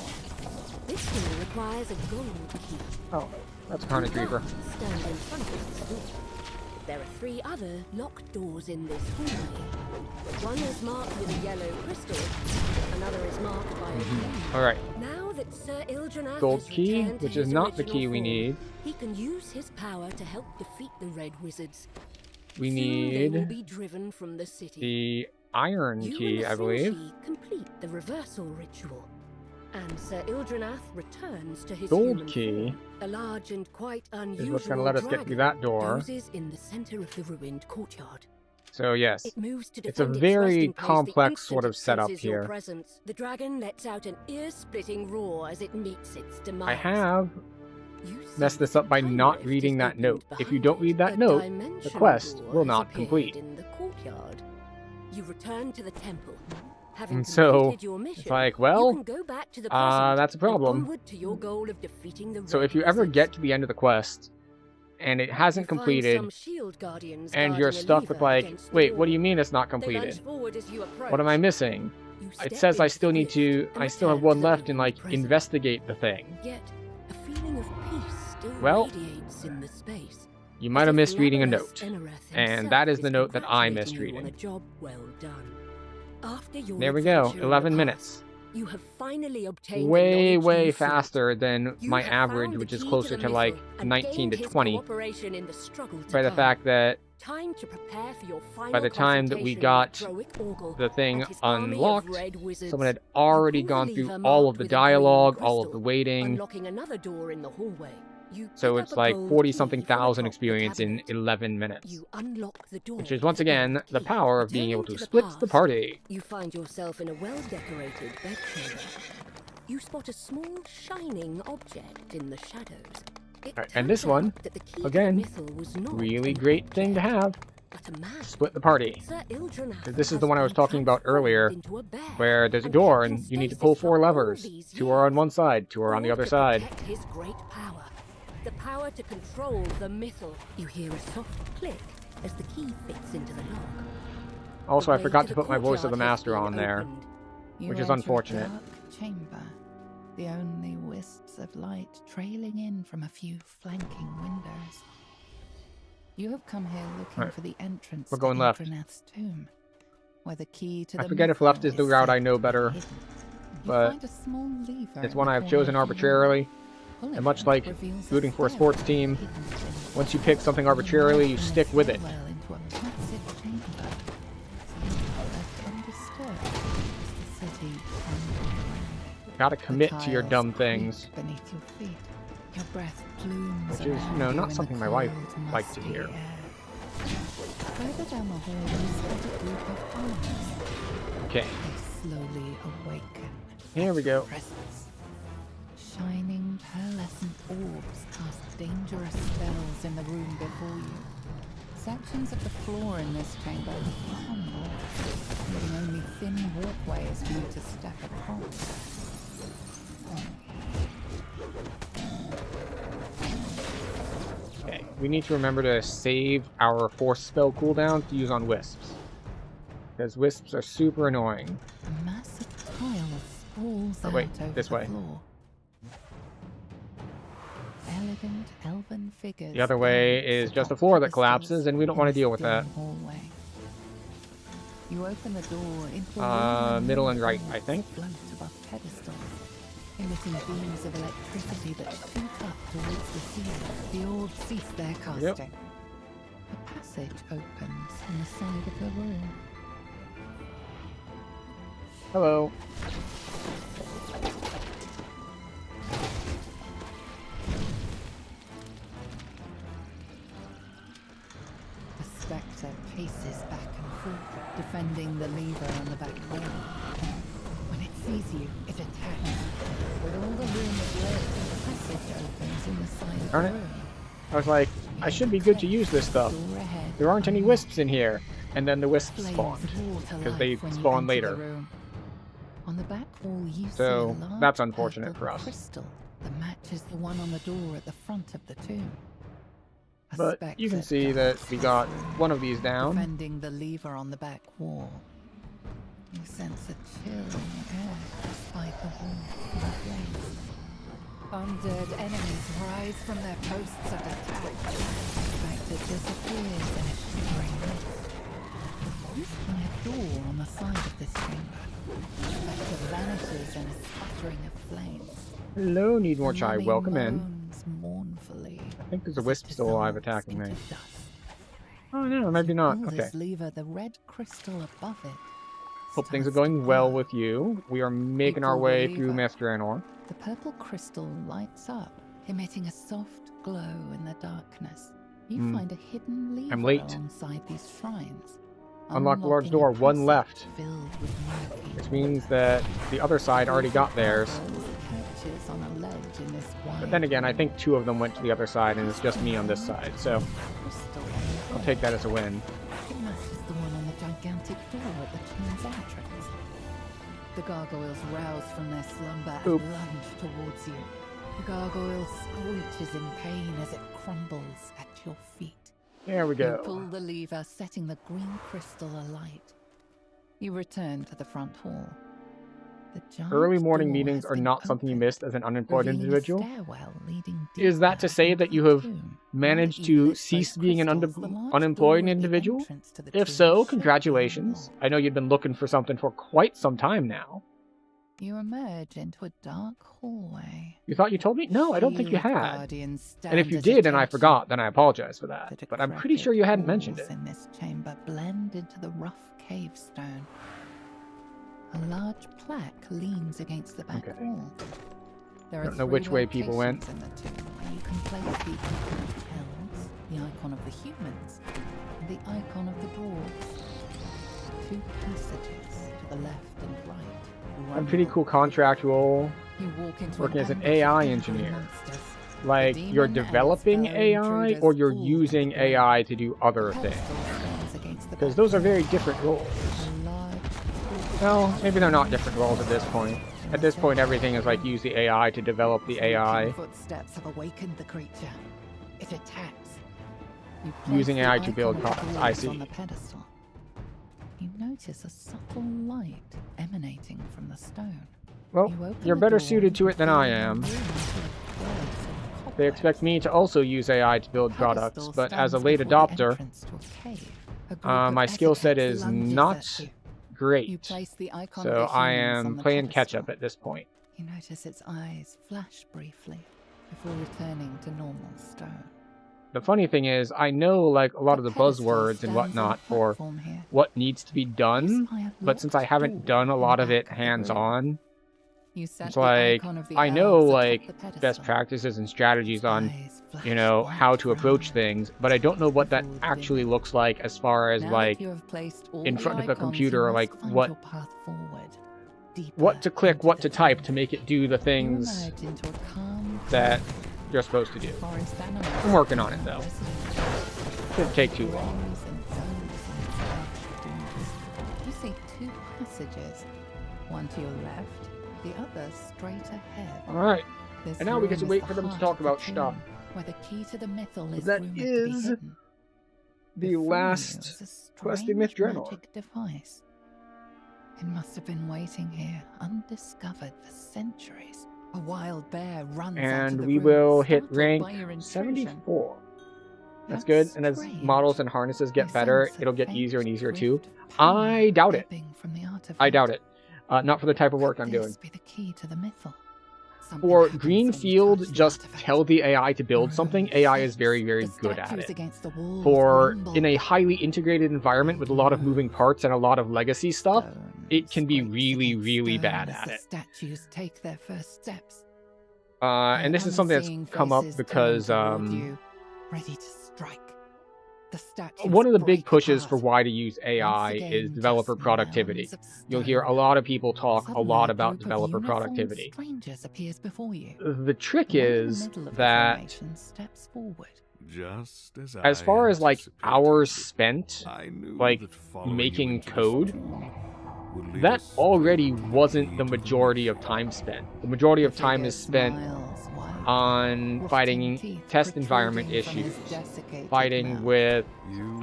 This door requires a gold key. Oh, that's Carnage Reaper. Stand in front of this door. There are 3 other locked doors in this hallway. One is marked with a yellow crystal, another is marked by a green. Alright, Now that Sir Ildranath gold has key, returned to which is his not the original key we form, need. he can use his power to help defeat the Red Wizards. We Soon they will need be driven from the city. the iron You key, and the I believe. Srinshi complete the reversal ritual, and Sir Ildranath returns to his Gold human key form. A large and quite Is unusual what's going to let us get through dragon that door. dozes in the center of the ruined courtyard. So yes, It moves to it's a defend its very resting place the complex instant sort of it setup senses your here. presence. The dragon lets out an ear-splitting roar as it meets its demise. I have You see messed this up by time not rift reading is that opened note. If you behind don't it. read that A note, the dimensional quest door will has not appeared complete. in the courtyard. You return to the temple. Having And so, completed your mission, like, well, you can go back to the present that's a and problem. onward to your goal of defeating the So Red if you ever Wizards. get to the end of the quest, and it hasn't You find completed, some shield guardians and you're guarding a stuck with lever like, against the wait, what do wall. you mean it's not They lunge completed? forward as you approach. What am I missing? You It step says I into still the need to, lift and I still have return one to the left and like present. investigate the thing. Yet, a feeling of peace still Well, radiates in the space. You might have missed reading a note. Enareth And himself that is the note that I congratulating missed you on reading. a job well done. After your There we go, adventure in the 11 past, minutes. You have finally obtained the Way, knowledge way you sought. faster than You my have average, found the which is key closer the to like mythal and 19 to gained his 20, cooperation in the struggle to by the come. fact that Time to prepare for your final by the time that we confrontation got with Droic Orgel the thing and his army of unlocked, red wizards. someone had already You pull gone the through lever all marked of the with a green dialogue, all of crystal, the waiting, unlocking another door in the hallway. You so pick it's up a like gold 40-something key from thousand atop the experience in cabinet. 11 minutes. You unlock the door Which is once with a again gold the key. power of being able Returning to the split the past, party. You find yourself in a well-decorated bedchamber. You spot a small, shining object in the shadows. It Alright, and turns this one, out that the key to again, the mythal was not really an great thing to have. but a man. Split the party. Sir Ildranath This is has the one I was been talking about transformed earlier, into a bear where there's a and door kept in and you need to stasis pull for 4 all levers. these 2 are on years. one side, 2 are on the All other to side. protect his great power. The power to control the mythal. You hear a soft click as the key fits into the lock. Also, The I way forgot to to the put my voice of the courtyard has master been on there. opened. You Which is enter a unfortunate. dark chamber. the only wisps of light trailing in from a few flanking windows. You have come here looking Right. for the entrance We're to going left. Adreneth's tomb, where the key to I the forget if Mithril left is the route I said know to be better, hidden. You but find a small lever it's in one the I've corner chosen of the wall. arbitrarily. Pulling And much it like reveals rooting for a stairwell sports team, hidden in once you pick something arbitrarily, you stick with it. stairwell into a massive chamber, left undisturbed as the city crumbled around. Gotta The commit to your tiles dumb creak things. beneath your feet. Your breath plumes Which is, around not you in something the my wife cold, likes to musty hear. air. Further down the hall, you spot a group of armors. Okay, They slowly awaken. here we go. Presence. Shining pearlescent orbs cast dangerous spells in the room before you. Sections of the floor in this chamber are crumbled, leaving only thin walkways for you to step across. Okay, we need to remember to save our force spell cooldown to use on wisps. Because wisps are super annoying. A massive tile sprawls Oh, wait, out over this the way. floor. Elegant elven figures. The other way dance is just a atop floor that pedestals collapses, and we don't in want to this deal with dim that. hallway. You open the door into a room Middle where and right, orbs I think. float above pedestals, emitting beams of electricity that shoot up towards the ceiling. The orbs cease their casting. Yep. A passage opens in the side of the room. Hello. The spectre paces back and forth, defending the lever on the back wall. When it sees you, it attacks. With all the room ablaze, a passage opens in the side of Darn the it. room. I was like, I should be good to use this stuff. Door ahead, There aren't any unlocked. wisps in here. And then the wisps Flames spawned. roar to Because life they when you spawn enter later. the room. On the back wall, you So, see a large that's unfortunate purple for us. crystal that matches the one on the door at the front of the tomb. A But you can spectre see that darts we this got room, one of these down. defending the lever on the back wall. You sense a chill in the air despite the warmth of the flames. Undead enemies rise from their posts of attack. The spectre disappears in a shivering mist. You see a door on the side of this chamber. The spectre vanishes in a sputtering of flames. Hello, need more chai. Mummy Welcome in. moans mournfully. I think there's a as it wisp still alive dissolves attacking me. into dust. Oh no, maybe You not. pull Okay. this lever, the red crystal above it Hope things are starts to going well glow. with you. We are making our pull the way through lever. Master Anor. The purple crystal lights up, emitting a soft glow in the darkness. You find a hidden lever I'm late. alongside these shrines. Unlock the large unlocking door, a one passage left. filled with murky Which means that the other side already got theirs. perches on a ledge in this But wide then again, I think two of them went to the other side, and it's just me on this side. So crystal on the I'll wall. take that as a win. It matches the one on the gigantic door at the tomb's entrance. The gargoyles rouse from their slumber Oop. and lunge towards you. The gargoyle screeches in pain as it crumbles at your feet. There we You pull go. the lever, setting the green crystal alight. You return to the front hall. The giant Early morning door meetings has are been not something you opened, missed as an unemployed revealing a individual. stairwell leading Is that deeper to say that into you the have tomb. managed Now that you've to lit cease both being an crystals, the large unemployed door at the individual? entrance to the If tomb so, should be congratulations. unlocked. I know you'd been looking for something for quite some time now. You emerge into a dark hallway. You thought you told me? No, I don't think you Shield had. guardians stand And if you at did and I attention. forgot, then I apologize for that. The But I'm pretty sure decrepit you hadn't mentioned walls it. in this chamber blend into the rough cave stone. A large plaque leans against the back Okay. wall. There are Don't know three which way people went. locations in the tomb where you can place the icon of the elves, the icon of the humans, and the icon of the dwarves. Two passages to the left and right. I'm pretty cool contractual. You walk into working an as an ambush AI of evil engineer. monsters. Like, The you're demon and its developing fellow AI intruders or you're fall to using the ground. AI to do other The things. pedestal stands against the Because back those are wall. very different roles. A large Well, maybe they're not different roles at this point. At this point, everything is like use the AI to develop the AI. creaking footsteps have awakened the creature. It attacks. You Using place the AI to build icon of the products. I dwarves see. On the pedestal. You notice a subtle light emanating from the stone. Well, You open you're the better door suited to it than I revealing a am. room full of cobwebs They and expect me to also use AI to build products, pedestal but as a stands late before the adopter, entrance to a cave. A group of my skill set etiquettes is lunges not at you. You great. place the icon So of the I humans on am the playing catch pedestal. up at this point. You notice its eyes flash briefly before returning to normal stone. The funny thing is, I know like a lot of the pedestal buzzwords and stands on a whatnot for platform here. what needs to be You done, spy a but since I locked haven't door done a in lot the of it back of the room. hands-on, You set it's the like icon of the I know elves atop like the pedestal. best practices and strategies on, Eyes flash you know, white how to approach round. things, but I don't know what that Before actually dimming. looks like as far as Now like that you have placed all in the front of a icons, computer, you like must find what your path forward, deeper what to click, into what the to type tunnel. to make it do the You things emerge into a calm that you're supposed to do. forest animals. I'm working on it though. Residents. Shouldn't take too long. Rooms and zones inside doors. You see two passages, one to your left, the other straight ahead. Alright, This and now we get to room is wait the for them to heart talk of the about tomb, stuff. where the key to the mythal is That rumored to be is hidden. the Before you last is a quest in strange Myth Journal. magic device. It must have been waiting here, undiscovered for centuries. A wild bear runs out of And the we room, will hit startled by rank your intrusion. 74. That's How good, and as strange. models and harnesses get You better, sense a it'll get faint easier and easier drift too. of power I doubt it. ebbing from the artifact. I doubt it. Not for the type of work Could I'm this doing. be the key to the mythal? Something For happens when you Greenfield, touch the just artifact. tell the AI to build The something. room AI is shakes, very, very the good at statues it. against the walls For rumble. in a highly integrated environment with a lot of moving parts and a lot of legacy stuff, Stone it can be scrapes really, against really stone bad as at the it. Statues take their first steps. And this is something Unseeing that's come up faces because turn toward you, ready to strike. The statues one of the big break pushes for apart. why to use AI Once again, is developer just productivity. mounds of You'll hear a stone. lot of people talk a Suddenly, lot a about group of developer uniformed productivity. strangers appears before you. The trick The one in the is middle of the that formation steps forward. Just as far as like hours spent I knew like, that following making you into this code, tomb would lead that us already directly wasn't the to majority of time spent. The majority of The time figure is spent smiles wide, on rotting fighting teeth test environment protruding from issues, his desiccated fighting mouth. with You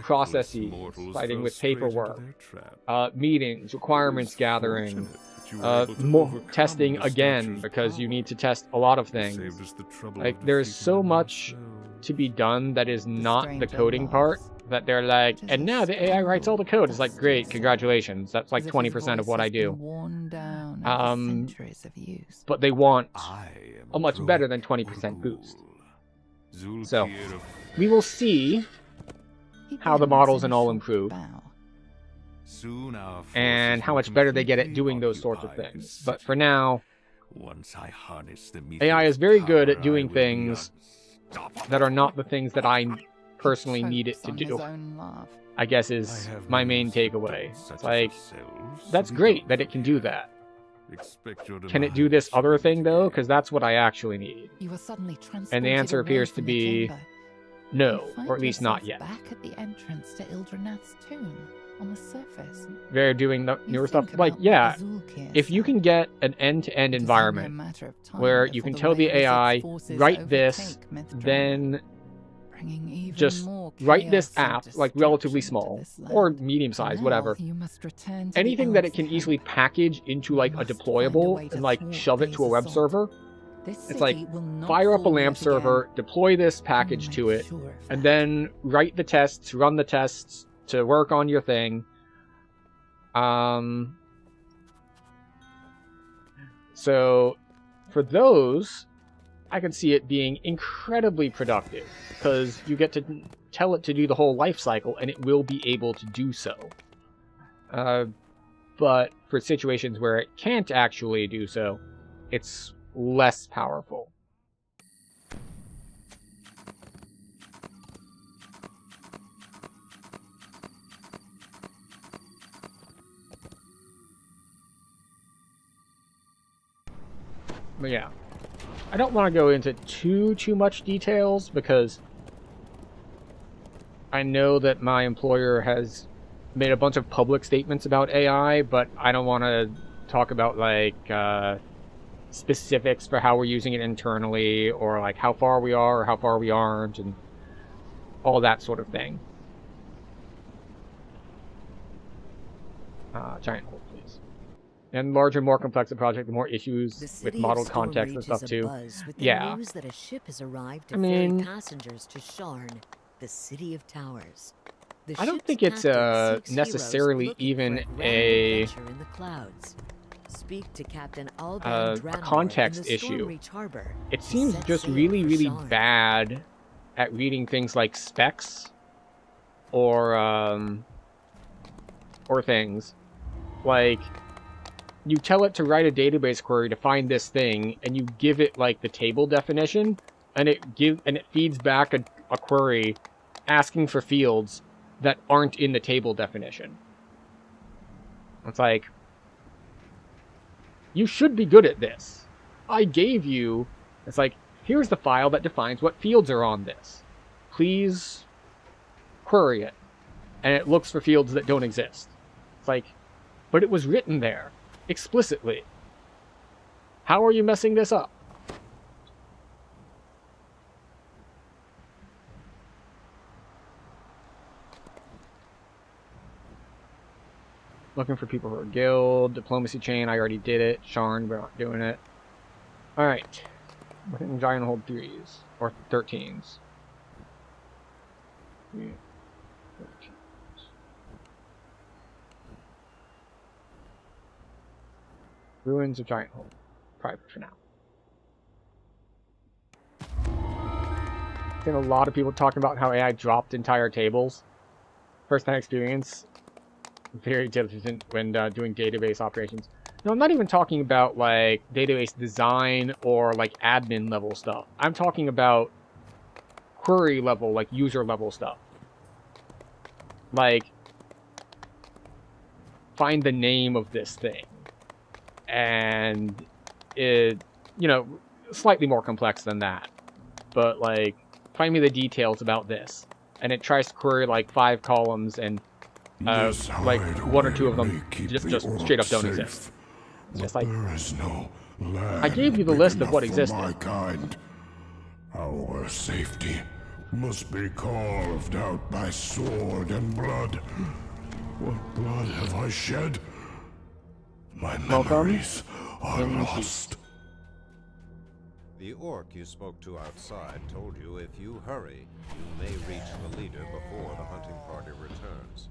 processes, reckless mortals fighting fell with straight into paperwork, their trap. meetings, requirements It is gathering, fortunate that you were able to more overcome testing the again statue's because you power. need to test a lot of It things. saved us the trouble Like of there's defeating so them much ourselves. to be done that is not the stranger coding part laughs. that they're like, It is and a now the AI writes all the code. It's like, dusty great, sound, congratulations. That's like as if his 20% of what voice I has do. been worn down over centuries of use. But they want I am a much better than Druid 20% boost. Zulkir So, of we will see He how the bends models in and a all short improve. bow. Soon our And forces how will much better they get at completely doing those sorts of occupy things. this But for city. now, Once I harness the AI is very good at doing power, I will be things unstoppable. that are not the things that I personally need it Chokes to on do, his own laugh. I guess I is have my no main takeaway. symptoms such It's as like, yourselves that's to be great done that it for can do here. that. Expect your Can it do this demise, other thing though? renegade. Because that's what I actually need. You are suddenly transported And the answer away appears to from the be chamber. no, You find or at least not yourself yet. Back at the entrance to Ildrinath's tomb, on the surface. They're doing the You newer think stuff. Like, about what yeah, the Zulkir if you said. can get an end-to-end It is only a environment matter of time where you before can the tell the Red Wizard's AI, forces write this, overtake Myth Journal, then bringing even just more write this chaos and app, like relatively destruction to small, this or land. medium-sized, Now whatever. you must return to the Anything that it elves' can camp. easily package into like a must find a deployable way to and like thwart shove it to a these web assaults. server. This It's like, city will not fire up a fall LAMP yet again. server, deploy this I will package make to it, sure of and that. then write the tests, run the tests to work on your thing. So for those, I can see it being incredibly productive because you get to tell it to do the whole life cycle and it will be able to do so. But for situations where it can't actually do so, it's less powerful. But yeah, I don't want to go into too much details because I know that my employer has made a bunch of public statements about AI, but I don't want to talk about like specifics for how we're using it internally or like how far we are or how far we aren't and all that sort of thing. Giant hole, please. And larger, more complex the project, the more issues The with city model of Storm context and stuff reaches too. abuzz with the Yeah. news that a ship has arrived to I mean- ferry passengers to Sharn, the city of towers. The I don't ship's think it's, captain seeks necessarily heroes looking even for a grand a- adventure in the clouds. Speak to Captain Alban a Dranmore context in the issue. Stormreach Harbor. It seems Set just sail really, for really Sharn. bad at reading things like specs or things. Like, you tell it to write a database query to find this thing, and you give it like the table definition, and it feeds back a query asking for fields that aren't in the table definition. It's like, you should be good at this. I gave you, it's like, here's the file that defines what fields are on this. Please query it. And it looks for fields that don't exist. It's like, but it was written there, explicitly. How are you messing this up? Looking for people who are guild, diplomacy chain, I already did it. Sharn, we're not doing it. Alright. We're hitting giant hold 3s, or 13s. 3, 13s. Ruins of giant hold. Private for now. I've seen a lot of people talking about how AI dropped entire tables. First-hand experience. Very diligent when doing database operations. No, I'm not even talking about like database design or like admin level stuff. I'm talking about query level, like user level stuff. Like, find the name of this thing. And it, you know, slightly more complex than that. But like, find me the details about this. And it tries to query like 5 columns and like 1 or 2 of them just straight up don't exist. It's just like, there is no land I gave you the big list of enough what for existed. my kind. Our safety must be carved out by sword and blood. What blood have I shed? My memories are lost. The orc you spoke to outside told you if you hurry, you may reach the leader before the hunting party returns.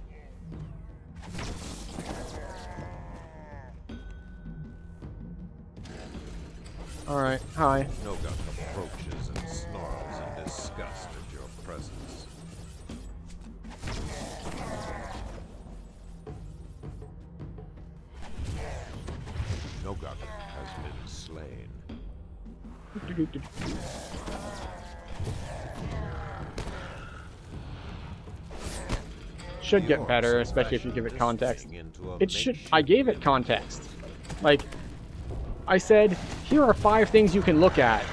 Alright, hi. Nogok approaches and snarls in disgust at your presence. Nogok has been slain. Should get better, especially if you give it context. It should. I gave it context. Like, I said, here are 5 things you can look at.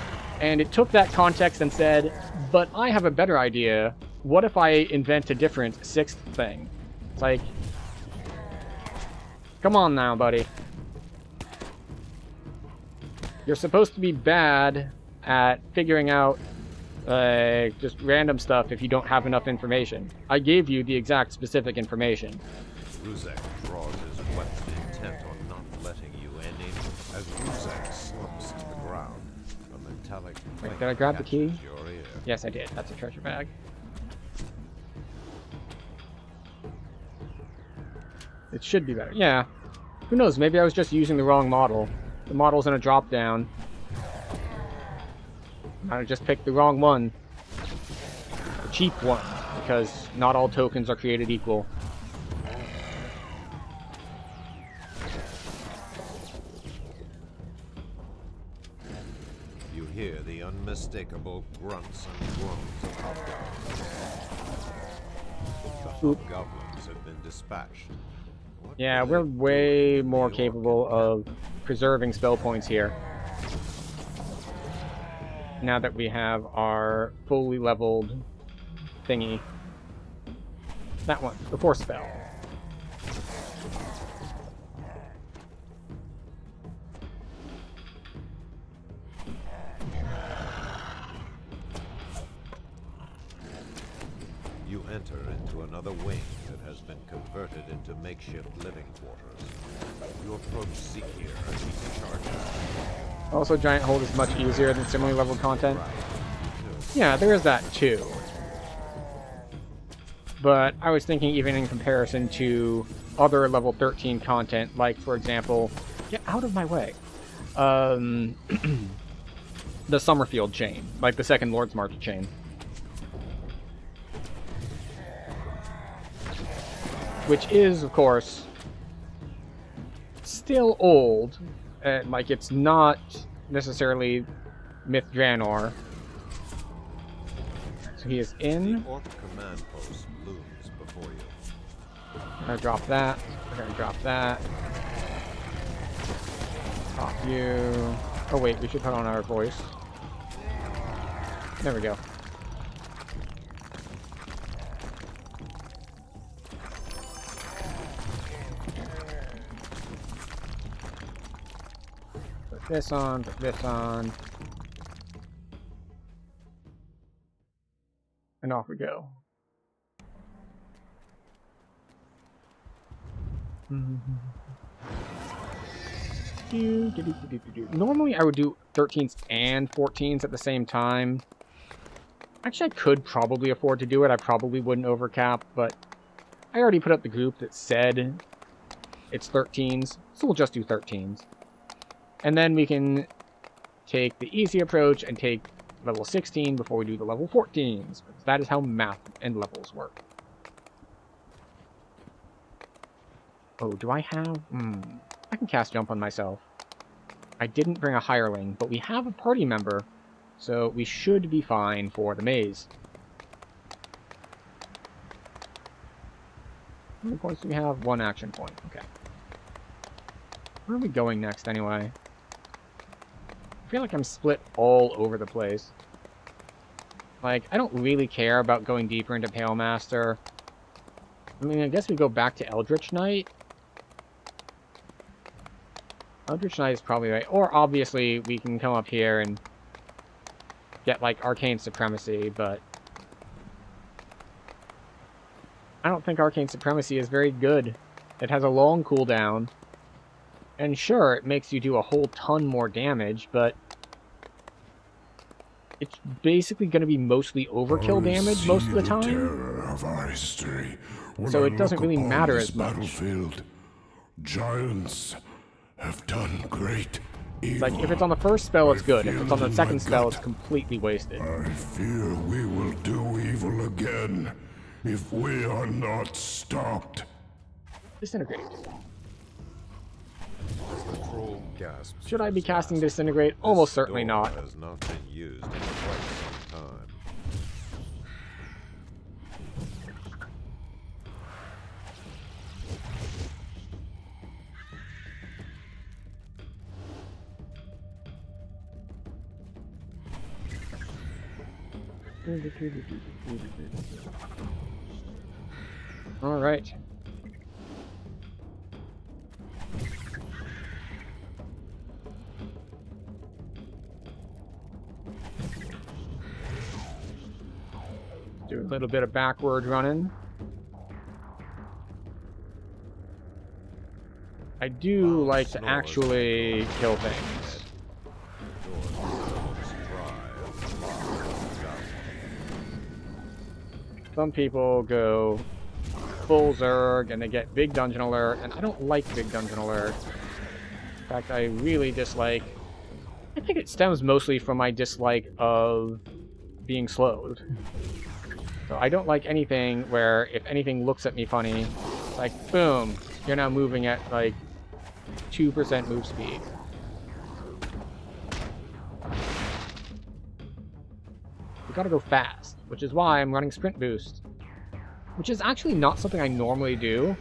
And it took that context and said, but I have a better idea. What if I invent a different 6th thing? It's like, come on now, buddy. You're supposed to be bad at figuring out just random stuff if you don't have enough information. I gave you the exact specific information. Ruzek draws his weapon intent on not letting you any. As Ruzek slumps to the ground, a metallic Wait, clink did I grab the key? catches your ear. Yes, I did. That's a treasure bag. It should be better. Yeah. Who knows? Maybe I was just using the wrong model. The model's in a drop down. I just picked the wrong one. The cheap one. Because not all tokens are created equal. You hear the unmistakable grunts and groans of hobgoblins. The hobgoblins have been dispatched. What Yeah, will we're they do way with the more orc capable of preserving spell points here. Now that we have our fully leveled thingy. That one, the force spell. You enter into another wing that has been converted into makeshift living quarters. Your approach Zeke here, and he can charge us. Also, Giant Hold is much easier than similarly leveled content. Yeah, there is that too. But I was thinking even in comparison to other level 13 content, like, for example, get out of my way, the Summerfield chain, like the second Lord's March chain. Which is, of course, still old. Like, it's not necessarily Myth Draenor. So he is in. The Orc command post looms before you. We're gonna drop that. We're gonna drop that. Drop you. Oh wait, we should put on our voice. There we go. Put this on, put this on. And off we go. Normally I would do 13s and 14s at the same time. Actually, I could probably afford to do it. I probably wouldn't overcap, but I already put up the group that said it's 13s, so we'll just do 13s. And then we can take the easy approach and take level 16 before we do the level 14s. Because that is how math and levels work. Oh, do I have... I can cast Jump on myself. I didn't bring a hireling, but we have a party member, so we should be fine for the maze. How many points do we have? 1 action point. Okay. Where are we going next, anyway? I feel like I'm split all over the place. Like, I don't really care about going deeper into Pale Master. I mean, I guess we go back to Eldritch Knight. Eldritch Knight is probably right. Or, obviously, we can come up here and get, like, Arcane Supremacy, but I don't think Arcane Supremacy is very good. It has a long cooldown. And sure, it makes you do a whole ton more damage, but it's basically going to be mostly overkill damage most of the time. Terror of our history. So it doesn't really matter as much. Battlefield, giants have done great evil. Like, if it's on the first spell, it's good. If it's on the second spell, it's completely wasted. I fear we will do evil again if we are not stopped. Disintegrate. The troll gasps. Should I be casting Disintegrate? Almost certainly This door not. has not been used in quite some time. All right. Do a little bit of backward running. I do like to actually kill things. Some people go full Zerg and they get Big Dungeon Alert, and I don't like Big Dungeon Alert. In fact, I really dislike... I think it stems mostly from my dislike of being slowed. So I don't like anything where if anything looks at me funny, it's like, boom, you're now moving at like 2% move speed. You gotta go fast, which is why I'm running Sprint Boost. Which is actually not something I normally do,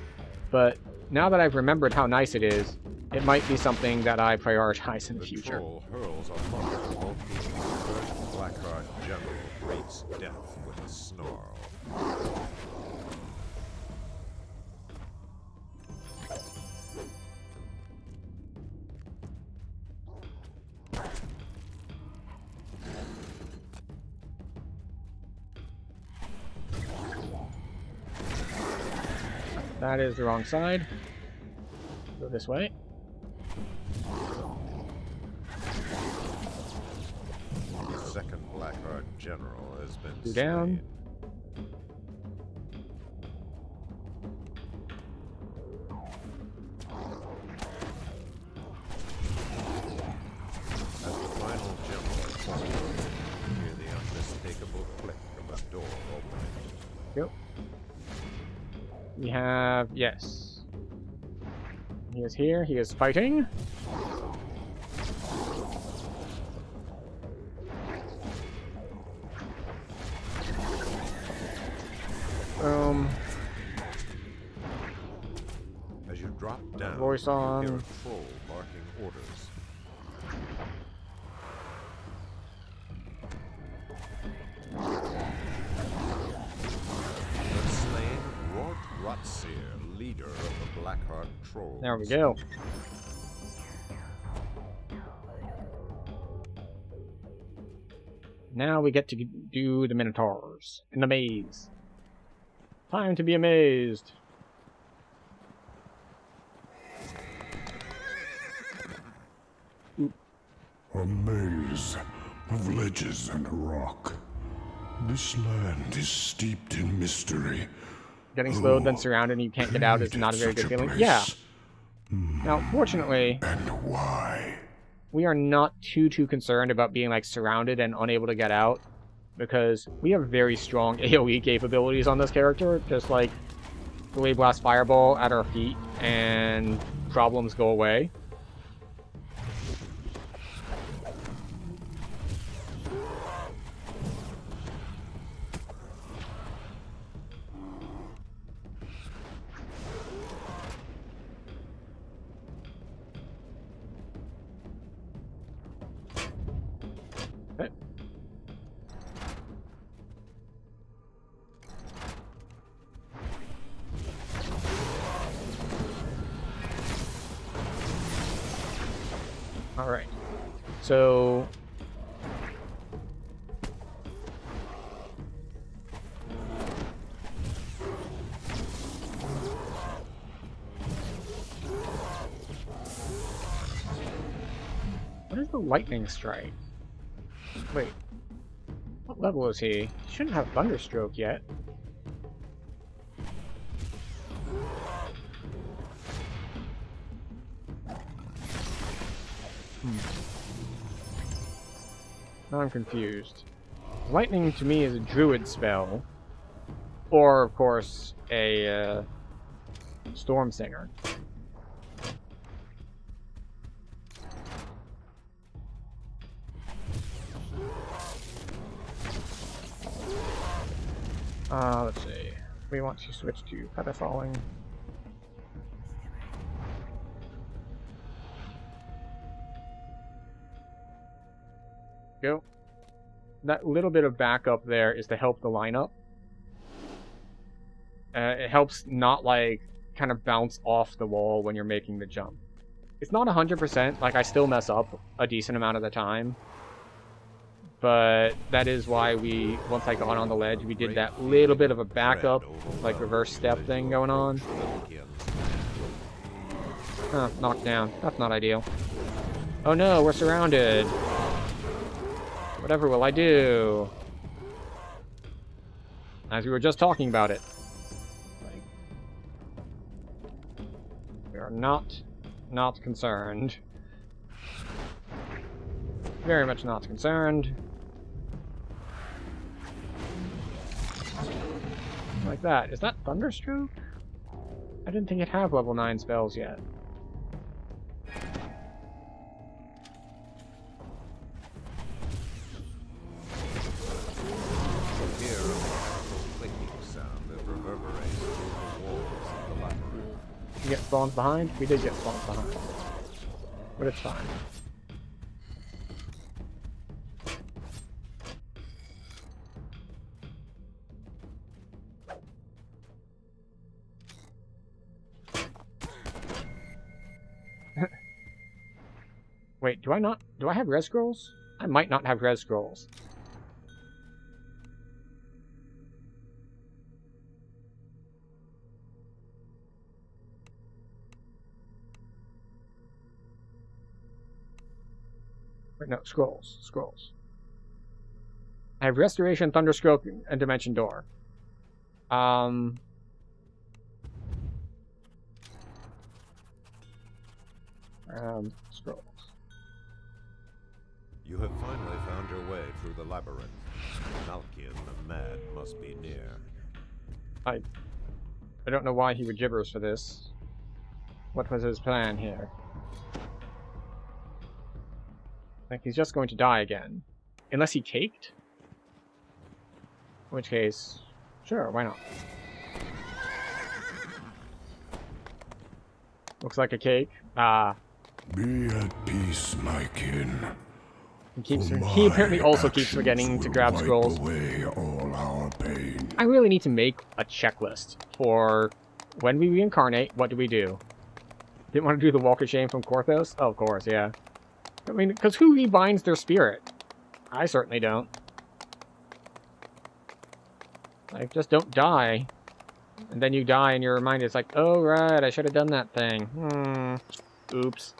but now that I've remembered how nice it is, it might be something that I prioritize in the future. Troll hurls a thunderbolt. The Blackguard general greets death with a snarl. That is the wrong side. Go this way. The second Blackheart general has been Two down. slain. As the final general falls, you hear the unmistakable click of a door opening. Yep. We have, yes. He is here. He is fighting. As you drop down, Voice you on. hear a troll barking orders. The slain Rort Rotseer, leader of the Blackheart Trolls. There we go. Now we get to do the Minotaurs in the maze. Time to be amazed. A maze of ledges and rock. This land is steeped in mystery. Getting slowed, then surrounded, and you can't get out is not a very good feeling. Yeah. Now, fortunately, And why? we are not too concerned about being like surrounded and unable to get out, because we have very strong AoE capabilities on this character. Just like Blade Blast Fireball at our feet, and problems go away. Okay. All right. So what is the lightning strike? Wait. What level is he? He shouldn't have Thunderstroke yet. Now I'm confused. Lightning to me is a druid spell. Or, of course, a storm singer. Let's see. We want to switch to Feather Falling. Go. That little bit of backup there is to help the lineup. It helps not, like, kind of bounce off the wall when you're making the jump. It's not 100%, like, I still mess up a decent amount of the time. But that is why we, once I got on the ledge, we did that little bit of a backup, like, reverse step thing going on. Huh, knocked down. That's not ideal. Oh no, we're surrounded. Whatever will I do? As we were just talking about it. Like, we are not concerned. Very much not concerned. Like that. Is that Thunderstroke? I didn't think it had level 9 spells yet. You get spawns behind? We did get spawns behind. But it's fine. Wait, do I have res scrolls? I might not have res scrolls. Wait, no, scrolls. Scrolls. I have Restoration, Thunderstroke, and Dimension Door. Scrolls. You have finally found your way through the labyrinth. Malkian the Mad must be near. I don't know why he would gibberish for this. What was his plan here? Like, he's just going to die again. Unless he caked? In which case, sure, why not? Looks like a cake. Be at peace, my kin. He apparently also keeps forgetting to grab scrolls. Away all our pain. I really need to make a checklist for when we reincarnate, what do we do? Didn't want to do the Walk of Shame from Korthos? Oh, of course, yeah. I mean, because who rebinds their spirit? I certainly don't. Like, just don't die. And then you die and you're reminded, it's like, oh, right, I should have done that thing. Oops.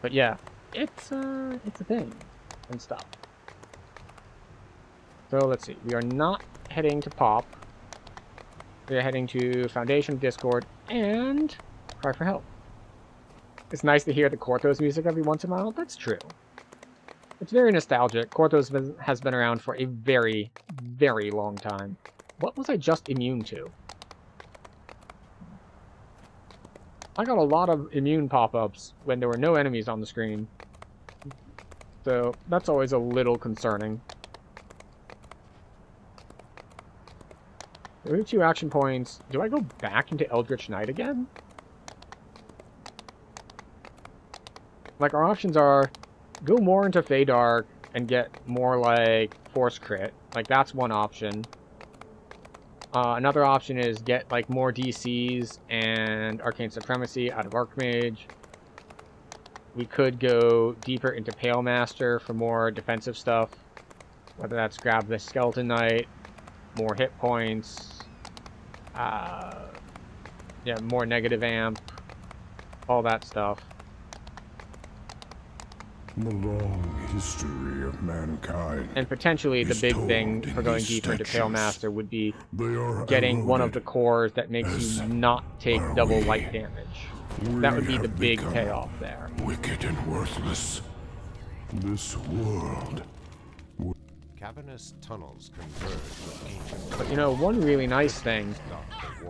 But yeah, it's a thing and stuff. So let's see, we are not heading to Pop. We are heading to Foundation, Discord, and Cry for Help. It's nice to hear the Korthos music every once in a while. That's true. It's very nostalgic. Korthos has been around for a very, very long time. What was I just immune to? I got a lot of immune pop-ups when there were no enemies on the screen. So that's always a little concerning. There are 2 action points. Do I go back into Eldritch Knight again? Like, our options are go more into Feydark and get more, like, Force Crit. Like, that's one option. Another option is get, like, more DCs and Arcane Supremacy out of Archmage. We could go deeper into Pale Master for more defensive stuff. Whether that's grab the Skeleton Knight, more hit points, yeah, more negative amp, all that stuff. The long history of mankind. And potentially the big thing for going deeper into Pale Master would be getting one of the cores that makes you not take double light damage. That would be the big payoff there. Wicked and worthless. This world. Cavernous tunnels converge with ancient. But you know, one really nice thing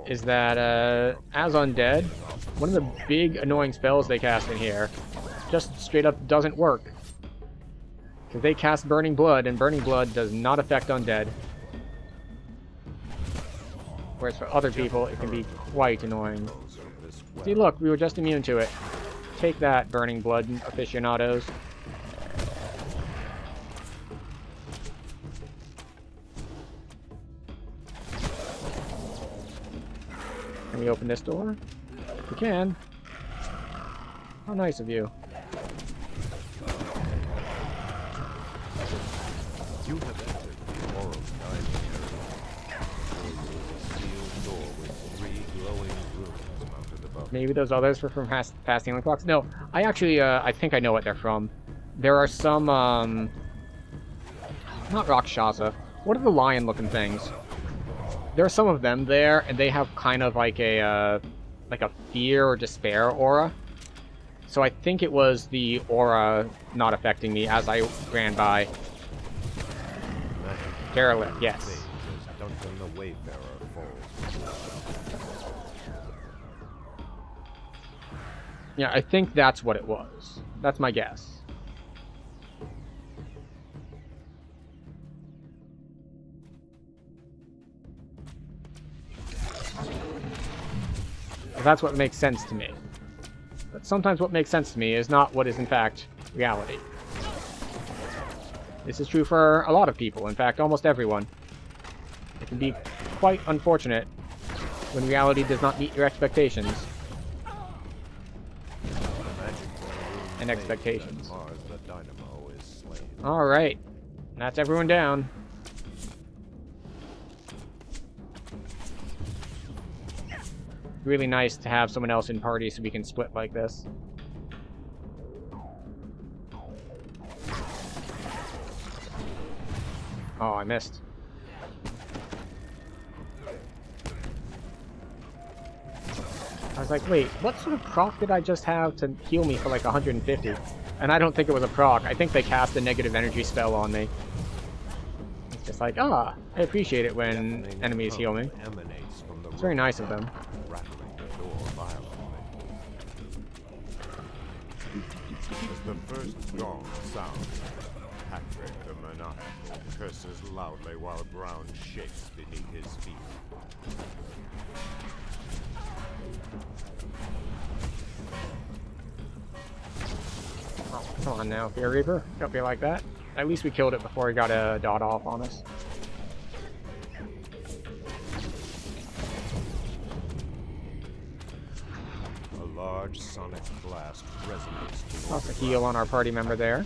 is that as undead, one of the big annoying spells they cast in here just straight up doesn't work. Because they cast Burning Blood, and Burning Blood does not affect undead. Whereas for other people, it can be quite annoying. See, look, we were just immune to it. Take that, Burning Blood aficionados. Can we open this door? We can. How nice of you. You have entered the Auro's dining area. There is a sealed door with 3 glowing runes mounted above. Maybe those others were from past healing clocks? No, I actually, I think I know what they're from. There are some, not Rakshasa. What are the lion-looking things? There are some of them there, and they have kind of like a fear or despair aura. So I think it was the aura not affecting me as I ran by. Derelict, yes. Duncan the Wayfarer falls. Yeah, I think that's what it was. That's my guess. That's what makes sense to me. But sometimes what makes sense to me is not what is in fact reality. This is true for a lot of people, in fact almost everyone. It can be quite unfortunate when reality does not meet your expectations. And expectations. Alright, that's everyone down. really nice to have someone else in party so we can split like this. Oh, I missed. I was like, wait, what sort of proc did I just have to heal me for like 150? And I don't think it was a proc. I think they cast a negative energy spell on me. It's just like, I appreciate it when enemies heal me. It's very nice of them. As the first gong sounds, Patrick the Maniacal curses loudly while ground shakes beneath his feet. Oh, come on now, Fear Reaper. Don't be like that. At least we killed it before he got a dot off on us. A large sonic blast resonates. Lost a heal on our party member there.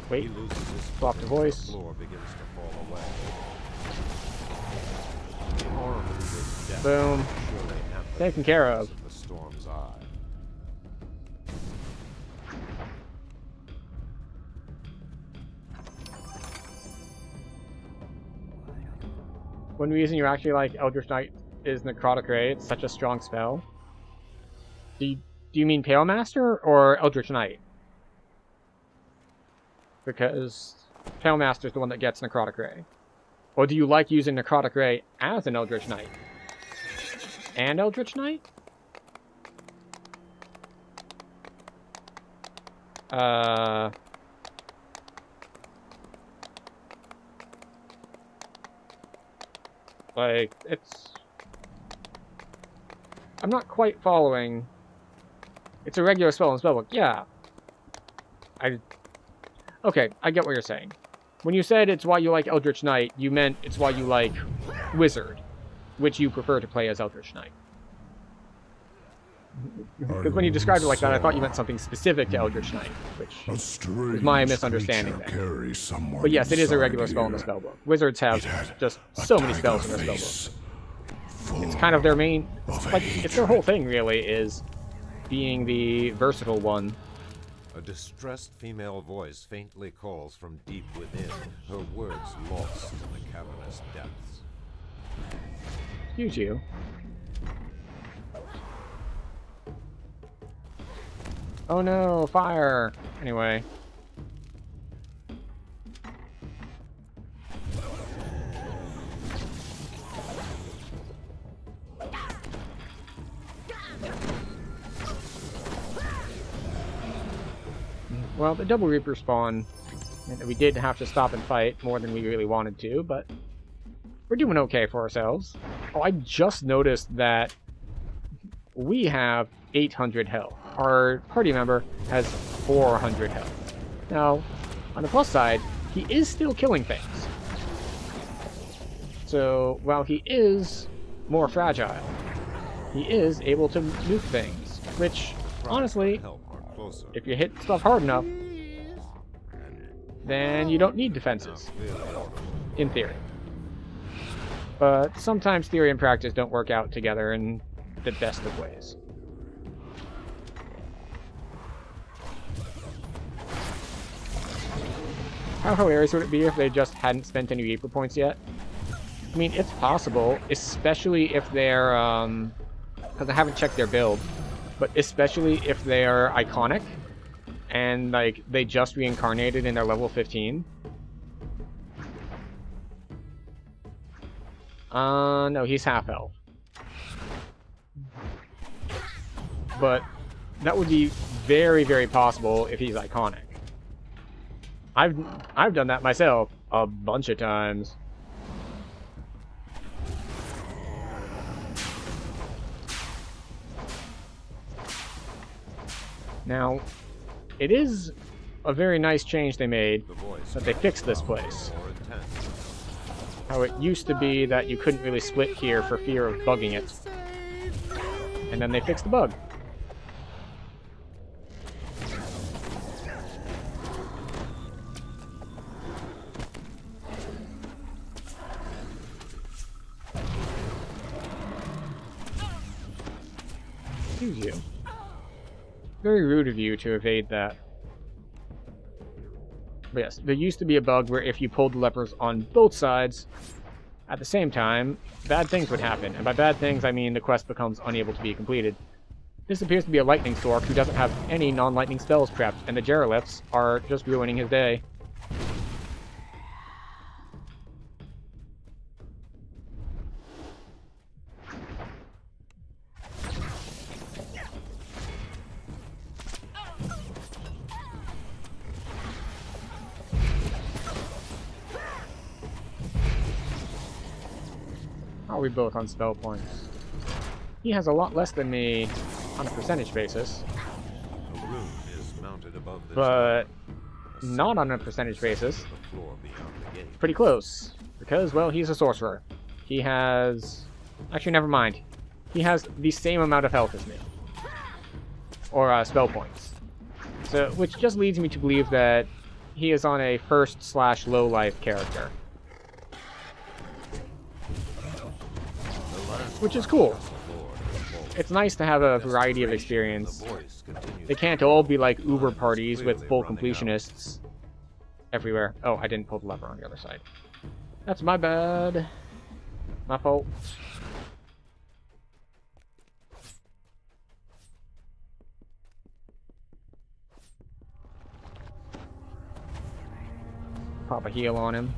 Wait, swap the voice. The floor begins to fall away. The horror of death Boom. surely Taken care of. the storm's eye. One reason you actually like Eldritch Knight is Necrotic Ray. It's such a strong spell. Do you mean Pale Master or Eldritch Knight? Because Pale Master is the one that gets Necrotic Ray. Or do you like using Necrotic Ray as an Eldritch Knight? And Eldritch Knight? Like, it's... I'm not quite following. It's a regular spell in Spellbook. Yeah. Okay, I get what you're saying. When you said it's why you like Eldritch Knight, you meant it's why you like Wizard, which you prefer to play as Eldritch Knight. Because when you described it like that, I thought you meant something specific to Eldritch Knight, which was my misunderstanding there. But yes, it is a regular spell in the Spellbook. Wizards have just so many spells in their Spellbook. It's kind of their main... It's their whole thing, really, is being the versatile one. A distressed female voice faintly calls from deep within, her words lost in the cavernous depths. Excuse you. Oh no, fire! Anyway. Well, the Double Reaper spawn, and we did have to stop and fight more than we really wanted to, but we're doing okay for ourselves. Oh, I just noticed that we have 800 health. Our party member has 400 health. Now, on the plus side, he is still killing things. So, while he is more fragile, he is able to nuke things, which, honestly, if you hit stuff hard enough, then you don't need defenses, in theory. But sometimes theory and practice don't work out together in the best of ways. How hilarious would it be if they just hadn't spent any Reaper points yet? I mean, it's possible, especially if they're, because I haven't checked their build, but especially if they're iconic, and, like, they just reincarnated in their level 15. No, he's half elf. But that would be very, very possible if he's iconic. I've done that myself a bunch of times. Now, it is a very nice change they made that they fixed this place. How it used to be that you couldn't really split here for fear of bugging it. And then they fixed the bug. Excuse you. Very rude of you to evade that. But yes, there used to be a bug where if you pulled the lepers on both sides at the same time, bad things would happen. And by bad things, I mean the quest becomes unable to be completed. This appears to be a lightning stork who doesn't have any non-lightning spells prepped, and the Geroliths are just ruining his day. How are we both on spell points? He has a lot less than me on a percentage basis. A rune is mounted above this But door. not on a percentage basis. The floor beyond the gate. Pretty close. Because, well, he's a sorcerer. He has... Actually, never mind. He has the same amount of health as me. Or spell points. So, which just leads me to believe that he is on a first/low life character. Which is cool. It's nice to have a variety of experience. They can't all be like Uber parties with full completionists everywhere. Oh, I didn't pull the lever on the other side. That's my bad. My fault. Pop a heal on him.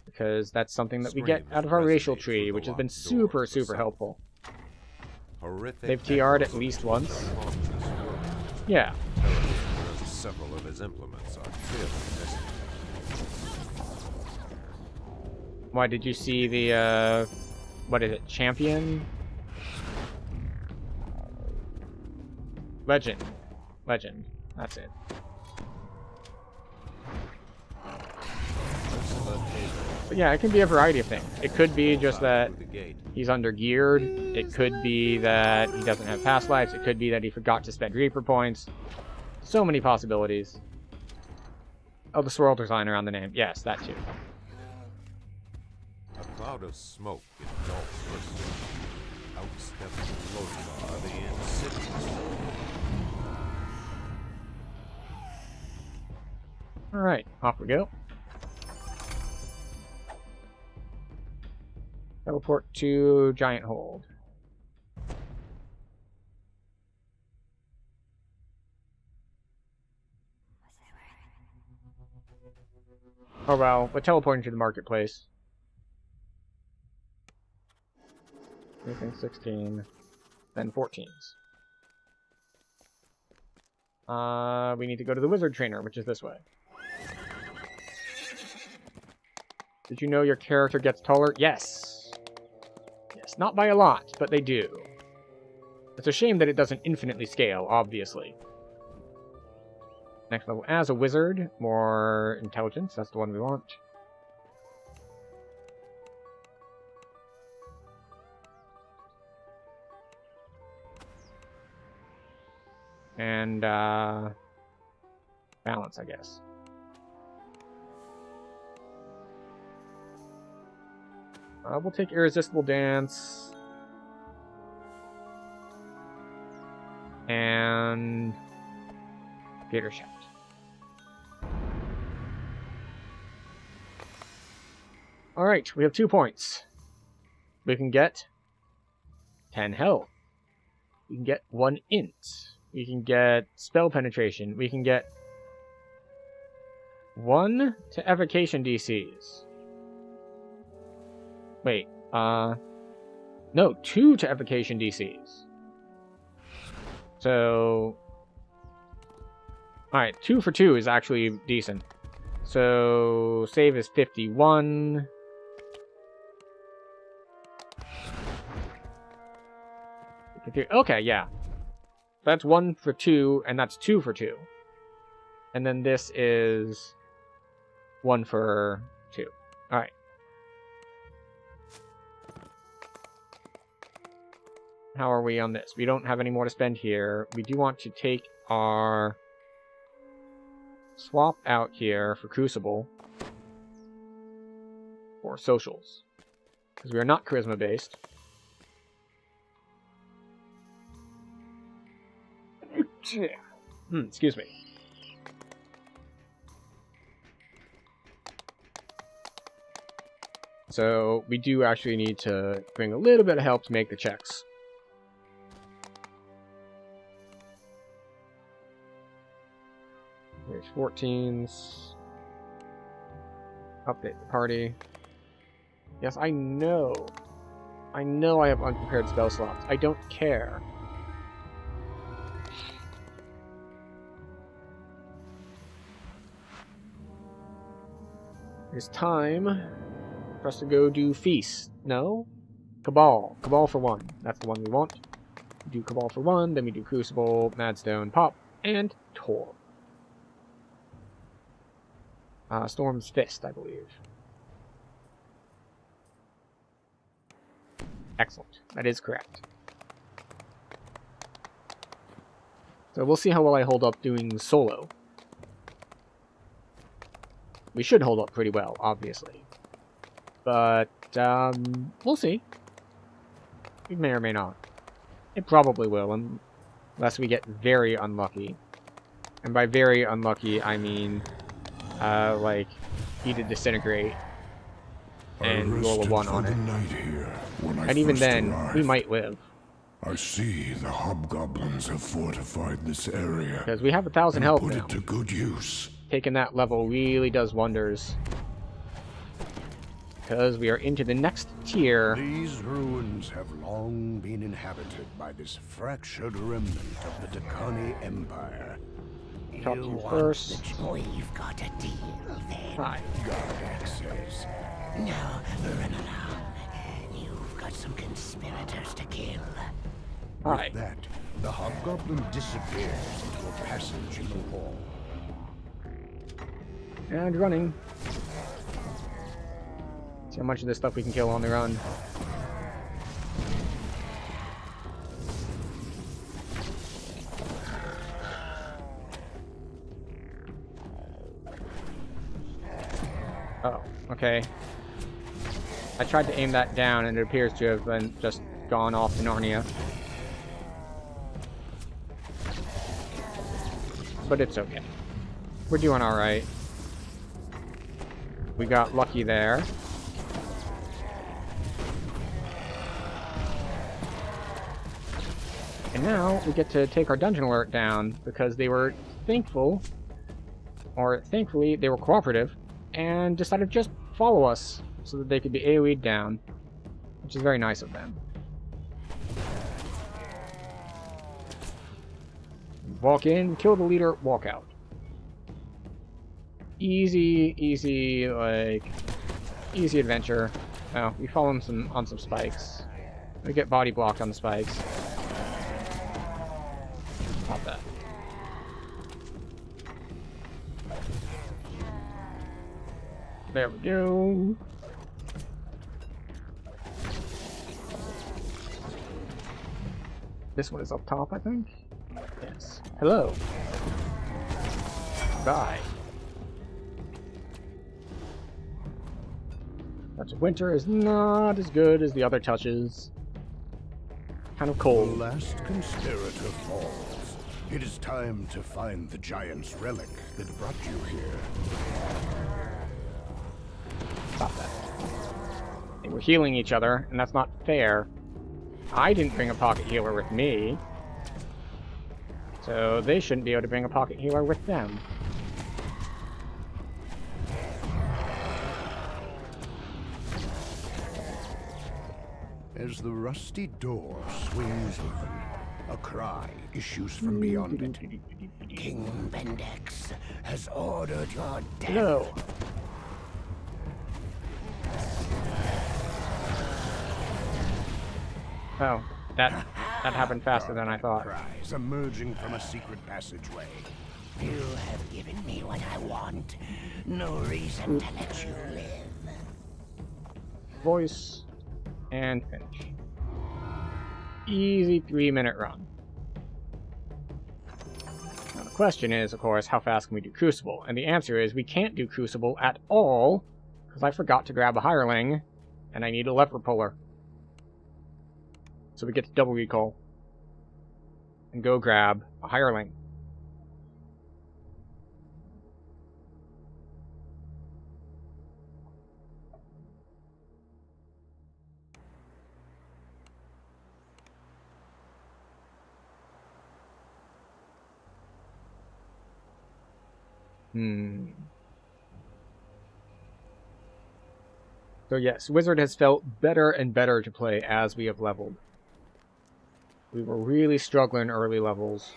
Because that's something that we get out of our racial tree, which has been super, super helpful. They've TR'd at least once. Yeah. Several of his implements are clearly missing. Why, did you see the, what is it, champion? Legend. Legend. That's it. But yeah, it can be a variety of things. It could be just that he's under-geared. It could be that he doesn't have past lives. It could be that he forgot to spend Reaper points. So many possibilities. Oh, the swirl design around the name. Yes, that too. A cloud of smoke engulfs pursuit. Outsteps Lothar, the insidious. Alright, off we go. Teleport to Giant Hold. Oh well, we're teleporting to the marketplace. Anything 16, then 14s. We need to go to the wizard trainer, which is this way. Did you know your character gets taller? Yes. Yes, not by a lot, but they do. It's a shame that it doesn't infinitely scale, obviously. Next level as a wizard, more intelligence, that's the one we want. And, balance, I guess. We'll take Irresistible Dance. And Gator Shout. Alright, we have 2 points. We can get 10 health. We can get 1 int. We can get spell penetration. We can get 1 to evocation DCs. Wait, no, 2 to evocation DCs. So, alright, 2 for 2 is actually decent. So, save is 51. Okay, yeah. That's 1 for 2, and that's 2 for 2. And then this is 1 for 2. Alright. How are we on this? We don't have any more to spend here. We do want to take our swap out here for Crucible. Or socials. because we are not charisma based. Excuse me. So we do actually need to bring a little bit of help to make the checks. There's 14s. Update the party. Yes, I know. I know I have unprepared spell slots. I don't care. It's time for us to go do Feast. No? Cabal. Cabal for 1. That's the one we want. We do Cabal for 1, then we do Crucible, Madstone, Pop, and Tor. Storm's Fist, I believe. Excellent. That is correct. So we'll see how well I hold up doing solo. We should hold up pretty well, obviously. But, we'll see. We may or may not. It probably will, unless we get very unlucky. And by very unlucky, I mean, like, Heat to Disintegrate and roll a 1 on it. And even then, we might live. I see the hobgoblins have fortified this area. Because we have 1,000 health put now. it to good use. Taking that level really does wonders. Because we are into the next tier. These ruins have long been inhabited by this fractured remnant of the Dakani Empire. Talk to you first. We've got a deal then. Hi. God access. Now, run along. You've got some conspirators to kill. Hi. With that, the hobgoblin disappears into a passage in the wall. And running. See how much of this stuff we can kill on the run. Oh, okay. I tried to aim that down and it appears to have been just gone off to Narnia. But it's okay. We're doing alright. We got lucky there. And now we get to take our dungeon alert down because they were thankful, or thankfully they were cooperative, and decided to just follow us so that they could be AoE'd down, which is very nice of them. Walk in, kill the leader, walk out. Easy, like, easy adventure. Oh, we follow him on some spikes. We get body blocked on the spikes. Pop that. There we go. This one is up top, I think? Yes. Hello. Bye. Touch of Winter is not as good as the other touches. Kind of cold. The last conspirator falls. It is time to find the giant's relic that brought you here. Stop that. They were healing each other, and that's not fair. I didn't bring a pocket healer with me. So they shouldn't be able to bring a pocket healer with them. As the rusty door swings open, a cry issues from beyond it. King Bendex has ordered your death. No. Oh, that happened faster than I thought. Cries emerging from a secret passageway. You have given me what I want. No reason to let you live. Voice and finish. Easy 3-minute run. Now the question is, of course, how fast can we do Crucible? And the answer is we can't do Crucible at all because I forgot to grab a hireling And I need a lever puller. So we get to double recall. And go grab a hireling. So yes, Wizard has felt better and better to play as we have leveled. We were really struggling early levels,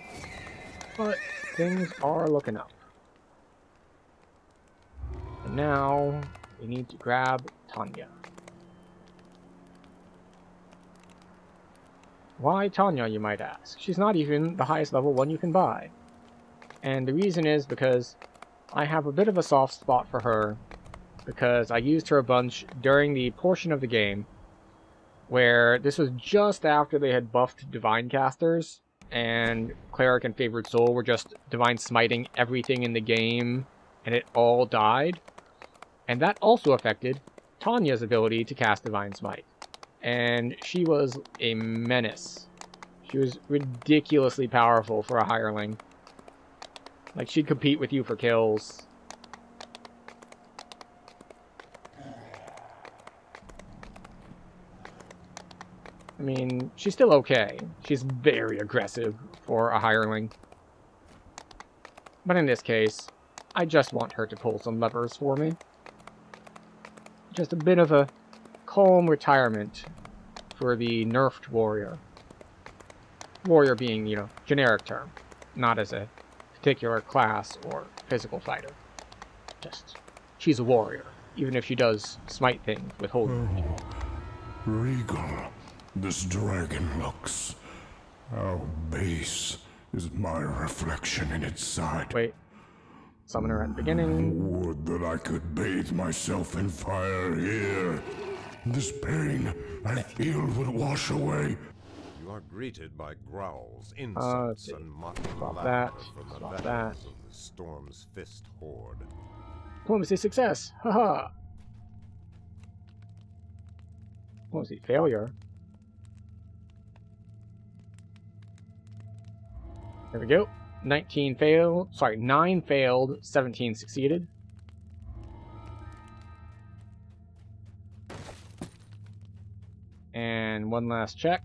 but things are looking up. And now we need to grab Tanya. Why Tanya, you might ask? She's not even the highest level one you can buy. And the reason is because I have a bit of a soft spot for her, because I used her a bunch during the portion of the game where this was just after they had buffed Divine Casters, and Cleric and Favored Soul were just Divine Smiting everything in the game, and it all died. And that also affected Tanya's ability to cast Divine Smite. And she was a menace. She was ridiculously powerful for a hireling. Like, she'd compete with you for kills. I mean, she's still okay. She's very aggressive for a hireling. But in this case, I just want her to pull some levers for me. Just a bit of a calm retirement for the nerfed warrior. Warrior being, you know, generic term, not as a particular class or physical fighter. Just, she's a warrior, even if she does smite things with holy. Oh, regal, this dragon looks. How base is my reflection in its side. Wait. Summoner at the beginning. Would that I could bathe myself in fire here. This pain I feel would wash away. You are greeted by growls, insults, and mocking laughter that. from the Stop veterans that. of the Storm's Fist Horde. Diplomacy success. Haha. Diplomacy failure. There we go. 19 failed. Sorry, 9 failed, 17 succeeded. And one last check.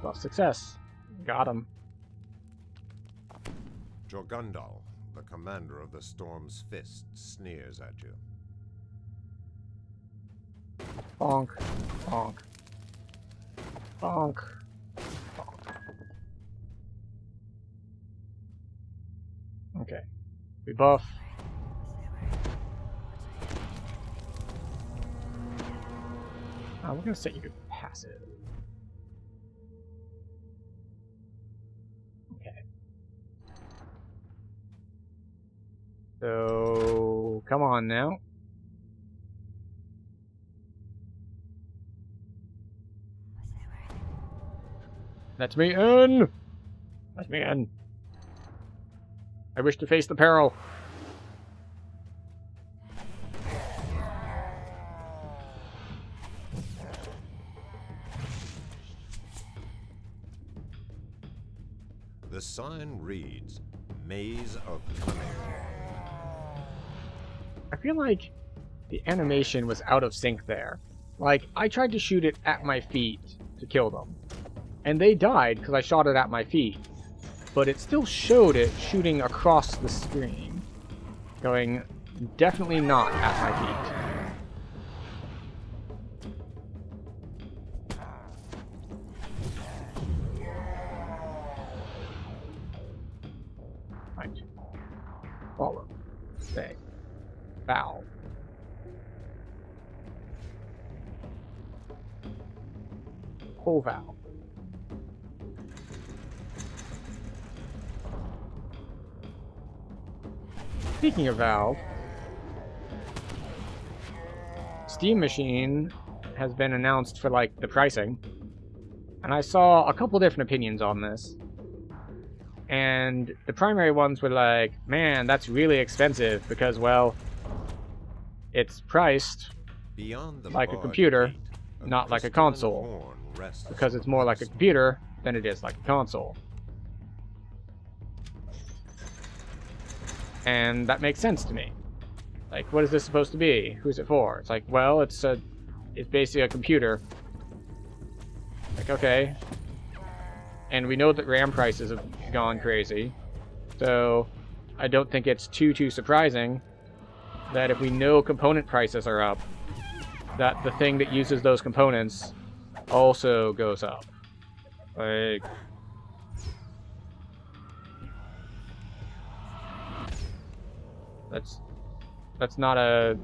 Well, success. Got him. Jorgundal, the commander of the Storm's Fist, sneers at you. Bonk. Bonk. Bonk. Bonk. Okay. We buff. We're gonna set you to passive. Okay. So, come on now. Let me in! Let me in. I wish to face the peril. The sign reads, Maze of Cunning. I feel like the animation was out of sync there. Like, I tried to shoot it at my feet to kill them. And they died because I shot it at my feet. But it still showed it shooting across the screen. Going, definitely not at my feet. Right. Follow. Stay. Bow. Pull valve. Speaking of Valve, Steam Machine has been announced for, like, the pricing. And I saw a couple different opinions on this. And the primary ones were like, man, that's really expensive because, well, it's priced Beyond the like a barred computer, gate, not like a crystalline console. horn rests Because it's on more a like a pedestal. computer than it is like a console. And that makes sense to me. Like, what is this supposed to be? Who's it for? It's like, well, it's basically a computer. Like, okay. And we know that RAM prices have gone crazy. So, I don't think it's too surprising that if we know component prices are up, that the thing that uses those components also goes up. Like... That's not a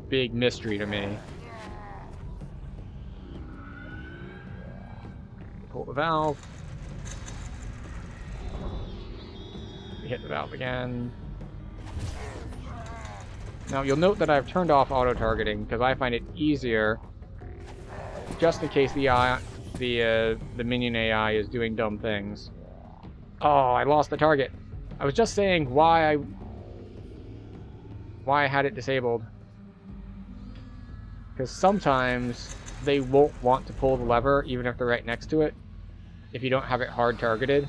big mystery to me. Pull the valve. We hit the valve again. Now you'll note that I've turned off auto-targeting because I find it easier, just in case the minion AI is doing dumb things. Oh, I lost the target. I was just saying why I had it disabled. Because sometimes they won't want to pull the lever even if they're right next to it if you don't have it hard targeted.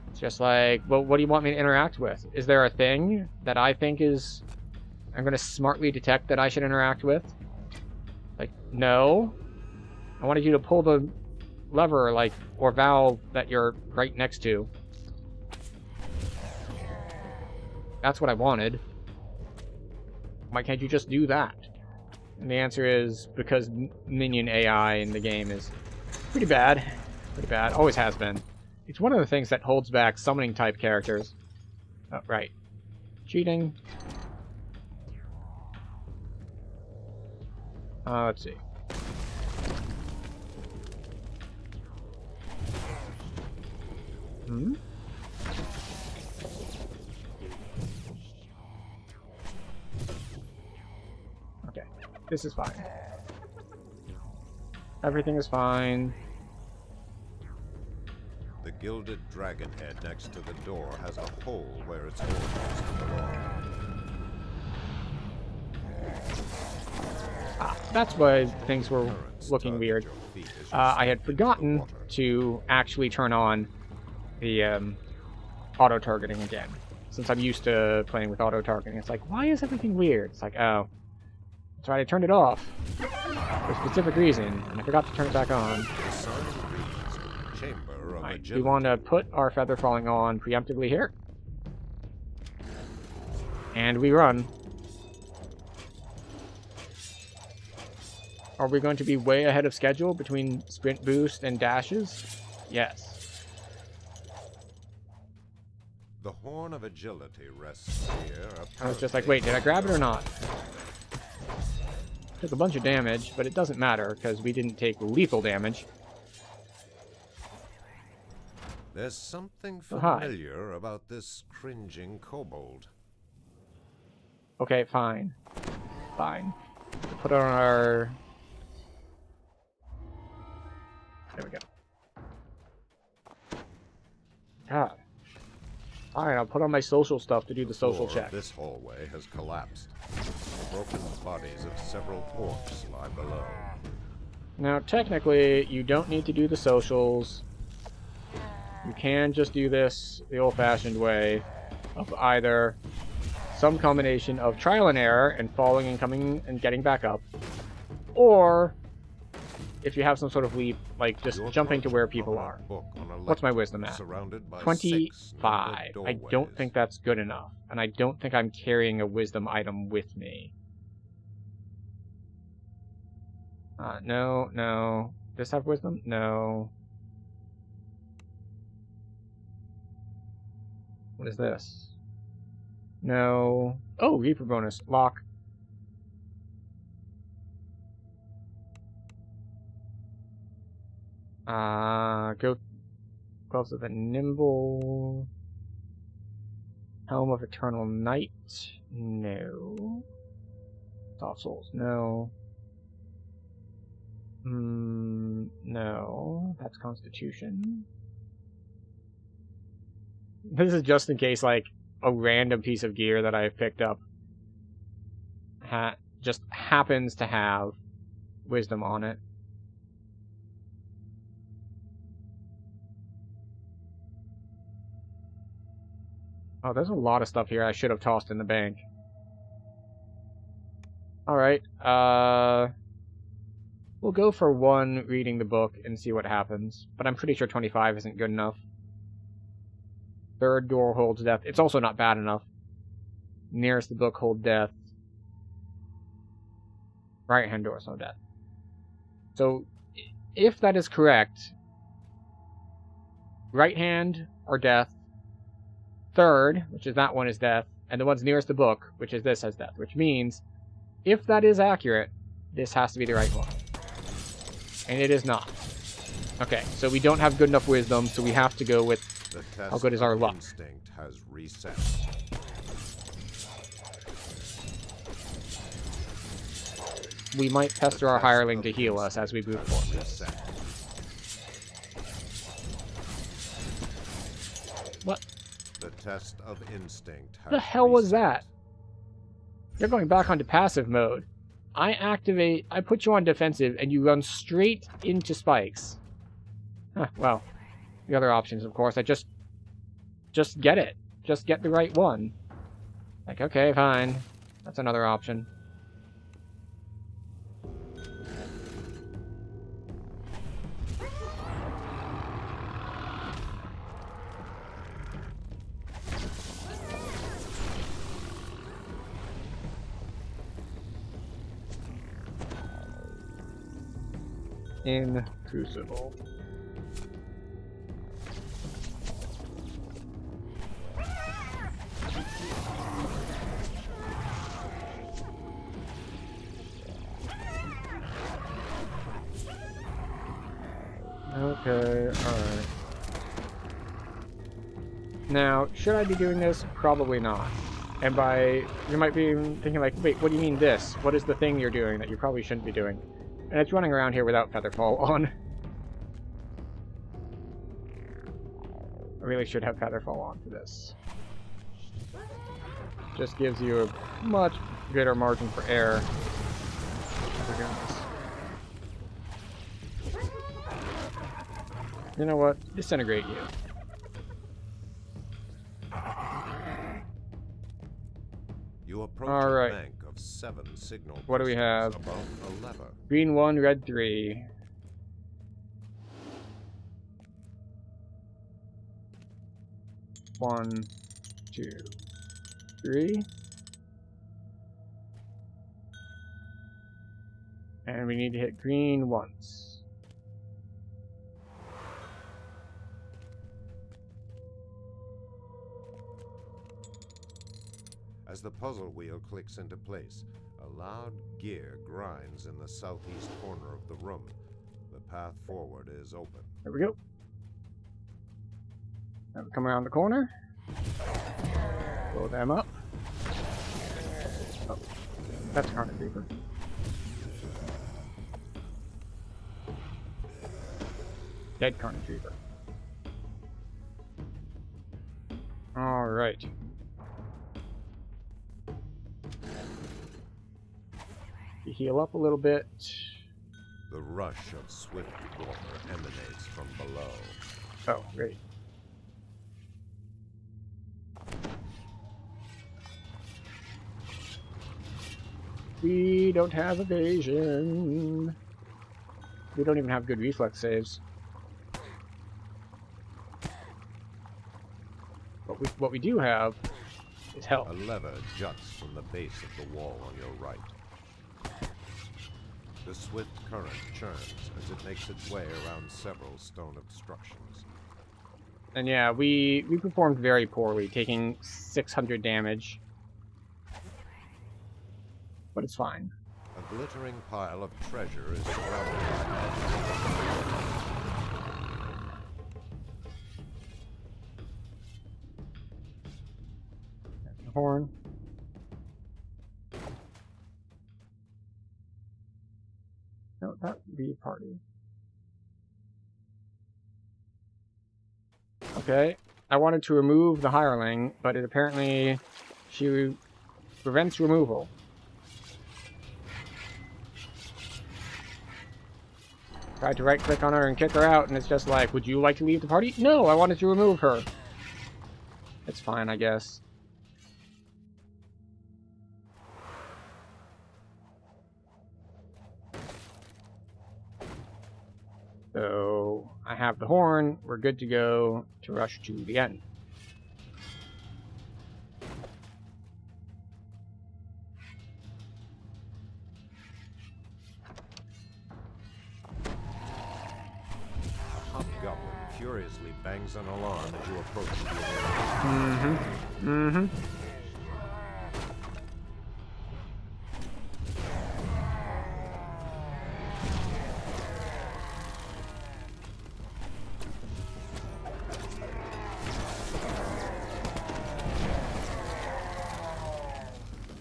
It's just like, well, what do you want me to interact with? Is there a thing that I think is... I'm going to smartly detect that I should interact with? Like, no. I wanted you to pull the lever, like, or valve that you're right next to. That's what I wanted. Why can't you just do that? And the answer is because minion AI in the game is pretty bad. Pretty bad. Always has been. It's one of the things that holds back summoning type characters. Oh, right. Cheating. Let's see. Hmm? Okay. This is fine. Everything is fine. The gilded dragon head next to the door has a hole where its horn used to belong. That's why things were looking weird. I had forgotten to actually turn on the auto-targeting again. Since I'm used to playing with auto-targeting, it's like, why is everything weird? It's like, oh. That's right, I turned it off. For a specific reason, and I forgot to turn it back on. Right, we want to put our feather falling on preemptively here. And we run. Are we going to be way ahead of schedule between sprint boost and dashes? Yes. The horn of agility rests here. I was just like, wait, did I grab it or not? Took a bunch of damage, but it doesn't matter because we didn't take lethal damage. There's something familiar about this cringing kobold. Okay, fine. Fine. Put on our... There we go. God. Alright, I'll put on my social stuff to do the social check. This hallway has collapsed. The broken bodies of several orcs lie below. Now, technically, you don't need to do the socials. You can just do this the old-fashioned way of either some combination of trial and error and falling and coming and getting back up, or if you have some sort of leap, like just jumping to where people are. What's my wisdom at? 25. I don't think that's good enough, and I don't think I'm carrying a wisdom item with me. No. Does this have wisdom? No. What is this? No. Oh, Reaper bonus. Lock. Go Gloves of the Nimble. Helm of Eternal Night. No. Soft Souls. No. No. That's Constitution. This is just in case, like, a random piece of gear that I picked up just happens to have wisdom on it. Oh, there's a lot of stuff here I should have tossed in the bank. Alright, we'll go for 1 reading the book and see what happens. But I'm pretty sure 25 isn't good enough. Third door holds death. It's also not bad enough. Nearest the book hold death. Right hand door, no death. So, if that is correct, right hand or death, third, which is that one, is death, and the one's nearest the book, which is this, has death, which means, if that is accurate, this has to be the right one. And it is not. Okay, so we don't have good enough wisdom, so we have to go with how good is our luck. Instinct has reset. We might pester our hireling to heal us as we move forward. What? The test of instinct has The hell was reset. that? You're going back onto passive mode. I put you on defensive, and you run straight into spikes. Huh, well, the other options, of course, I just get it. Just get the right one. Like, okay, fine. That's another option. In Crucible. Okay, alright. Now, should I be doing this? Probably not. And you might be thinking like, wait, what do you mean this? What is the thing you're doing that you probably shouldn't be doing? And it's running around here without Featherfall on. I really should have Featherfall on for this. Just gives you a much greater margin for error. We're doing this. You know what? Disintegrate you. You approach a bank of 7 signal. What do we have? Above a lever. Green 1, red 3. One, 2, 3. And we need to hit green once. As the puzzle wheel clicks into place, a loud gear grinds in the southeast corner of the room. The path forward is open. There we go. Now we come around the corner. Blow them up. Oh, that's Carnage Reaper. Dead Carnage Reaper. Alright. You heal up a little bit. The rush of swift water emanates from below. Oh, great. We don't have evasion. We don't even have good reflex saves. What we do have is health. A lever juts from the base of the wall on your right. The swift current churns as it makes its way around several stone obstructions. And yeah, we performed very poorly, taking 600 damage. But it's fine. A glittering pile of treasure is surrounded by the horn. No, that would be a party. Okay, I wanted to remove the hireling, but it apparently she prevents removal. Tried to right-click on her and kick her out, and it's just like, would you like to leave the party? No, I wanted to remove her. It's fine, I guess. So, I have the horn. We're good to go to rush to the end. Hobgoblin furiously bangs an alarm as you approach the area. Mm-hmm. Mm-hmm.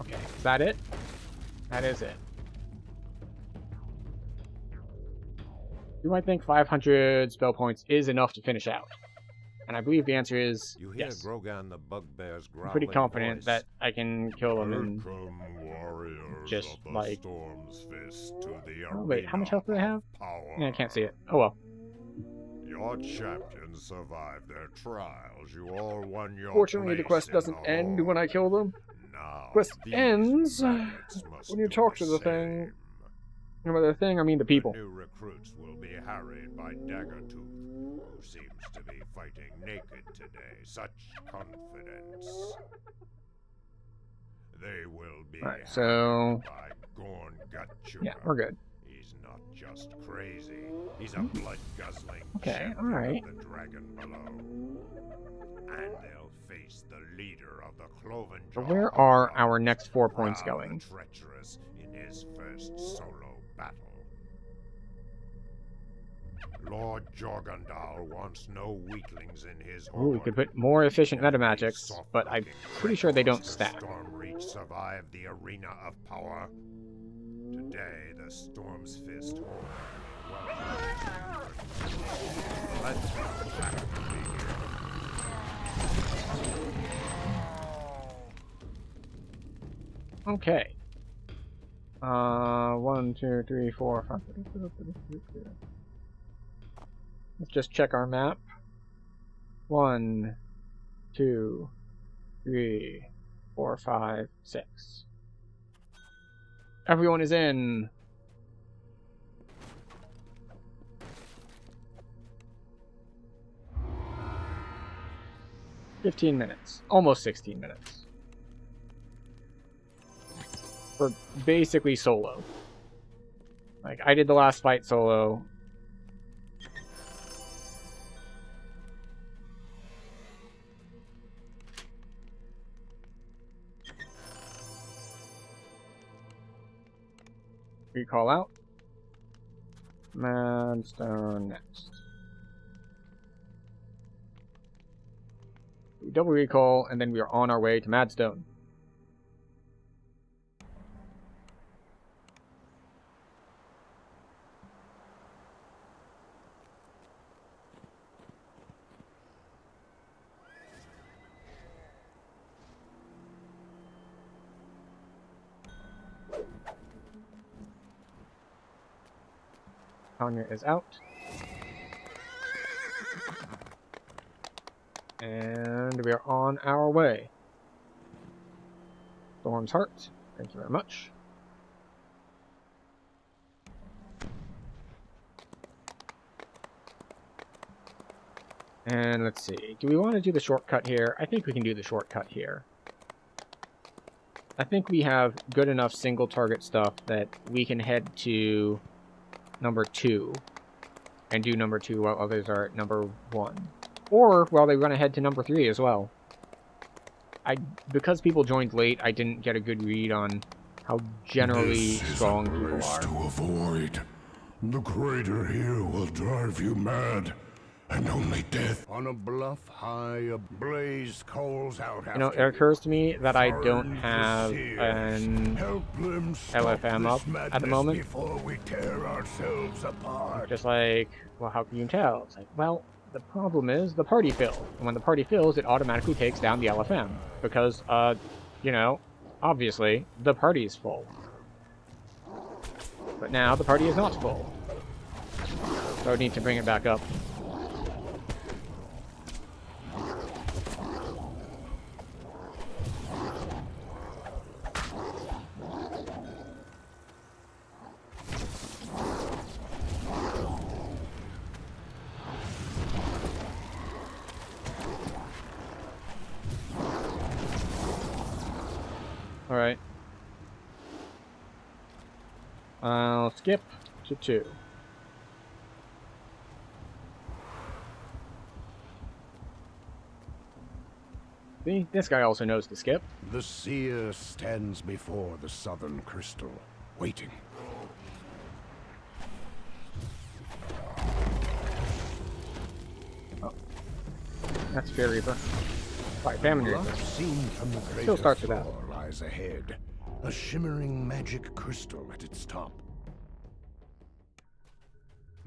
Okay, is that it? That is it. You might think 500 spell points is enough to finish out. And I believe the answer is You hear yes. Grogan the bugbear's growling I'm pretty confident voice. that I can kill them in Welcome, warriors just of the like... Storm's Fist, to the Oh wait, how much arena health do they have? of power. Yeah, I can't see it. Oh well. Your champions survived their trials. You all won your Fortunately, the place quest in doesn't the end horde. when I kill them. Now, Quest these ends maggots must when you do talk to the same. thing. And by the thing, I mean the people. New recruits will be harried by Daggertooth, who seems to be fighting naked today. Such confidence. They will be Alright, harried so... by Gorn Gutchuga. Yeah, we're good. He's not just crazy. He's a blood-guzzling Okay, champion alright. of the dragon below. And they'll face the leader of the Cloven So Jaw where are Hobgoblin, our next 4 points proud going? and treacherous in his first solo battle. Lord Jorgandal wants no weaklings in his Ooh, we horde. could put more efficient meta These magics, but I'm pretty sure they don't stack. Stormreach survive the arena of power. Today, the Storm's Fist horde. Let's back to Okay. 1, 2, 3, 4, 5. Let's just check our map. 1, 2, 3, 4, 5, 6. Everyone is in. $15 minutes. Almost 16 minutes. We're basically solo. Like, I did the last fight solo. Recall out. Madstone next. We double recall, and then we are on our way to Madstone. Tanya is out. And we are on our way. Storm's Heart. Thank you very much. And let's see. Do we want to do the shortcut here? I think we can do the shortcut here. I think we have good enough single target stuff that we can head to number 2 and do number 2 while others are at number 1. Or while they run ahead to number 3 as well. Because people joined late, I didn't get a good read on how generally strong people This is a are. place to avoid. The crater here will drive you mad, and only death. On a bluff high, a blaze calls out. You know, it occurs to me that I don't have an LFM up at the moment. Before we tear ourselves apart. Just like, well, how can you tell? It's like, well, the problem is the party fills. And when the party fills, it automatically takes down the LFM. Because, you know, obviously, the party is full. But now the party is not full. So I need to bring it back up. Alright. I'll skip to 2. See, this guy also knows to skip. The seer stands before the southern crystal, waiting. Oh. That's Fear Reaper. Right, Famine Reaper. Seen from the Still starts with that. floor lies ahead, a shimmering magic crystal at its top.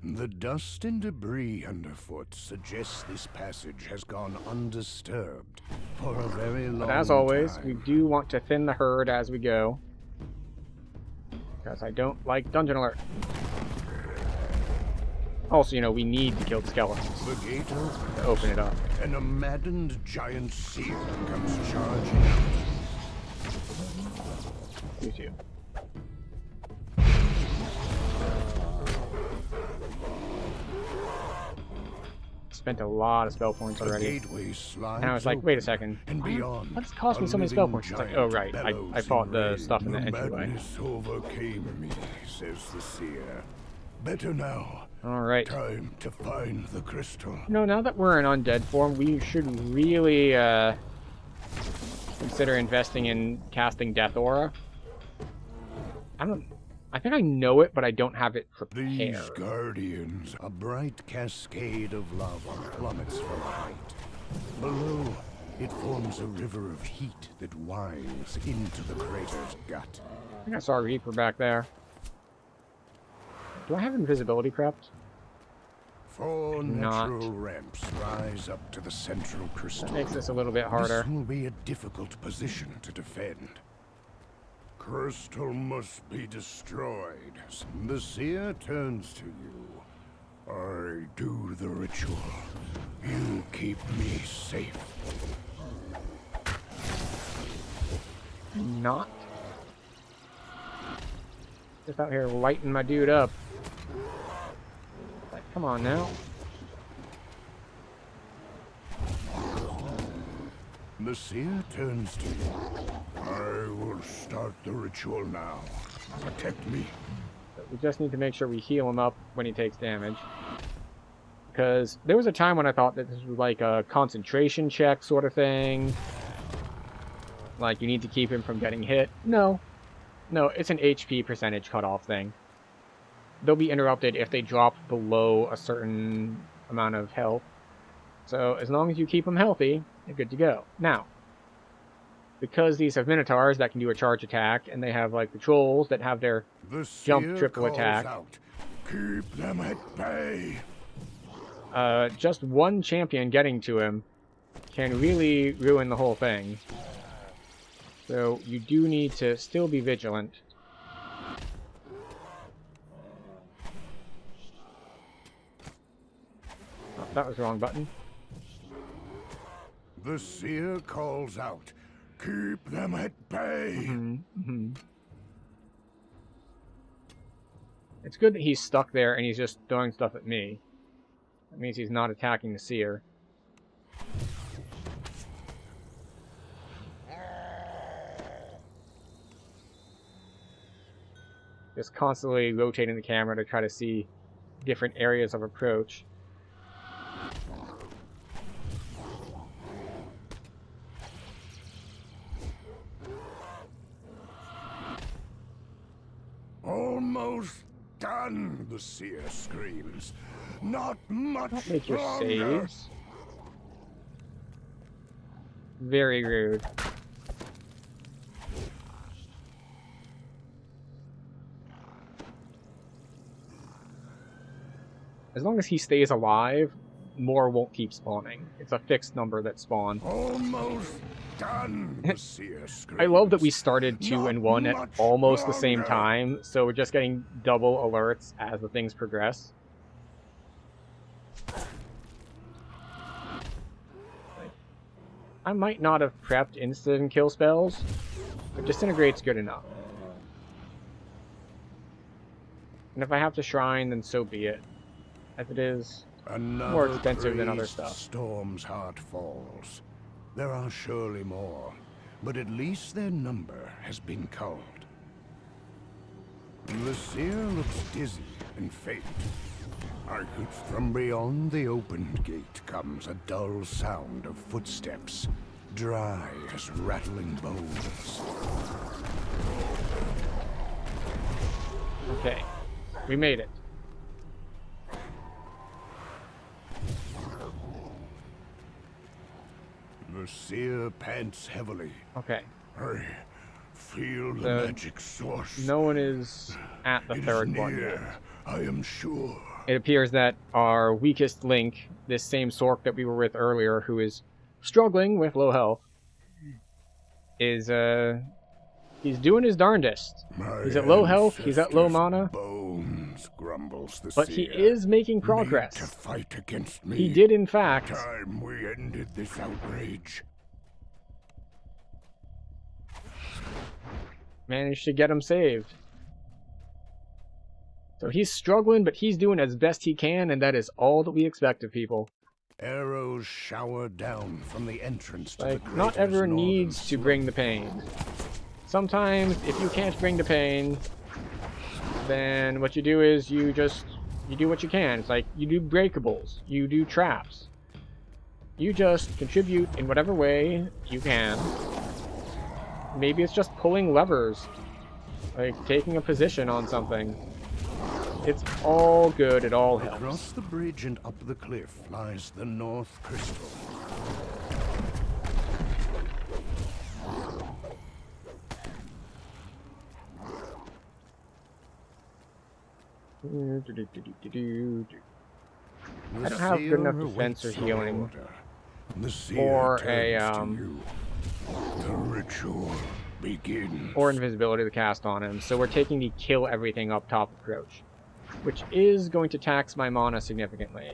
The dust and debris underfoot suggests this passage has gone undisturbed for a very long time. But as always, we do want to thin the herd as we go. Because I don't like Dungeon Alert. Also, you know, we need to kill the skeletons The gate opens, to open it up. and a maddened giant seer comes charging out. You too. Spent a lot of spell points The already. gateway slides And I was like, wait a open, second. and beyond, What's cost me a so many spell living points? It's like, oh right, giant I bellows fought in the rage. stuff in the The entryway. madness overcame me, says the seer. Better now. Alright. Time to find the crystal. You know, now that we're in undead form, we should really consider investing in casting Death Aura. I think I know it, but I don't have it These prepared. guardians, a bright cascade of lava plummets from a height. Below, it forms a river of heat that winds into the crater's gut. I think I saw a Reaper back there. Do I have invisibility prepped? 4 Not. natural ramps rise up to the central crystal. That makes this a little bit harder. This will be a difficult position to defend. Crystal must be destroyed. The seer turns to you. I do the ritual. You keep me safe. Not. Just out here lighting my dude up. Like, come on now. The seer turns to you. I will start the ritual now. Protect me. But we just need to make sure we heal him up when he takes damage. Because there was a time when I thought that this was like a concentration check sort of thing. Like, you need to keep him from getting hit. No. No, it's an HP percentage cutoff thing. They'll be interrupted if they drop below a certain amount of health. So, as long as you keep them healthy, you're good to go. Now, because these have Minotaurs that can do a charge attack, and they have, like, the Trolls that have their The jump seer triple calls attack. out. Keep them at bay. Just one champion getting to him can really ruin the whole thing. So you do need to still be vigilant. Oh, that was the wrong button. The seer calls out. Keep them at bay. It's good that he's stuck there and he's just throwing stuff at me. That means he's not attacking the seer. Just constantly rotating the camera to try to see different areas of approach. Almost done, the seer screams. Not much Don't make your longer. saves. Very rude. As long as he stays alive, more won't keep spawning. It's a fixed number that spawn. Almost done, the seer screams. I love that we started 2 and 1 at much almost the same longer. time, so we're just getting double alerts as the things progress. I might not have prepped instant kill spells, but Disintegrate's good enough. And if I have to shrine, then so be it. As it is more expensive than other stuff. Storm's heart falls. There are surely more, but at least their number has been culled. The seer looks dizzy and faint. From beyond the opened gate comes a dull sound of footsteps, dry as rattling bones. Okay, we made it. The seer pants heavily. Okay. I feel the magic source. No one is at the third one yet. I am sure. It appears that our weakest link, this same Sork that we were with earlier, who is struggling with low health, is he's doing his darndest. He's at low health, he's at low mana, bones, grumbles the but he is making progress. To fight against me. He did, in fact. Time we ended this outrage. Managed to get him saved. So he's struggling, but he's doing as best he can, and that is all that we expect of people. Arrows shower down from the entrance to like, not everyone needs to bring the pain. Sometimes, if you can't bring the pain, then what you do is you do what you can. It's like, you do breakables, you do traps. You just contribute in whatever way you can. Maybe it's just pulling levers, like taking a position on something. It's all good, it all helps. Across the bridge and up the cliff lies the North Crystal. I don't have good enough defense or healing or a the ritual begins. Or invisibility to cast on him, so we're taking the kill everything up top approach, which is going to tax my mana significantly.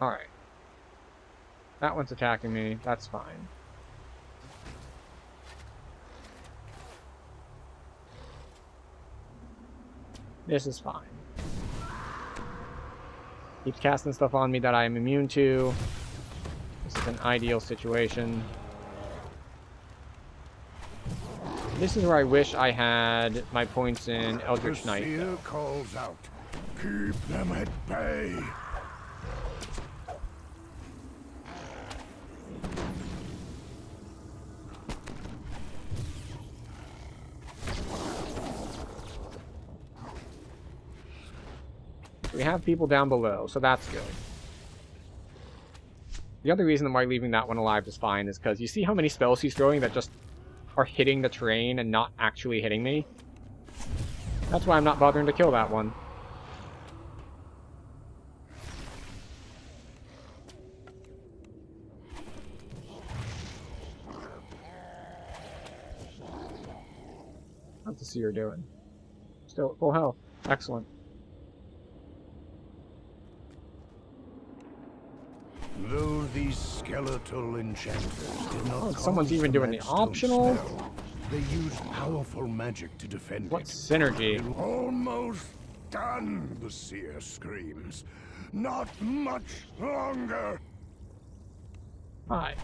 Alright. That one's attacking me. That's fine. This is fine. Keeps casting stuff on me that I am immune to. This is an ideal situation. This is where I wish I had my points in Eldritch Knight. The seer calls out, keep them at bay. We have people down below, so that's good. The other reason why leaving that one alive is fine is because you see how many spells he's throwing that just are hitting the terrain and not actually hitting me? That's why I'm not bothering to kill that one. How's the seer doing? Still at full health. Excellent. Though these skeletal enchanters did not someone's even doing the optional. Spell, they use powerful magic to defend what it. Synergy? Almost done, the seer screams. Not much longer. Hi.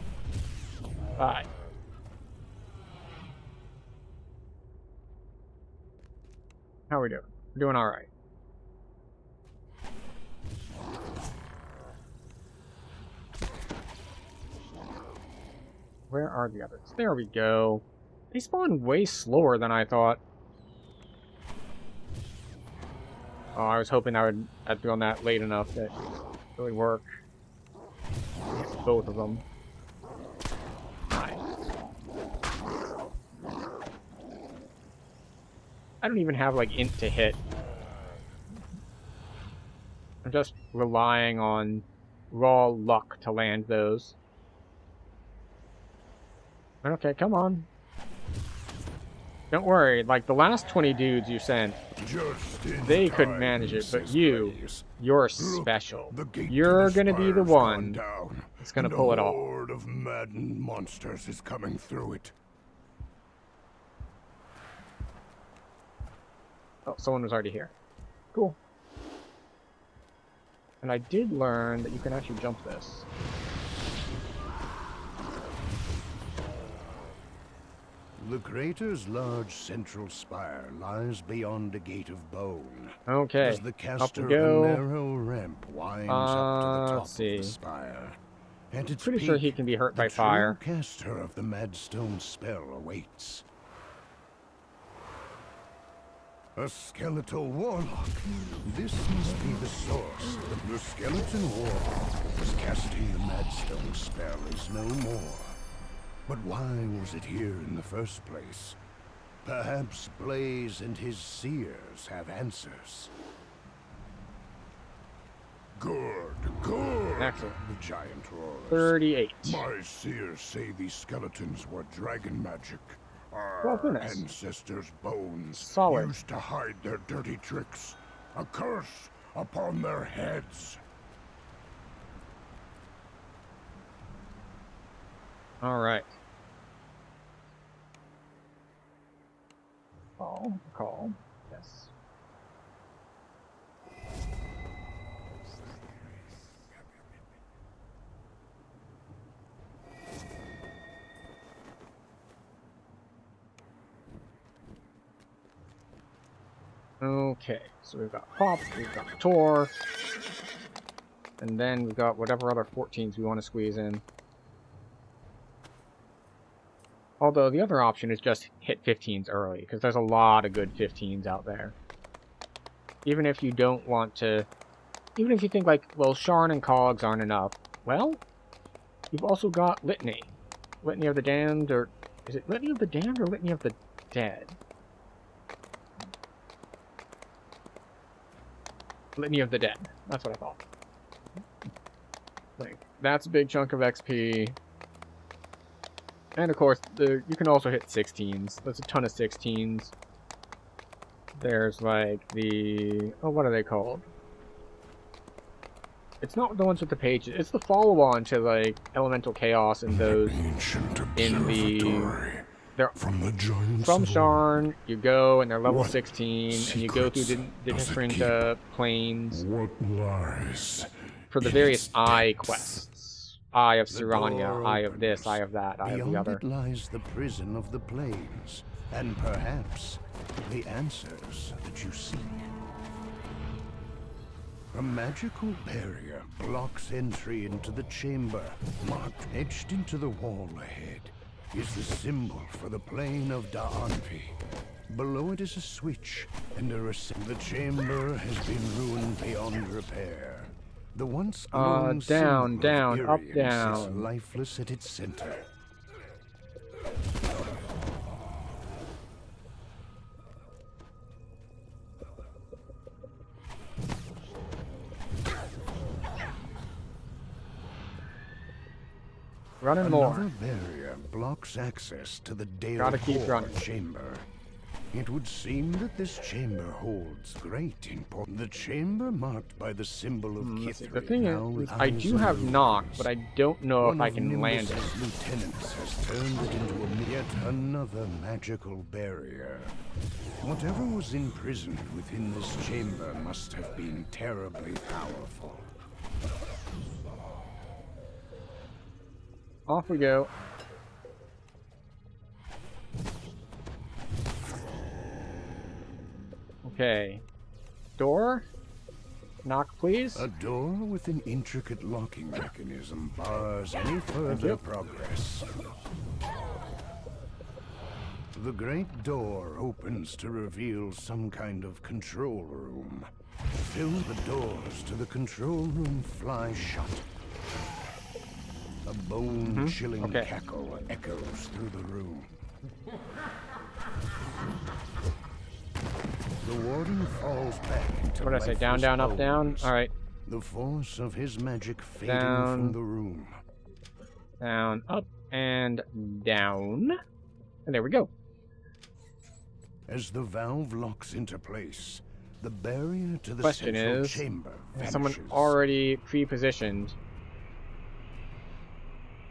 Bye. How are we doing? We're doing alright. Where are the others? There we go. They spawn way slower than I thought. Oh, I was hoping I'd thrown that late enough that it would work. Both of them. Nice. I don't even have like int to hit. I'm just relying on raw luck to land those. Okay, come on. Don't worry, like the last 20 dudes you sent, they couldn't manage it, but you're special. You're gonna be the one that's gonna pull it off. A horde of maddened monsters is coming through it. Oh, someone was already here. Cool. And I did learn that you can actually jump this. The crater's large central spire lies beyond a gate of bone. Okay, As the up caster we go. a narrow ramp winds up to the top Let's see. of the spire. At its Pretty sure peak, he can be hurt the by fire. true caster of the Madstone spell awaits. A skeletal warlock. This must be the source. The skeleton warlock was casting the Madstone spell is no more. But why was it here in the first place? Perhaps Blaze and his seers have answers. Good, good. Excellent. The giant roars. 38. My seers say these skeletons were dragon magic. Well, Our goodness. ancestors' bones Solid. used to hide their dirty tricks. A curse upon their heads. All right. Call. Yes. Okay, so we've got Pop, we've got Tor, and then we've got whatever other 14s we want to squeeze in. Although the other option is just hit 15s early, because there's a lot of good 15s out there. Even if you don't want to... Even if you think like, well, Sharn and Cogs aren't enough. Well, you've also got Litany. Litany of the Damned, or... Is it Litany of the Damned or Litany of the Dead? Litany of the Dead. That's what I thought. Like, that's a big chunk of XP. And of course, you can also hit 16s. There's a ton of 16s. There's like the... Oh, what are they called? It's not the ones with the pages. It's the follow-on to like Elemental Chaos and those in the... They're from the giants from of Sharn. You go and they're level What 16, and you go through the does it different keep? planes What lies for the in various its eye depths? quests. Eye of The Serania, door Eye of this, opens. Eye of that, Eye of the Beyond other. it lies the prison of the plains, and perhaps the answers that you seek. A magical barrier blocks entry into the chamber. Marked etched into the wall ahead is the symbol for the plane of Da'anfi. Below it is a switch and a the chamber has been ruined beyond repair. The once glowing down, symbol down, of up, Irian down. sits lifeless at its center. Running Another more. barrier blocks access to the Dale Gotta keep Core running. chamber. It would seem that this chamber holds great importance. The chamber marked by the symbol of Let's see. Kithri The thing now is, I lies do have in knock, ruins. but I don't know if One I of can land it. Nimbus's lieutenants has turned it into yet another magical barrier. Whatever was imprisoned within this chamber must have been terribly powerful. Off we go. Okay. Door? Knock, please. A door with an intricate locking mechanism bars any further progress. The great door opens to reveal some kind of control room. Till the doors to the control room fly shut. A bone-chilling cackle echoes through the room. The warden falls back into What did I say? Down, lifeless down, up, down? bones. Alright. the force of his magic fading Down. from the room. Down, up, and down. And there we go. As the valve locks into place, the barrier to the Question central is, chamber is vanishes. someone already pre-positioned?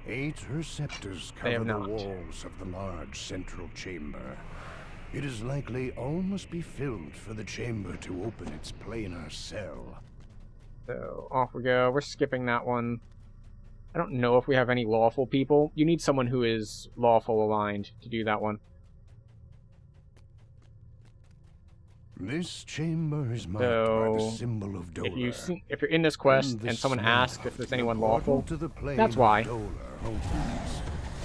8 receptors They have cover the not. walls of the large central chamber. It is likely all must be filled for the chamber to open its planar cell. So off we go. We're skipping that one. I don't know if we have any lawful people. You need someone who is lawful aligned to do that one. This chamber is marked by the So symbol of Dolar. if you're in this quest the and someone smell asks if of there's the anyone portal lawful, to the plane that's of why. Dolar opens.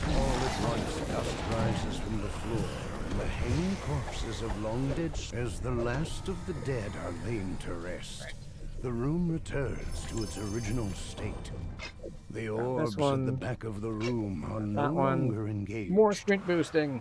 All at once, dust rises from the floor, and the hanging corpses of long dead as the last of the dead are laid to rest. The room returns to its original state. The orbs at the back of the room are no longer engaged. More sprint boosting.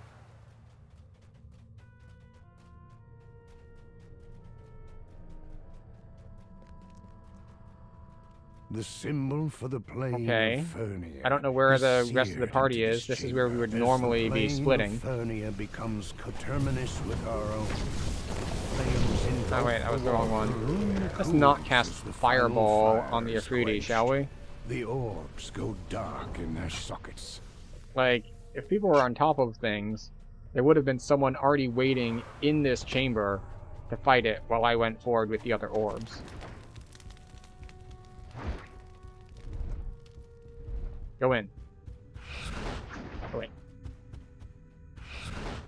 The symbol for the plane Okay. of Fernia. I don't know where the rest of the seared party into is. This is where we would chamber. normally As be the splitting. plane of Fernia becomes coterminous with our own. Flames engulf Oh wait, that was the wrong one. room Let's cools not cast as the Fireball final on the fire is Afridi, quenched. shall we? The orbs go dark in their sockets. Like, if people were on top of things, there would have been someone already waiting in this chamber to fight it while I went forward with the other orbs. Go in. Go in.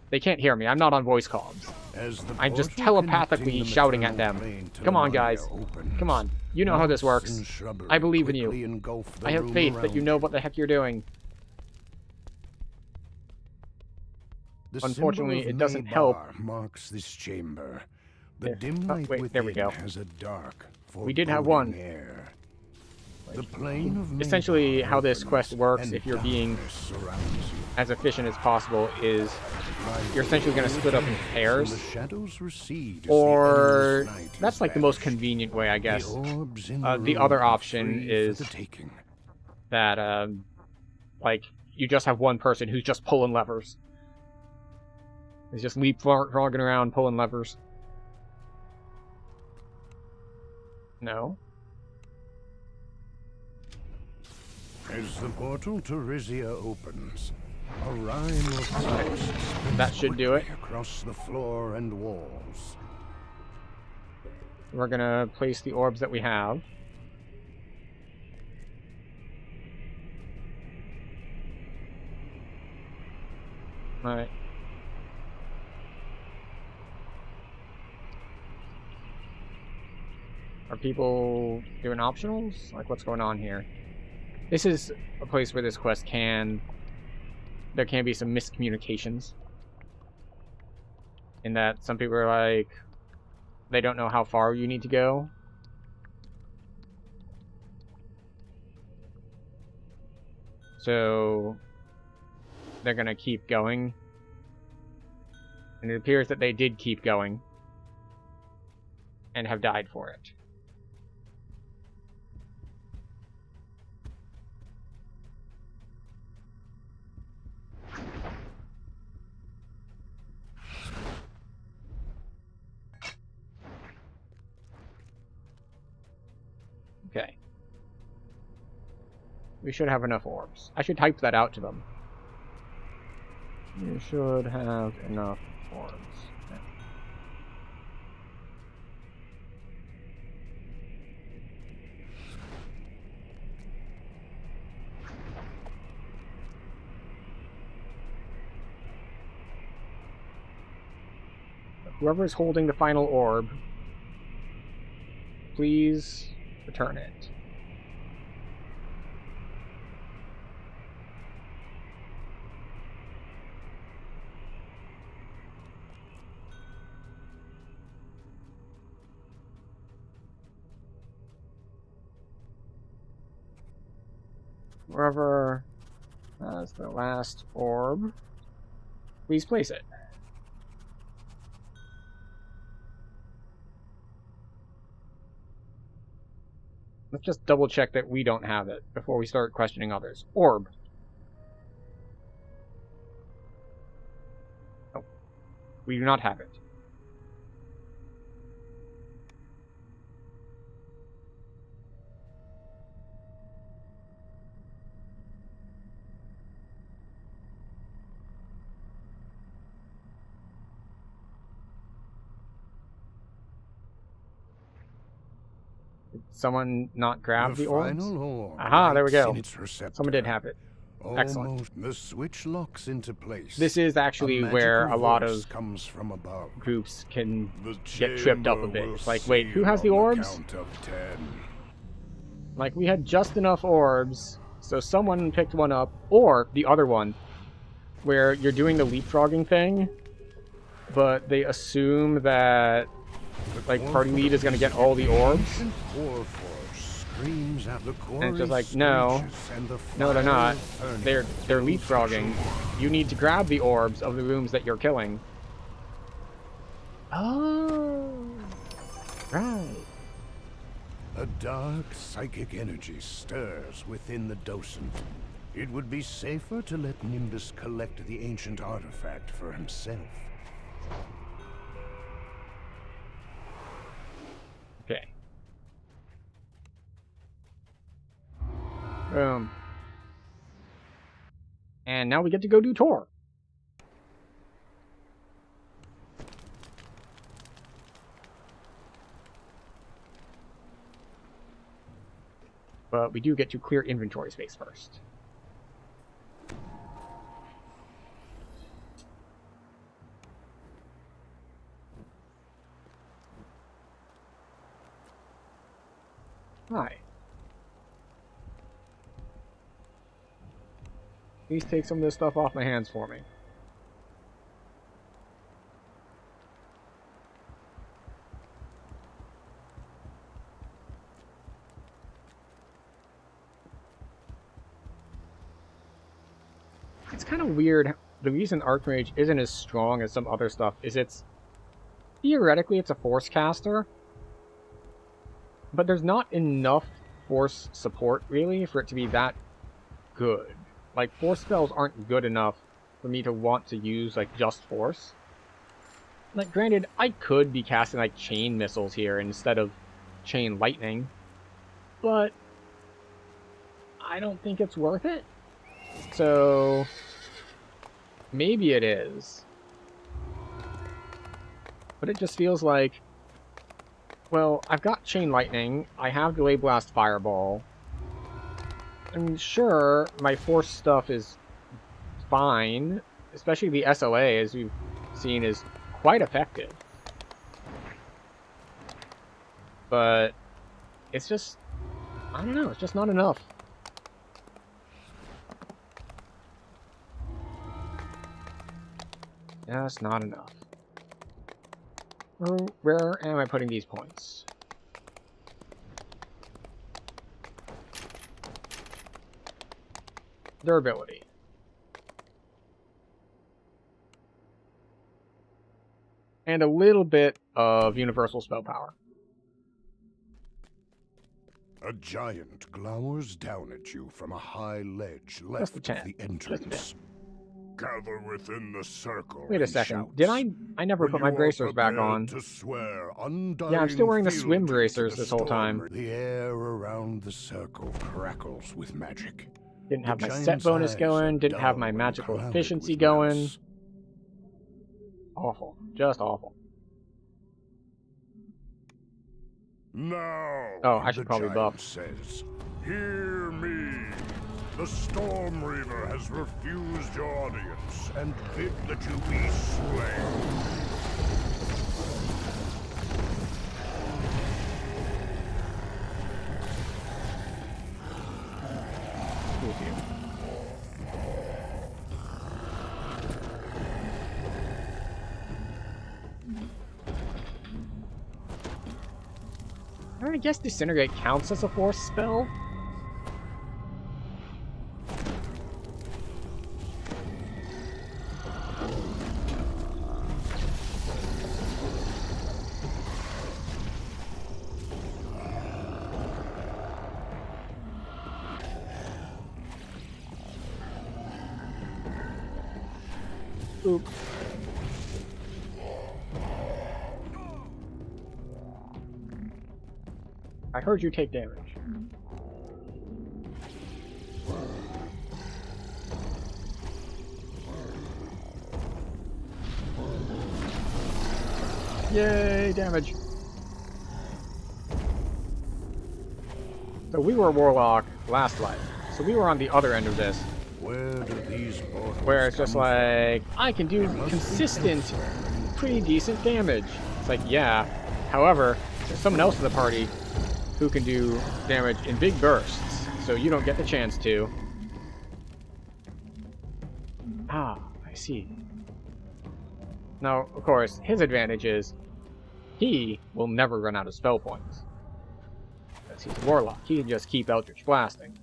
They can't hear me. I'm not on voice comms. As the I'm just portal telepathically connecting the shouting at maternal them. plane to Come on, Lemuria guys. opens. Come on. You know how this Moss works. and shrubbery I believe in quickly you. engulf the I have room faith that you around know what the heck you're doing. The Unfortunately, symbol of it doesn't Maybar help. marks this chamber. The Yeah. dim Oh, light wait, there we within go. has a dark, We did have foreboding one. air. The plane of Essentially, Maybar how this opens, quest works, and if you're being darkness surrounds you. as efficient as possible, is you're essentially going to split up in And the pairs, shadows recede as or the endless night that's is like the most banished. convenient way, I guess. The orbs in The room other are option free is for the taking. that, like, you just have one person who's just pulling levers. He's just leapfrogging around pulling levers. No. As the portal to Rizia opens, a rime of clouds spreads That should do it. quickly across the floor and walls. We're gonna place the orbs that we have. Alright. Are people doing optionals? Like, what's going on here? This is a place where this quest there can be some miscommunications. In that some people are like, they don't know how far you need to go. So they're gonna keep going. And it appears that they did keep going. And have died for it. Okay. We should have enough orbs. I should type that out to them. You should have enough orbs. Okay. Whoever's holding the final orb, please return it. Whoever has the last orb, please place it. Let's just double check that we don't have it before we start questioning others. Orb. Oh. We do not have it. Did someone not grab the orbs? Aha, there we go. Someone did have it. Excellent. The switch locks into place. This is actually where a lot of comes from above. groups can get tripped up a bit. It's like, wait, who has the orbs? Like, we had just enough orbs, so someone picked one up, or the other one, where you're doing the leapfrogging thing, but they assume that, like, party lead is going to get all the orbs. And it's just like, no, they're not. They're leapfrogging. You need to grab the orbs of the rooms that you're killing. Oh, right. A dark psychic energy stirs within the docent. It would be safer to let Nimbus collect the ancient artifact for himself. Okay. Boom. And now we get to go do Tor. But we do get to clear inventory space first. Hi. Please take some of this stuff off my hands for me. It's kind of weird. The reason Archmage isn't as strong as some other stuff is theoretically it's a force caster, but there's not enough force support really for it to be that good. Like, force spells aren't good enough for me to want to use, like, just force. Like, granted, I could be casting, like, chain missiles here instead of chain lightning, but I don't think it's worth it. So, maybe it is. But it just feels like, well, I've got chain lightning, I have delay blast fireball. I mean, sure, my force stuff is fine, especially the SLA, as we've seen, is quite effective. But it's just, I don't know, it's just not enough. Just not enough. Where am I putting these points? Durability. And a little bit of universal spell power. A giant glowers down at you from a high ledge left of the entrance. Gather within the circle. Wait a second. Did I never put my bracers back on. Yeah, I'm still wearing the swim bracers this whole time. The air around the circle crackles with magic. Didn't have my set bonus going, didn't have my magical efficiency going. Awful. Just awful. Now, oh, I should probably buff. Says, hear me. The Storm Reaver has refused your audience and bid that you be slain. I guess Disintegrate counts as a force spell. Oops. I heard you take damage. Yay, damage. So we were a warlock last life. So we were on the other end of this. Where it's just like, I can do consistent, pretty decent damage. It's like, yeah. However, there's someone else in the party who can do damage in big bursts. So you don't get the chance to. Ah, I see. Now, of course, his advantage is he will never run out of spell points. Because he's a warlock. He can just keep Eldritch blasting.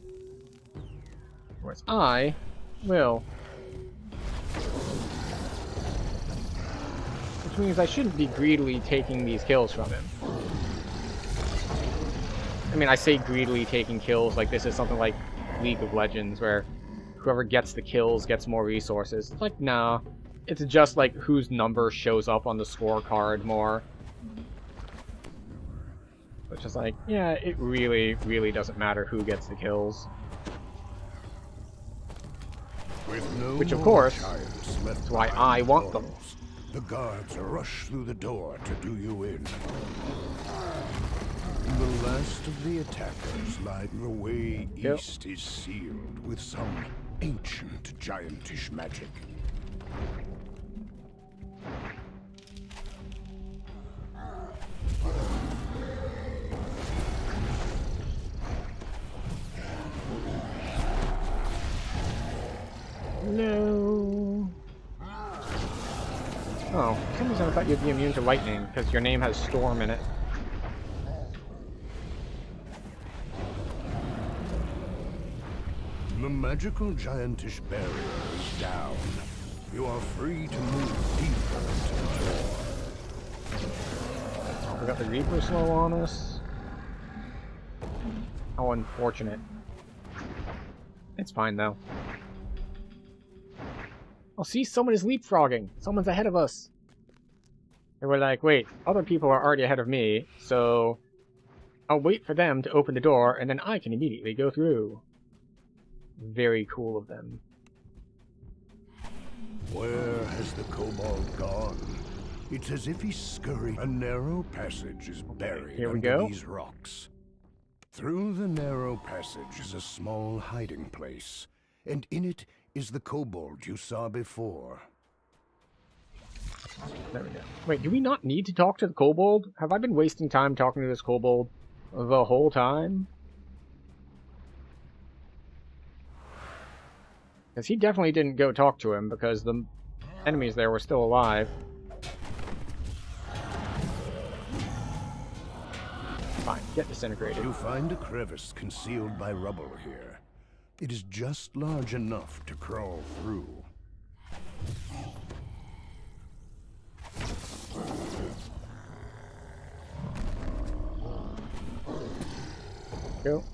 Whereas I will. Which means I shouldn't be greedily taking these kills from him. I mean, I say greedily taking kills like this is something like League of Legends, where whoever gets the kills gets more resources. It's like, nah. It's just like whose number shows up on the scorecard more. Which is like, yeah, it really, really doesn't matter who gets the kills. Which, of course, is why I want them. The guards rush through the door to do you in. The last of the attackers lie. The way east is sealed with some ancient giantish magic. No. Oh, for some reason I thought you'd be immune to lightning, because your name has Storm in it. The magical giantish barrier is down. You are free to move deeper into the door. We got the Reaper slow on us. How unfortunate. It's fine though. Oh, see, someone is leapfrogging. Someone's ahead of us. And we're like, wait, other people are already ahead of me, so I'll wait for them to open the door, and then I can immediately go through. Very cool of them. Where has the kobold gone? It's as if he scurried. A narrow passage is buried Here we under go. these rocks. Through the narrow passage is a small hiding place, and in it is the kobold you saw before. There we go. Wait, do we not need to talk to the kobold? Have I been wasting time talking to this kobold the whole time? Because he definitely didn't go talk to him, because the enemies there were still alive. Fine, get disintegrated. You find a crevice concealed by rubble here. It is just large enough to crawl through. Go.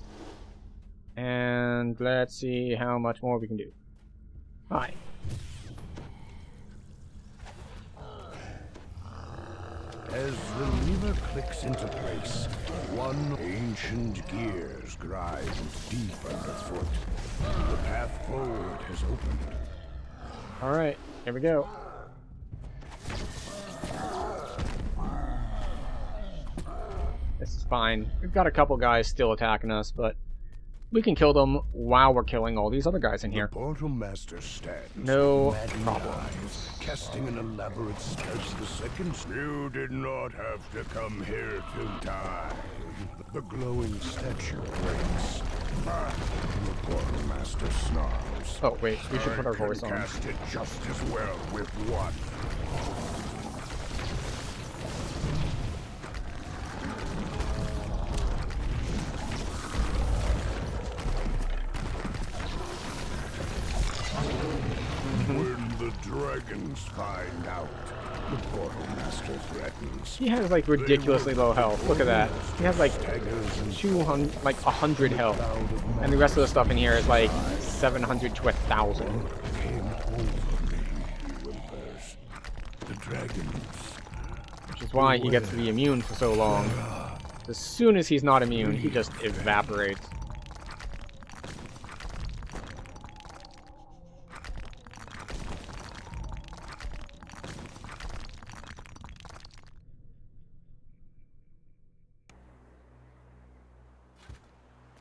And let's see how much more we can do. Hi. As the lever clicks into place, one ancient gears grind deep underfoot. The path forward has opened. Alright, here we go. This is fine. We've got a couple guys still attacking us, but we can kill them while we're killing all these other guys in here. The portal master stands. No maddened problem. eyes, casting an elaborate spell. The second. You did not have to come here to die. The glowing statue breaks. The portal master snarls. Oh wait, we should put our voice on. Cast it just as well with one. When the dragons find out, the portal master threatens. He has like ridiculously low health. Look at that. He has like 200, like 100 health, and the rest of the stuff in here is like 700 to 1,000. Came over me with Which is why he gets to be immune for so long. As soon as he's not immune, he just evaporates.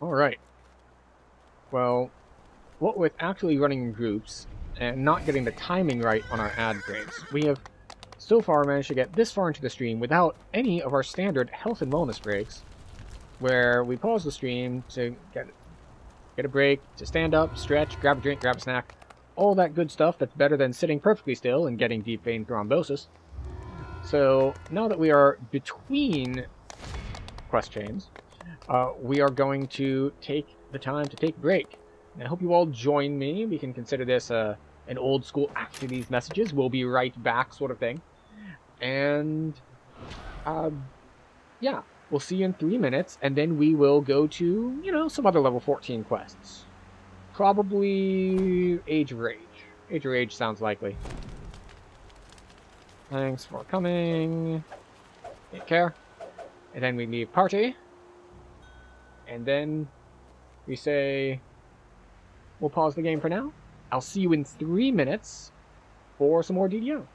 Alright. Well, what with actually running in groups and not getting the timing right on our ad breaks, we have so far managed to get this far into the stream without any of our standard health and wellness breaks, where we pause the stream to get a break, to stand up, stretch, grab a drink, grab a snack, all that good stuff that's better than sitting perfectly still and getting deep vein thrombosis. So now that we are between quest chains, we are going to take the time to take a break. And I hope you all join me. We can consider this an old school after these messages, we'll be right back sort of thing. And yeah, we'll see you in 3 minutes, and then we will go to, you know, some other level 14 quests. Probably Age of Rage. Age of Rage sounds likely. Thanks for coming. Take care. And then we leave party. And then we say, we'll pause the game for now. I'll see you in 3 minutes for some more DDO.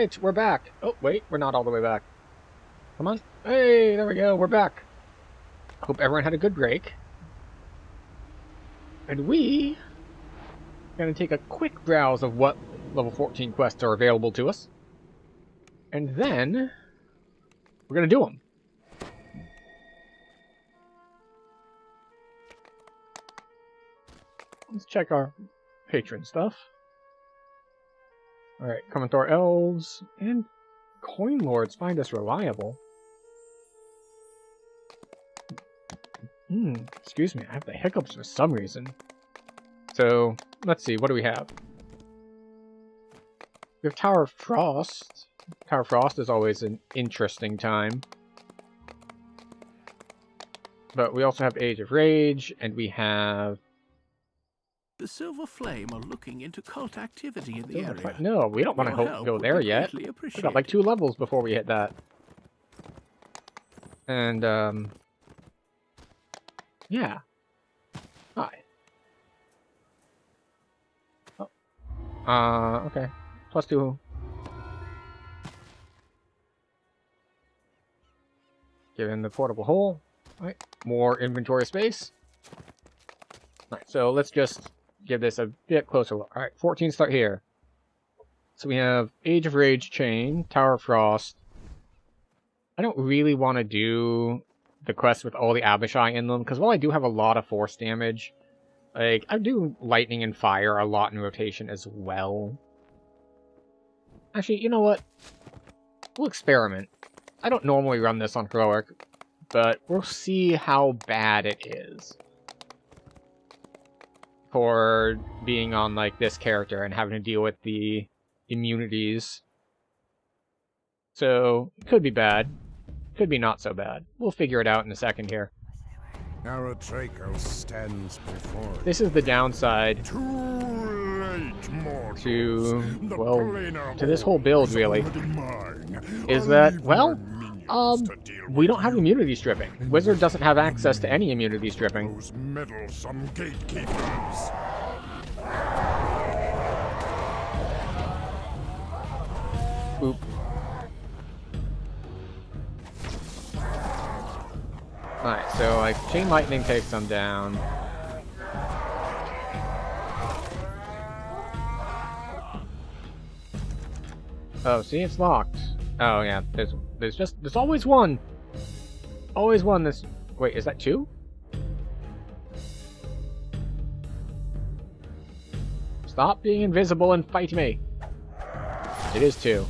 Alright, we're back. Oh, wait, we're not all the way back. Come on. Hey, there we go, we're back. Hope everyone had a good break. And we are going to take a quick browse of what level 14 quests are available to us. And then we're going to do them. Let's check our patron stuff. Alright, Commentor Elves and Coin Lords find us reliable. Excuse me, I have the hiccups for some reason. So, let's see, what do we have? We have Tower of Frost. Tower of Frost is always an interesting time. But we also have Age of Rage, and we have... The Silver Flame are looking into cult activity in the area. No, we don't want to go there yet. We got like 2 levels before we hit that. And, yeah. Hi. Oh. Okay. +2. Give in the portable hole. Alright. More inventory space. Alright, so let's just give this a bit closer look. Alright, 14 start here. So we have Age of Rage Chain, Tower of Frost. I don't really want to do the quests with all the Abishai in them, because while I do have a lot of force damage, like, I do lightning and fire a lot in rotation as well. Actually, you know what? We'll experiment. I don't normally run this on Heroic, but we'll see how bad it is for being on, like, this character and having to deal with the immunities. So, it could be bad. Could be not so bad. We'll figure it out in a second here. Aratraco stands before you. This is the downside Too late, to this whole build, really, is that, well, we don't have immunity stripping. Wizard doesn't have access to any immunity stripping. Those meddlesome gatekeepers. Oop. Alright, so like Chain Lightning takes them down. Oh, see, it's locked. Oh yeah, there's always one. Always one. Wait, is that 2? Stop being invisible and fight me. It is 2.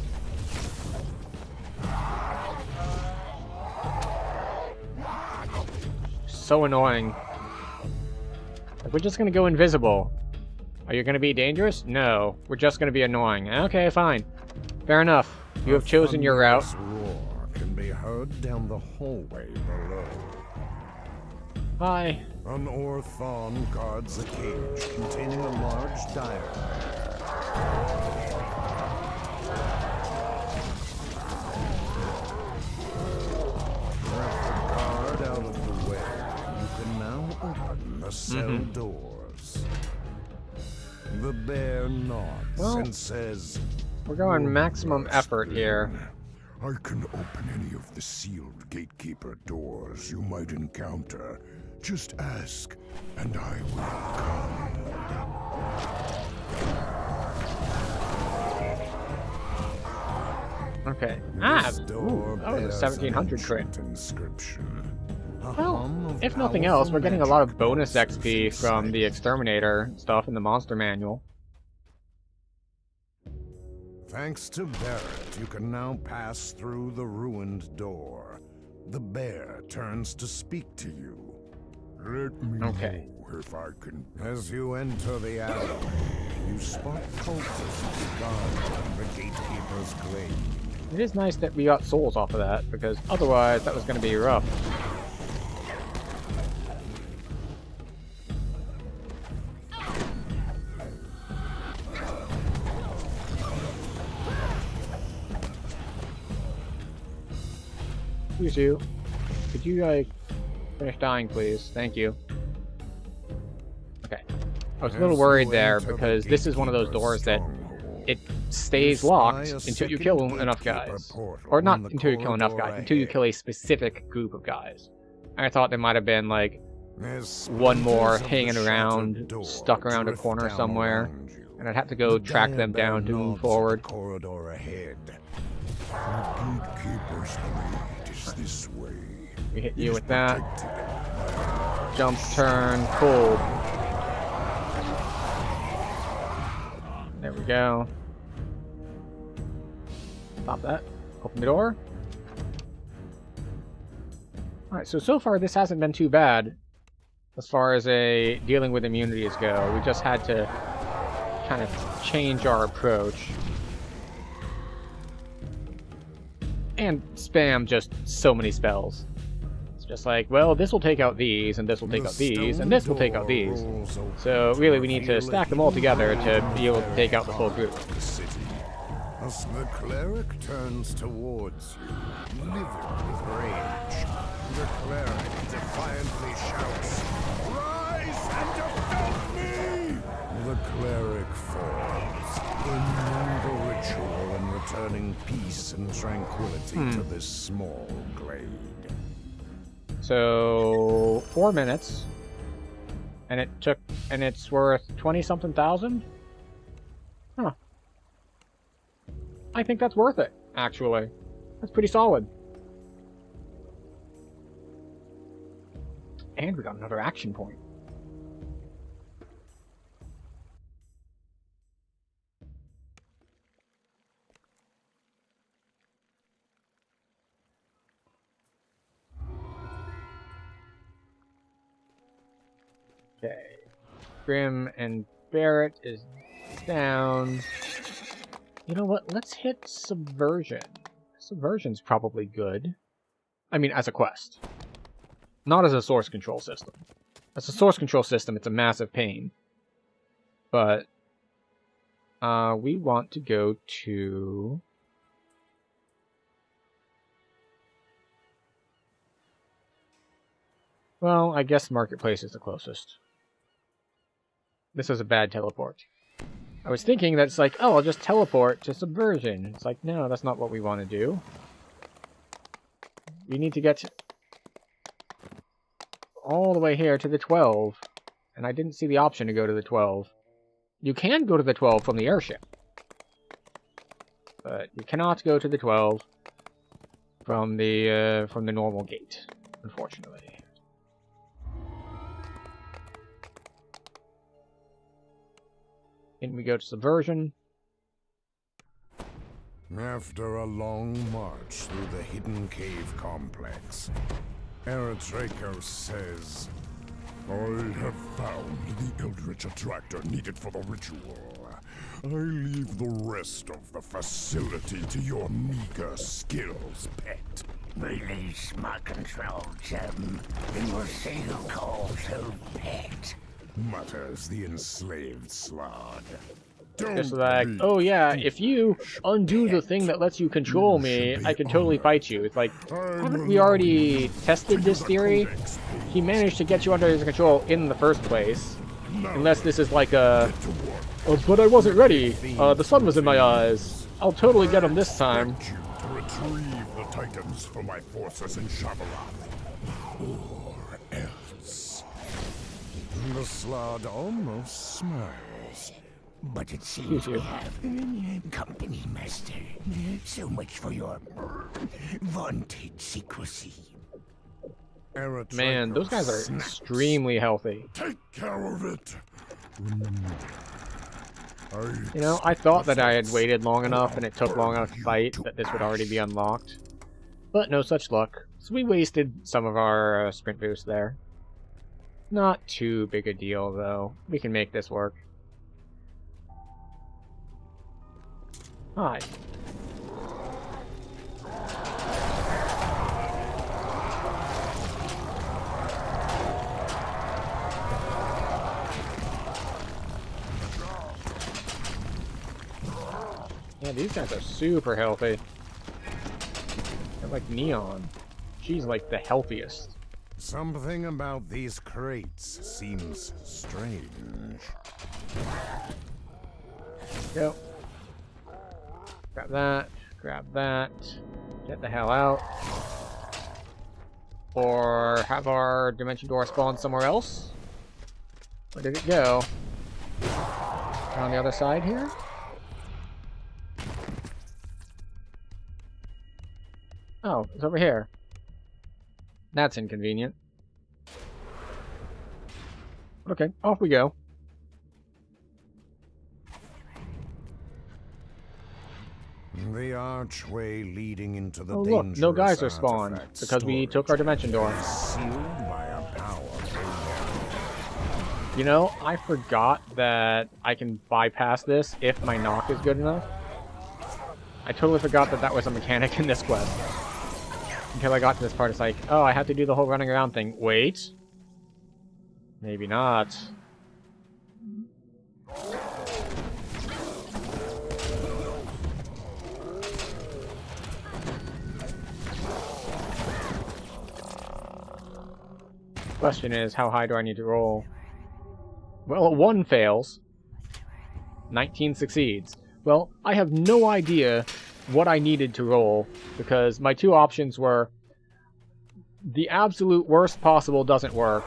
So annoying. Like, we're just gonna go invisible. Are you gonna be dangerous? No. We're just gonna be annoying. Okay, fine. Fair enough. You have chosen your route. Roar can be heard down the hallway below. Hi. An Orthon guards a cage containing a large diary. Out of the way, you can now open the cell doors. The bear nods and says, we're going maximum effort here. I can open any of the sealed gatekeeper doors you might encounter. Just ask, and I will come. Okay. This Ooh, door that was a bears 1700 an crit. ancient inscription. Well, if nothing else, we're getting a lot of bonus XP from the Exterminator stuff in the monster manual. Thanks to Barrett, you can now pass through the ruined door. The bear turns to speak to you. Let me know if I can. As you enter the alley, you spot cultists guarding the gatekeeper's glade. It is nice that we got souls off of that, because otherwise that was going to be rough. You. Could you, like, finish dying, please? Thank you. Okay. I was a little worried there, because this is one of those doors that it stays locked until you kill enough guys. Or not until you kill enough guys, until you kill a specific group of guys. I thought there might have been, like, one more hanging around, stuck around a corner somewhere, and I'd have to go track them down to move forward. Corridor ahead. The gatekeeper's blade is this way. We hit you with that. Jump, turn, pull. There we go. Stop that. Open the door. Alright, so far this hasn't been too bad as far as dealing with immunities go. We just had to kind of change our approach. And spam just so many spells. It's just like, well, this will take out these, and this will take out these, and this will take out these. So really we need to stack them all together to be able to take out the full group. As the cleric turns towards you, livid with rage, the cleric defiantly shouts, "Rise and defend me!" The cleric falls, ending the ritual and returning peace and tranquility to this small glade. So 4 minutes, and it's worth 20-something thousand. Huh. I think that's worth it, actually. That's pretty solid. And we got another action point. Okay. Grim and Barrett is down. You know what? Let's hit Subversion. Subversion's probably good. I mean, as a quest. Not as a source control system. As a source control system, it's a massive pain. But we want to go to... Well, I guess Marketplace is the closest. This is a bad teleport. I was thinking that it's like, oh, I'll just teleport to Subversion. It's like, no, that's not what we want to do. We need to get all the way here to the 12. And I didn't see the option to go to the 12. You can go to the 12 from the airship. But you cannot go to the 12 from the normal gate, unfortunately. And we go to Subversion. After a long march through the hidden cave complex, Eladrin says, "I have found the Eldritch Attractor needed for the ritual. I leave the rest of the facility to your meager skills, pet." Release my control, Jim, and we'll see who calls who pet. Mutters the enslaved slod. Just like, oh yeah, if you undo the thing that lets you control me, I can totally fight you. It's like, haven't we already tested this theory? He managed to get you under his control in the first place. Unless this is like a... Oh, but I wasn't ready. The sun was in my eyes. I'll totally get him this time. To retrieve the Titans for my forces in Shyamalan. Or else. The slod almost smiles. But it seems we have company, Master. So much for your vaunted secrecy. Man, those guys are extremely healthy. Take care of it. You know, I thought that I had waited long enough and it took long enough to fight that this would already be unlocked. But no such luck. So we wasted some of our sprint boost there. Not too big a deal, though. We can make this work. Hi. Yeah, these guys are super healthy. They're like Neon. She's like the healthiest. Something about these crates seems strange. Yep. Grab that. Grab that. Get the hell out. Or have our dimension door spawn somewhere else. Where did it go? On the other side here? Oh, it's over here. That's inconvenient. Okay, off we go. The archway leading into the Oh look, no dangerous geyser spawned artifact because we took storage our dimension door. is sealed by a powerful weapon. You know, I forgot that I can bypass this if my knock is good enough. I totally forgot that that was a mechanic in this quest. Until I got to this part, it's like, oh, I have to do the whole running around thing. Wait. Maybe not. Question is, how high do I need to roll? Well, 1 fails. 19 succeeds. Well, I have no idea what I needed to roll, because my 2 options were the absolute worst possible doesn't work,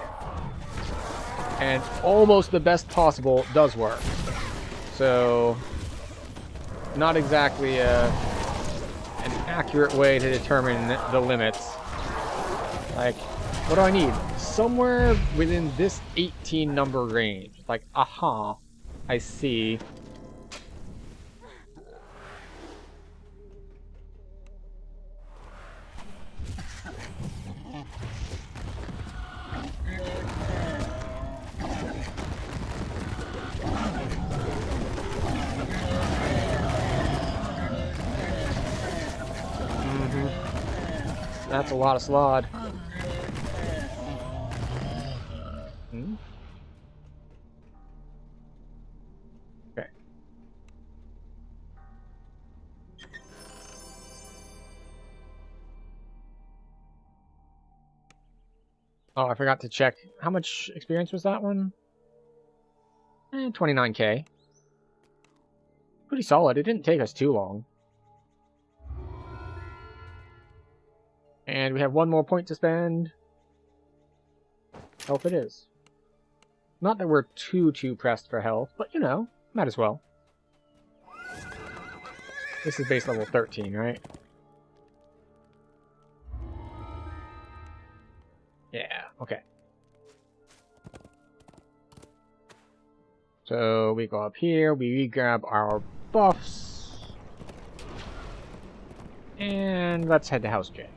and almost the best possible does work. So, not exactly an accurate way to determine the limits. Like, what do I need? Somewhere within this 18 number range. Like, aha, I see. That's a lot of slod. Okay. Oh, I forgot to check. How much experience was that one? 29k. Pretty solid. It didn't take us too long. And we have 1 more point to spend. Health it is. Not that we're too pressed for health, but you know, might as well. This is base level 13, right? Yeah, okay. So we go up here, we grab our buffs. And let's head to House J.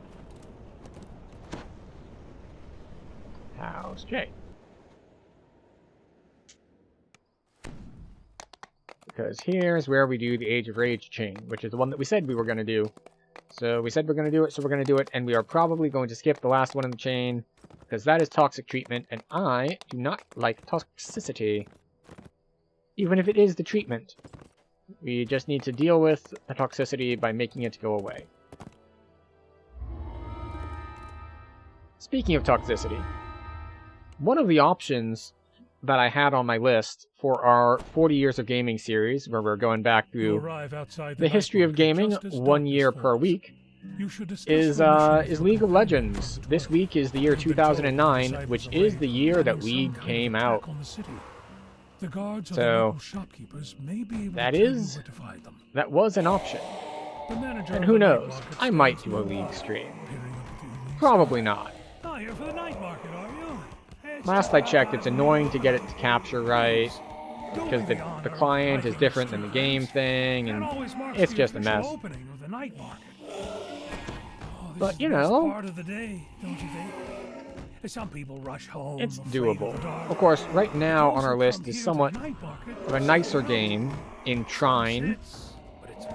House J. Because here's where we do the Age of Rage chain, which is the one that we said we were going to do. So we said we're going to do it, so we're going to do it, and we are probably going to skip the last one in the chain, because that is toxic treatment, and I do not like toxicity. Even if it is the treatment. We just need to deal with the toxicity by making it go away. Speaking of toxicity, one of the options that I had on my list for our 40 Years of Gaming series, where we're going back through the history of gaming 1 year per week, is League of Legends. This week is the year 2009, which is the year that we came out. So, that was an option. And who knows, I might do a League stream. Probably not. Last I checked, it's annoying to get it to capture right, because the client is different than the game thing, and it's just a mess. But, you know, some people rush home. It's doable. Of course, right now on our list is somewhat of a nicer game in Trine.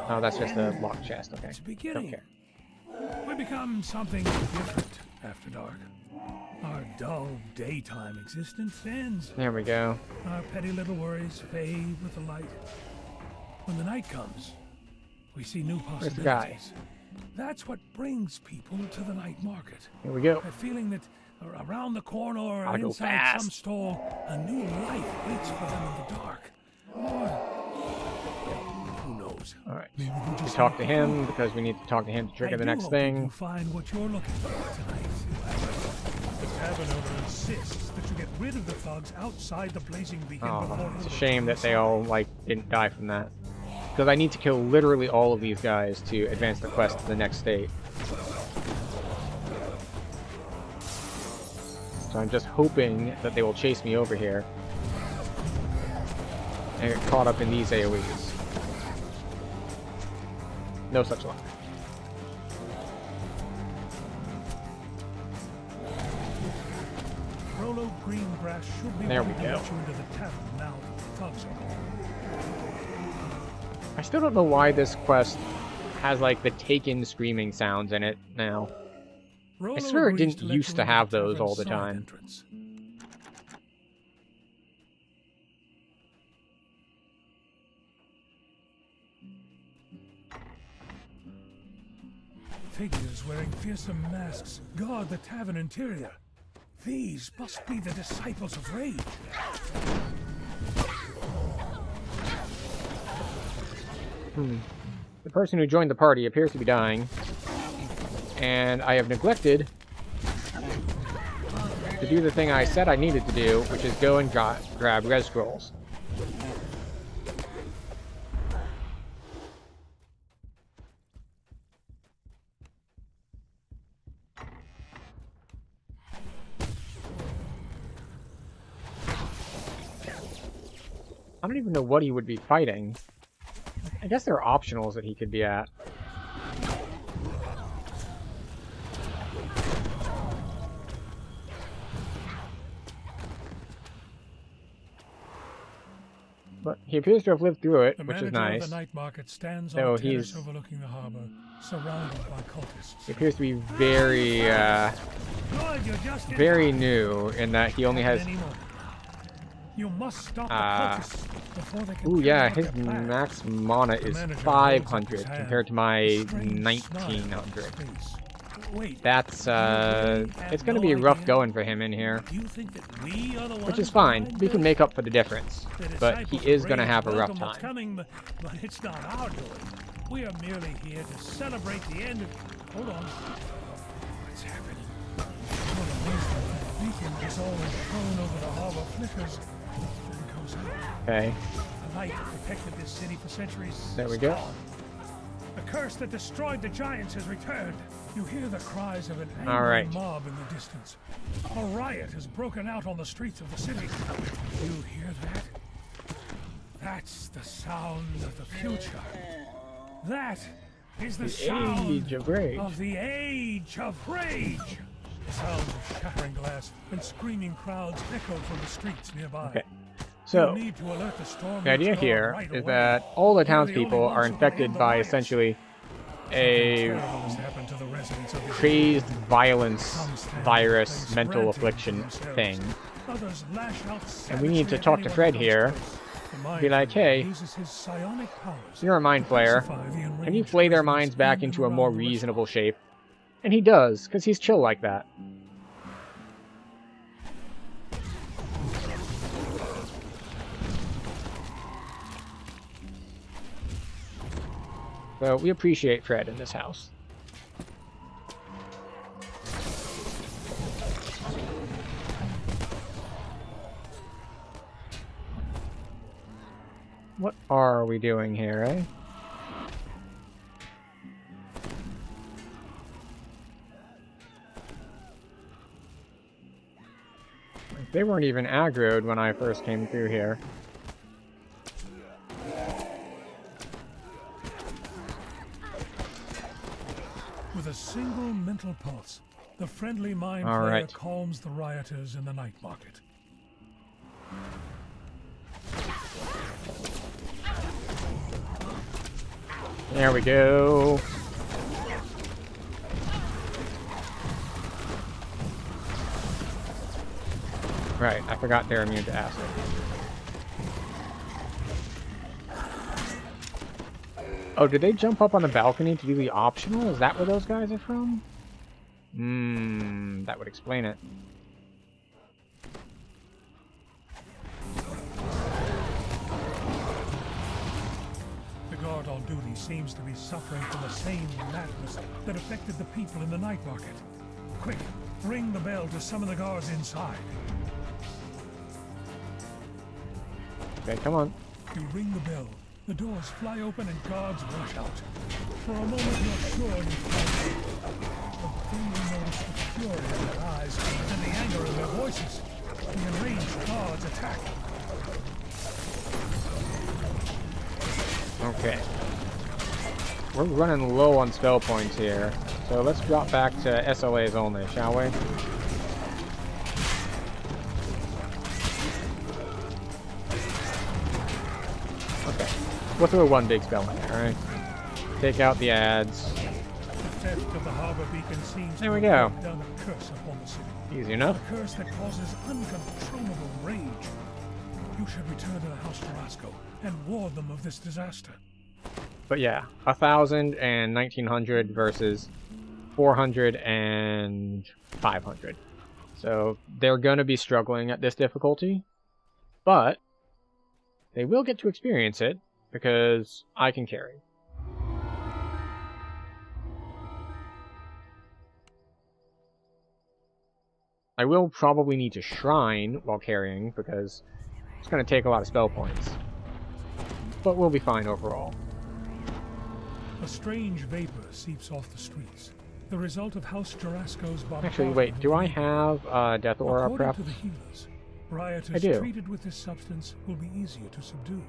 Oh, that's just a locked chest. Okay, don't care. We become something different after dark. Our dull daytime existence ends. There we go. Our petty little worries fade with the light. When the night comes, we see new possibilities. Where's the guy? That's what brings people to the night market. Here we go. That feeling that around the corner or Gotta go inside fast. some stall, a new life waits for them in the dark. Or who knows? All right. Maybe we to talk to him because we need to talk to him to trigger the next thing. You find what you're looking for tonight. The tavern owner insists that you get rid of the thugs outside the blazing beacon before. It's a shame that they all didn't die from that. Because I need to kill literally all of these guys to advance the quest to the next state. So I'm just hoping that they will chase me over here and get caught up in these AoEs. No such luck. Rolo Greengrass should be there we ready go. to let you into the tavern now that the thugs are gone. I still don't know why this quest has like the Taken screaming sounds in it now. I swear it didn't used to have those all the time. Figures wearing fearsome masks guard the tavern interior. These must be the disciples of Rage. The person who joined the party appears to be dying, and I have neglected to do the thing I said I needed to do, which is go and grab res scrolls. I don't even know what he would be fighting. I guess there are optionals that he could be at. But he appears to have lived through it, which is nice. The night market stands So on a terrace he's overlooking the harbor, surrounded by cultists. He appears to be very new in that he only has. You must stop the cultists before they can. Ooh, yeah, his max mana is 500 compared to my 1900. That's it's going to be rough going for him in here, which is fine. We can make up for the difference, but he is going to have a rough time. Coming, but it's not our doing. We are merely here to celebrate the end of. Hold on. What's happening? The beacon is always thrown over the harbor flickers. Okay. The light that protected this city for centuries. There we go. The curse that destroyed the giants has returned. You hear the cries of an angry mob in the distance. A riot has broken out on the streets of the city. You hear that? That's the sound of the future. That is the sound Age of Rage. of the Age of Rage. The sound of shattering glass and screaming crowds echoed from the streets nearby. Okay. So, the idea here is that all the townspeople are infected by essentially a crazed violence virus mental affliction thing. And we need to talk to Fred here. Be like, hey, you're a mind flayer. Can you flay their minds back into a more reasonable shape? And he does, because he's chill like that. So we appreciate Fred in this house. What are we doing here, eh? They weren't even aggroed when I first came through here. With a single mental pulse, the friendly mind flayer calms the rioters in the night market. There we go. Right, I forgot they're immune to acid. Oh, did they jump up on the balcony to do the optional? Is that where those guys are from? That would explain it. The guard on duty city seems to be suffering from the same madness that affected the people in the night market. Quick, ring the bell to summon the guards inside. Okay, come on. You ring the bell, the doors fly open and guards rush out. For a moment you're sure you've found them. But then you notice the fury in their eyes and the anger in their voices. The enraged guards attack. Okay. We're running low on spell points here, so let's drop back to SLAs only, shall we? Okay. We'll throw one big spell in there, alright? Take out the ads. The theft of the harbor beacon seems There we to go. have done a curse upon the city. Easy enough. A curse that causes uncontrollable rage. You should return to the House Tarasco and warn them of this disaster. But yeah, 1,000 and 1,900 versus 400 and 500. So they're going to be struggling at this difficulty, but they will get to experience it because I can carry. I will probably need to shrine while carrying because it's going to take a lot of spell points. But we'll be fine overall. A strange vapor seeps off the streets. The result of House Tarasco's bombardment. Actually, wait, do I have Death Aura According prep? to the healers, rioters I do. treated with this substance will be easier to subdue.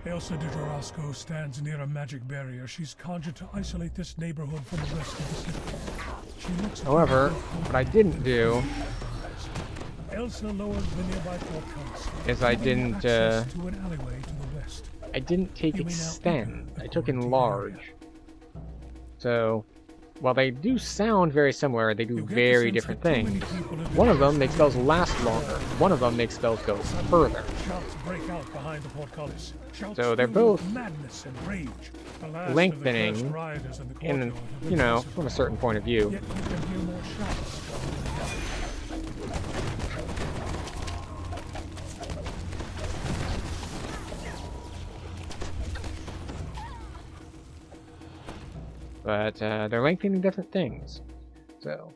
Elsa de Tarasco stands near a magic barrier she's conjured to isolate this neighborhood from the rest of the city. She looks at However, you what I didn't do Elsa lowered the nearby portcullis, is I giving you didn't access to an alleyway to the west. I didn't take You may now extend. enter I took according to your enlarge. So, while they do sound very similar, they do You get the very sense different that too many things. people have One of been them makes spells last longer. One of them makes spells go further. Shouts break out behind the portcullis. Shouts So they're filled with both madness and rage. The last of the lengthening cursed rioters in the in, courtyard have been you know, massacred. from a certain point of view. Yet you can hear more shouts. But they're lengthening different things. So,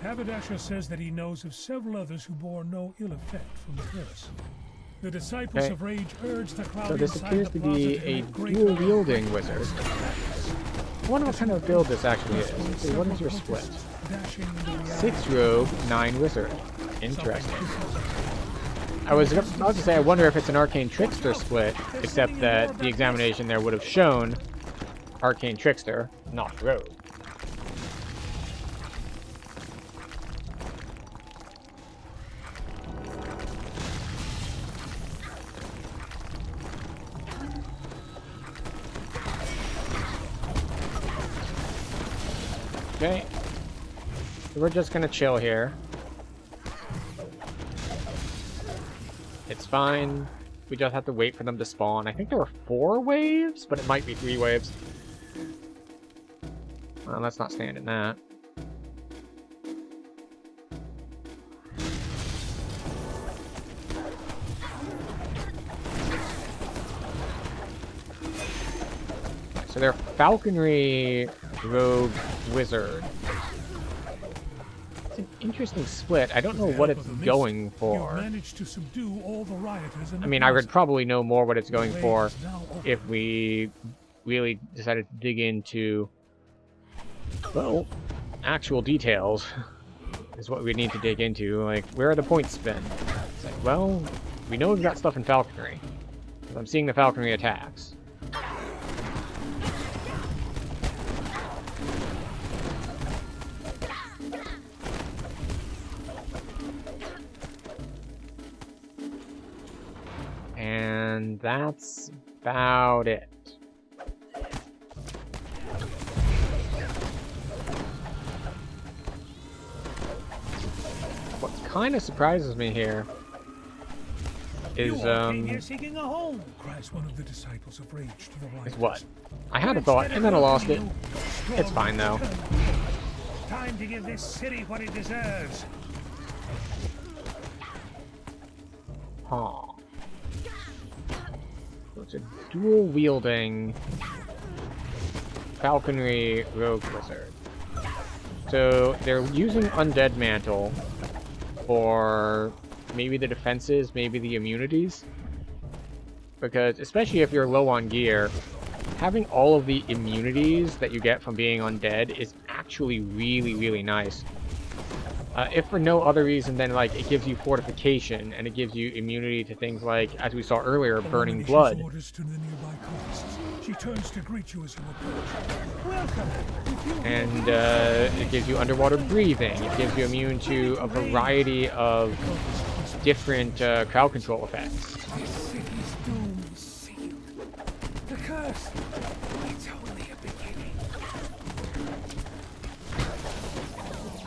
Haberdasher says that he knows of several others who bore no ill effect from the curse. The disciples Okay. of rage urge the crowd so this inside appears the to plaza be a commit great dual-wielding wizard. I wonder what kind of build this actually is. Let's see, what is your split? dashing into the 6 rogue, 9 wizard. Interesting. I was about to say, I wonder if it's an arcane trickster split, except that the examination there would have shown arcane trickster, not rogue. Okay, so we're just gonna chill here. It's fine. We just have to wait for them to spawn. I think there were 4 waves, but it might be 3 waves. Well, let's not stand in that. So they're falconry, rogue, wizard. It's an interesting split. I don't know what it's going for. managed to subdue all the rioters in the I mean, I would plaza. probably know more what it's going The way for is now open. if we really decided to dig into, well, actual details is what we need to dig into. Like, where are the points spent? It's like, well, we know we've got stuff in falconry, 'cause I'm seeing the falconry attacks. And that's about it. What kind of surprises me here is, You all came here seeking a home, cries one of the disciples of rage to the rioters. is what? I had a thought, and then I lost it. It's fine, though. Time to give this city what it deserves. Huh. It's a dual-wielding falconry rogue wizard. So they're using Undead Mantle for maybe the defenses, maybe the immunities. Because, especially if you're low on gear, having all of the immunities that you get from being undead is actually really, really nice. If for no other reason than, like, it gives you fortification, and it gives you immunity to things like, as we saw earlier, burning blood. She turns to greet you as you approach. Welcome. And it gives you underwater breathing. It gives you immune to a variety of different crowd control effects. This city's doom is sealed. The curse. It's only a beginning.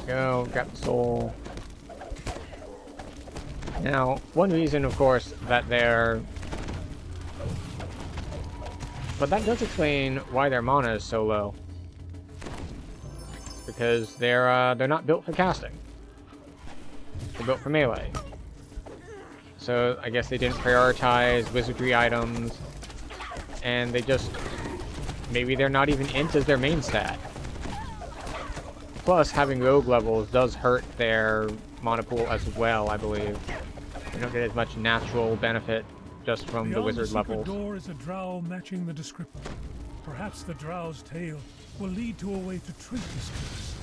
Go, grab the soul. Now, one reason, of course, that they're... But that does explain why their mana is so low. Because they're not built for casting. They're built for melee. So I guess they didn't prioritize wizardry items, and they just... Maybe they're not even int as their main stat. Plus, having rogue levels does hurt their mana pool as well, I believe. They don't get as much natural benefit just from the wizard levels. The door is a drow matching the description. Perhaps the drow's tale will lead to a way to treat this curse.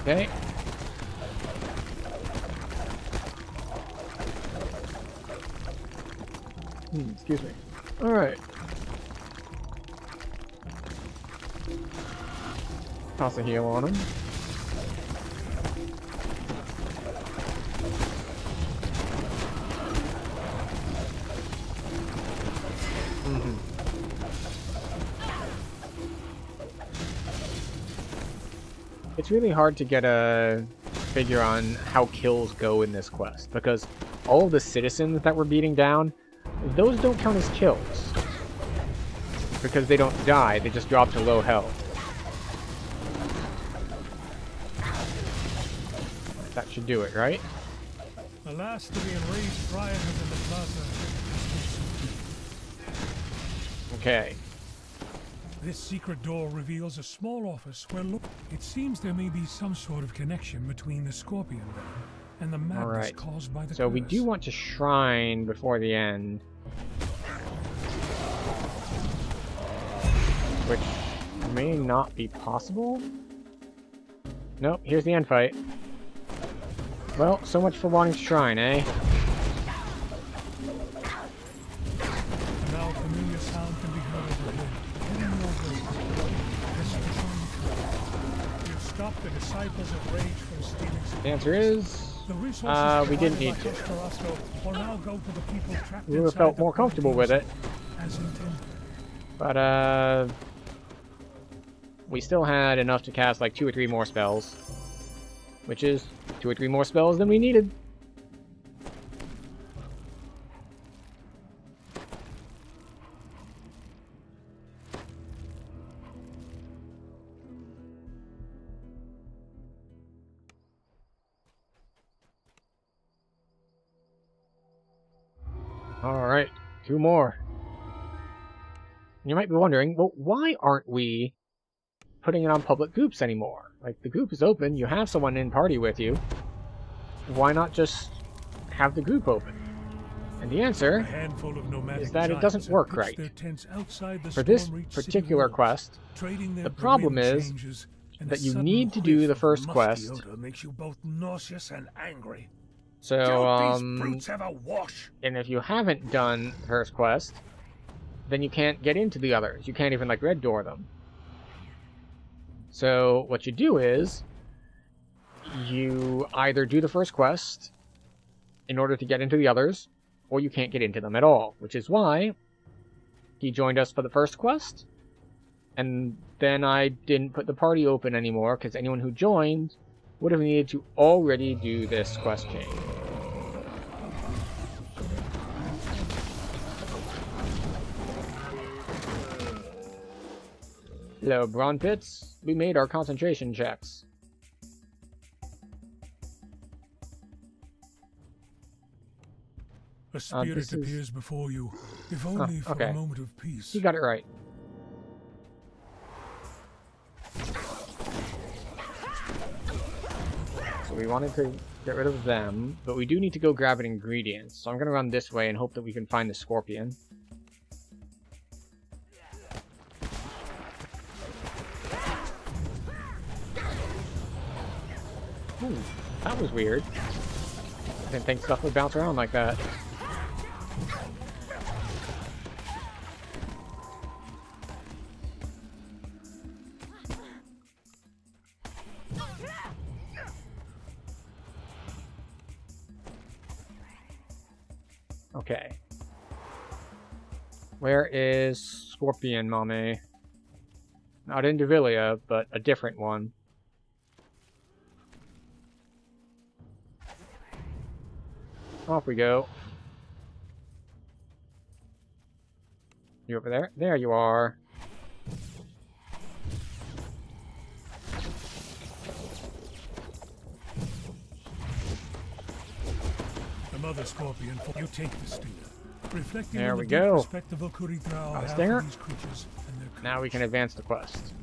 Okay. Excuse me. Alright. Toss a heal on him. It's really hard to get a figure on how kills go in this quest, because all of the citizens that we're beating down, those don't count as kills. Because they don't die, they just drop to low health. That should do it, right? The last of the enraged rioters in the plaza. Okay. This secret door reveals a small office where it seems there may be some sort of connection between the Scorpion Vein and the madness caused by the So curse. we do want to shrine before the end. Which may not be possible. Nope, here's the end fight. Well, so much for wanting to shrine, eh? Now familiar sound can be heard overhead. Heading your way. This is on. You've stopped the disciples of rage from stealing. The answer is... we didn't need to. We would have felt more comfortable with it. But, we still had enough to cast like 2 or 3 more spells. Which is 2 or 3 more spells than we needed. Alright, 2 more. You might be wondering, well, why aren't we putting it on public groups anymore? Like, the group is open, you have someone in party with you. Why not just have the group open? And the answer is that it doesn't work right. For this particular quest, the problem is that you need to do the first quest. Makes you both nauseous and angry. So, these brutes have a wash. And if you haven't done the first quest, then you can't get into the others. You can't even, like, red door them. So, what you do is, you either do the first quest in order to get into the others, or you can't get into them at all. Which is why he joined us for the first quest, and then I didn't put the party open anymore, because anyone who joined would have needed to already do this quest chain. Hello, Brawn Pits. We made our concentration checks. A spirit appears before you, if only for a moment of peace. You got it right. So we wanted to get rid of them, but we do need to go grab an ingredient. So I'm going to run this way and hope that we can find the scorpion. Ooh, that was weird. I didn't think stuff would bounce around like that. Okay. Where is Scorpion, Mommy? Not in Devilia, but a different one. Off we go. You over there? There you are. The mother scorpion, you take the stinger. Reflecting there on we the go. Perspective of Kuridhrao, Stinger. these creatures and their Now we can advance the quest.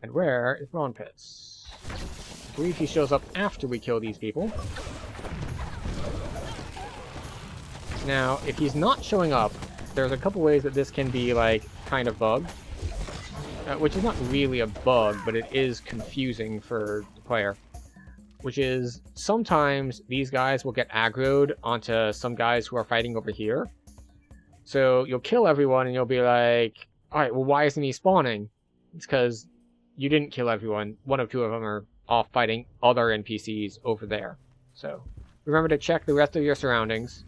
And where is Ron Pitts? I believe he shows up after we kill these people. Now, if he's not showing up, there's a couple ways that this can be, like, kind of bugged. Which is not really a bug, but it is confusing for the player. Which is, sometimes these guys will get aggroed onto some guys who are fighting over here. So you'll kill everyone and you'll be like, alright, well why isn't he spawning? It's because you didn't kill everyone. One of two of them are off fighting other NPCs over there. So, remember to check the rest of your surroundings.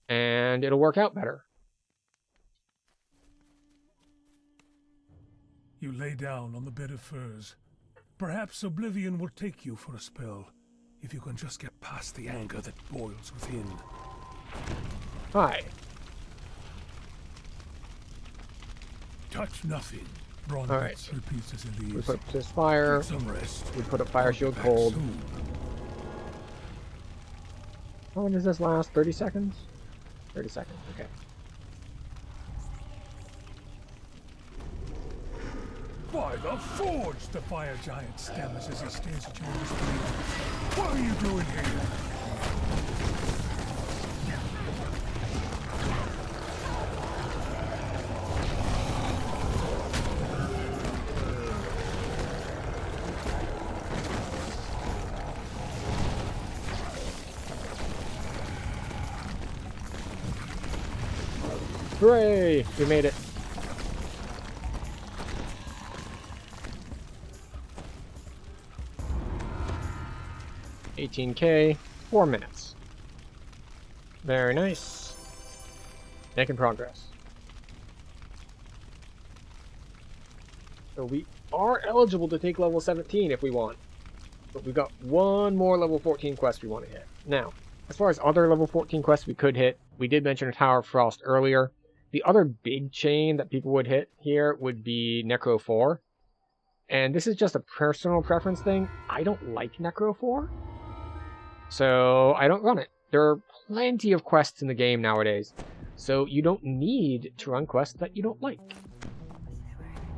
And it'll work out better. You lay down on the bed of furs. Perhaps oblivion will take you for a spell, if you can just get past the anger that boils within. Hi. Touch nothing. All right. Repeats as he leaves. We put this fire. Some rest. We put a fire shield cold. Soon. How long does this last? 30 seconds? 30 seconds, okay. By the forge! The fire giant stammers as he stares at you in disbelief. What are you doing here? Hooray! We made it. $18K, 4 minutes. Very nice. Making progress. So we are eligible to take level 17 if we want. But we've got one more level 14 quest we want to hit. Now, as far as other level 14 quests we could hit, we did mention a Tower of Frost earlier. The other big chain that people would hit here would be Necro 4. And this is just a personal preference thing. I don't like Necro 4. So I don't run it. There are plenty of quests in the game nowadays. So you don't need to run quests that you don't like.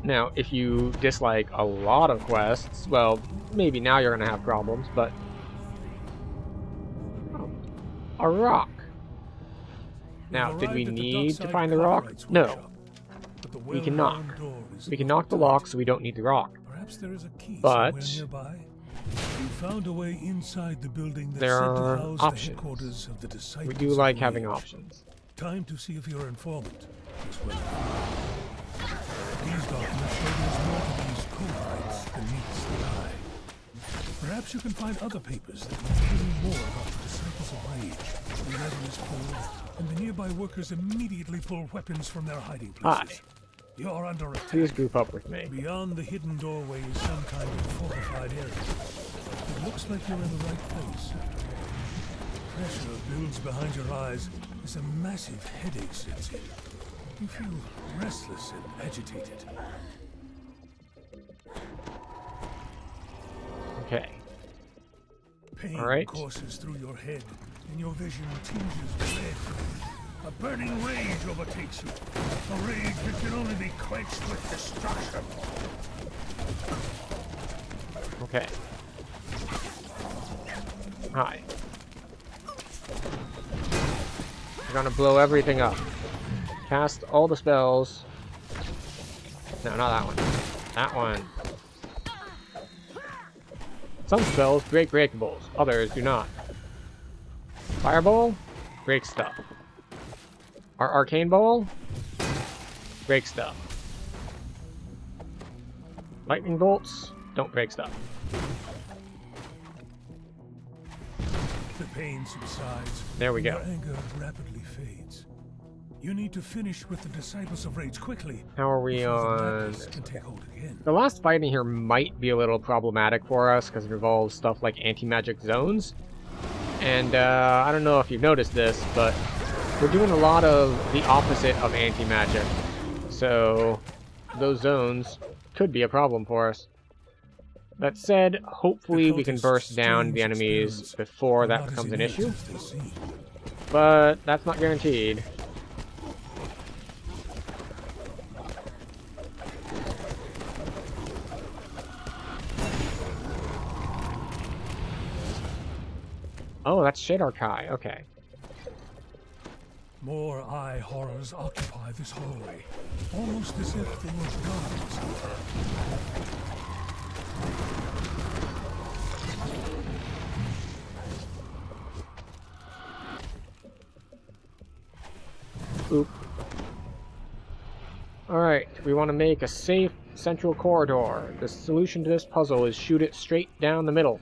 Now, if you dislike a lot of quests, well, maybe now you're going to have problems, but... Oh, a rock. Now, did we need to find the rock? No. We can knock. We can knock the lock, so we don't need the rock. But you found a way inside the building that there are options. We do like having options. Time to see if your informant is well. These documents show there's more to these codites than meets the eye. Perhaps you can find other papers that will tell you more about the disciples of rage. The letter is pulled, and the nearby workers immediately pull weapons from their hiding places. Hi. You're under attack. Please group up with me. Beyond the hidden doorway is some kind of fortified area. It looks like you're in the right place. Pressure builds behind your eyes as a massive headache sets in. You feel restless and agitated. Okay. Pain Alright. courses through your head, and your vision tinges red. A burning rage overtakes you. A rage that can only be quenched with destruction. Okay. Hi. We're gonna blow everything up. Cast all the spells. No, not that one. That one. Some spells break breakables, others do not. Fireball, break stuff. Our arcane ball, break stuff. Lightning bolts, don't break stuff. The pain subsides. There we go. Your anger rapidly fades. You need to finish with the Disciples of Rage quickly. How are we on? Can take hold again. The last fight in here might be a little problematic for us because it involves stuff like anti-magic zones. And I don't know if you've noticed this, but we're doing a lot of the opposite of anti-magic. So those zones could be a problem for us. That said, hopefully we can burst down the enemies before that becomes an issue. But that's not guaranteed. Oh, that's Shadarkai. Okay. More eye horrors occupy this hallway, almost as if they were guards. Oop. Alright, we want to make a safe central corridor. The solution to this puzzle is shoot it straight down the middle.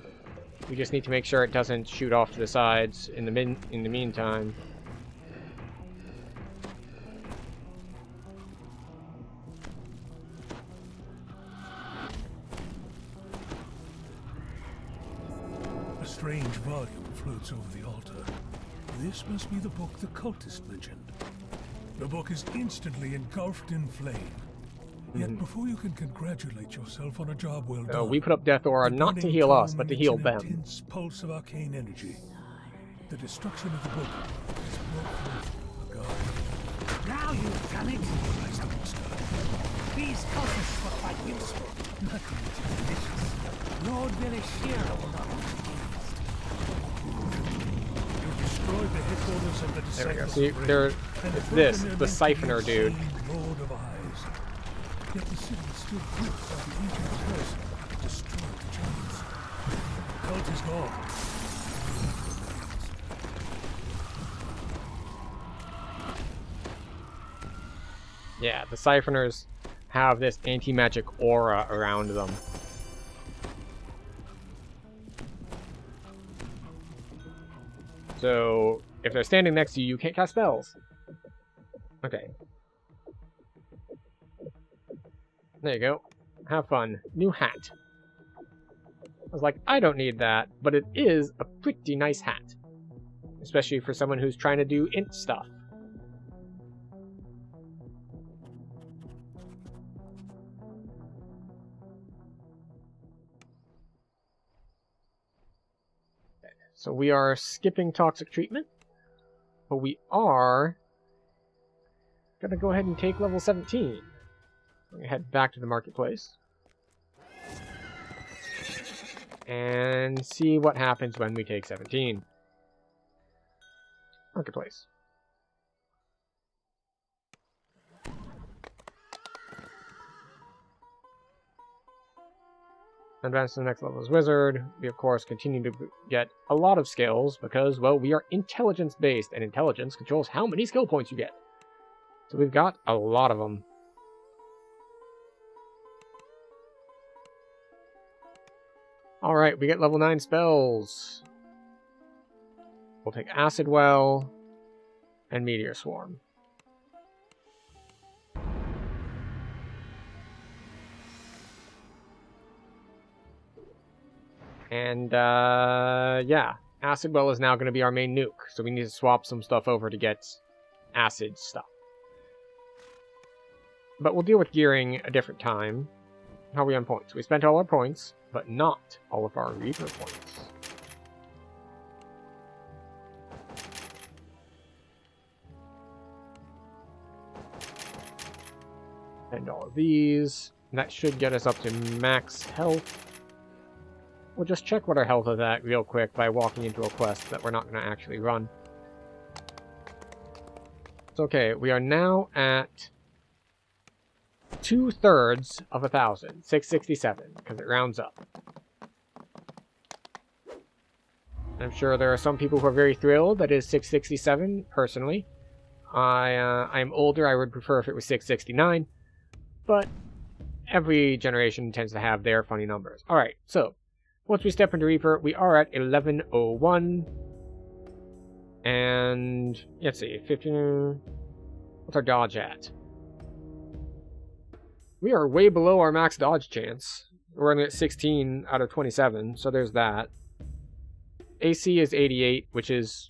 We just need to make sure it doesn't shoot off to the sides in the meantime. A strange volume floats over the altar. This must be the book the cultist mentioned. The book is instantly engulfed in flame. Yet before you can congratulate yourself on a job well done, We put up Death Aura not to heal us, but to heal them. Intense pulse of arcane energy. The destruction of the book is brought forth a god. Now you've done it! These cultists were quite useful. Nothing too vicious. Lord Velishira will not be You destroyed the headquarters of the Disciples. There we go. See, there, it's this, the Siphoner dude. Lord of Eyes. Yet the city is still gripped by the ancient curse that destroyed the giants. The cult is gone. Yeah, the Siphoners have this anti-magic aura around them. So, if they're standing next to you, you can't cast spells. Okay. There you go. Have fun. New hat. I was like, I don't need that, but it is a pretty nice hat. Especially for someone who's trying to do int stuff. So we are skipping toxic treatment, but we are gonna go ahead and take level 17. We're gonna head back to the marketplace and see what happens when we take 17. Marketplace. Advance to the next level as wizard. We, of course, continue to get a lot of skills because, well, we are intelligence-based, and intelligence controls how many skill points you get. So we've got a lot of them. Alright, we get level 9 spells. We'll take Acid Well and Meteor Swarm. And, yeah. Acid Well is now going to be our main nuke, so we need to swap some stuff over to get acid stuff. But we'll deal with gearing a different time. How are we on points? We spent all our points. but not all of our Reaper points. And all of these. And that should get us up to max health. We'll just check what our health is at real quick by walking into a quest that we're not going to actually run. It's okay, we are now at 2/3 of 1,000, 667, because it rounds up. I'm sure there are some people who are very thrilled that is 667, personally. I'm older, I would prefer if it was 669, but every generation tends to have their funny numbers. Alright, so, once we step into Reaper, we are at 1101. And, let's see, 15... What's our dodge at? We are way below our max dodge chance. We're only at 16 out of 27, so there's that. AC is 88, which is...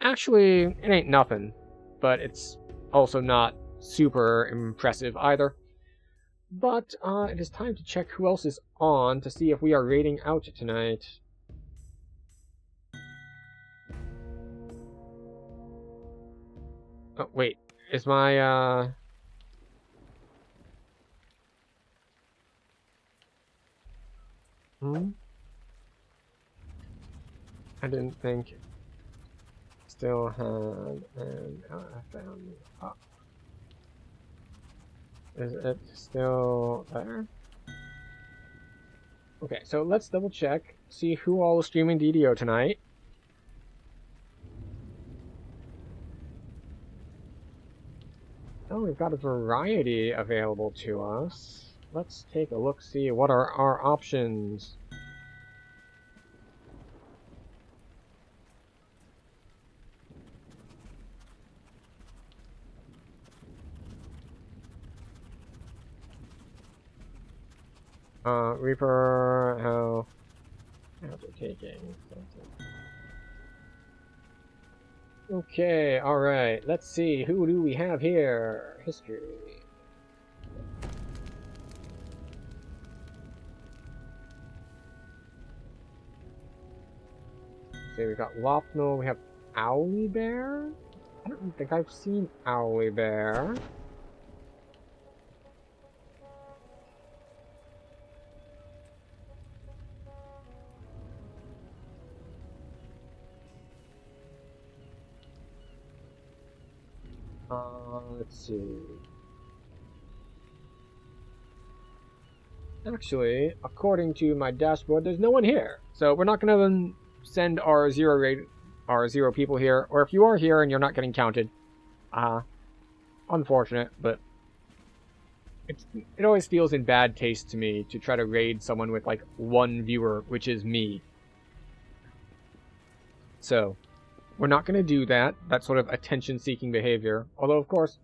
Actually, it ain't nothing. But it's also not super impressive either. But it is time to check who else is on to see if we are raiding out tonight. Oh, wait. Is my, I didn't think still had an FM up. Is it still there? Okay, so let's double check, see who all is streaming DDO tonight. Oh, we've got a variety available to us. Let's take a look, see what are our options. Reaper, how's it taking? Okay, alright, let's see, who do we have here? History. So we got Lopnel, we have Owly Bear? I don't think I've seen Owly Bear. Let's see. Actually, according to my dashboard, there's no one here. So we're not going to send our zero people here. Or if you are here and you're not getting counted, unfortunate, but it always feels in bad taste to me to try to raid someone with like one viewer, which is me. So we're not going to do that. That sort of attention-seeking behavior. Although, of course,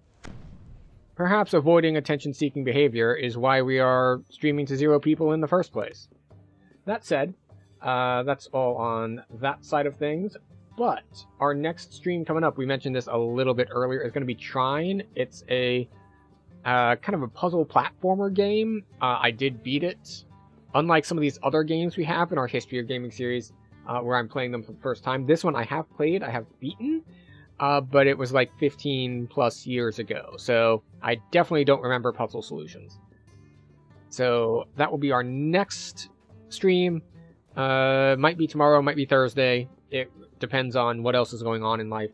perhaps avoiding attention-seeking behavior is why we are streaming to 0 people in the first place. That said, that's all on that side of things. But our next stream coming up, we mentioned this a little bit earlier, is going to be Trine. It's a kind of a puzzle platformer game. I did beat it. Unlike some of these other games we have in our History of Gaming series, where I'm playing them for the first time. This one I have played, I have beaten, but it was like 15 plus years ago, so I definitely don't remember puzzle solutions. So that will be our next stream. Might be tomorrow, might be Thursday. It depends on what else is going on in life.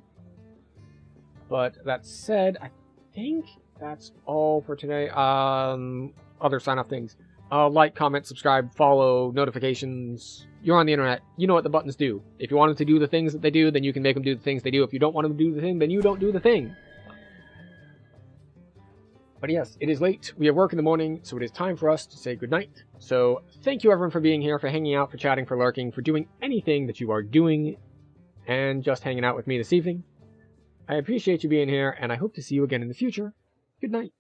But that said, I think that's all for today. Other sign-off things. Like, comment, subscribe, follow, notifications. You're on the internet. You know what the buttons do. If you want them to do the things that they do, then you can make them do the things they do. If you don't want them to do the thing, then you don't do the thing. But yes, it is late. We have work in the morning, so it is time for us to say goodnight. So thank you everyone for being here, for hanging out, for chatting, for lurking, for doing anything that you are doing, and just hanging out with me this evening. I appreciate you being here, and I hope to see you again in the future. Good night.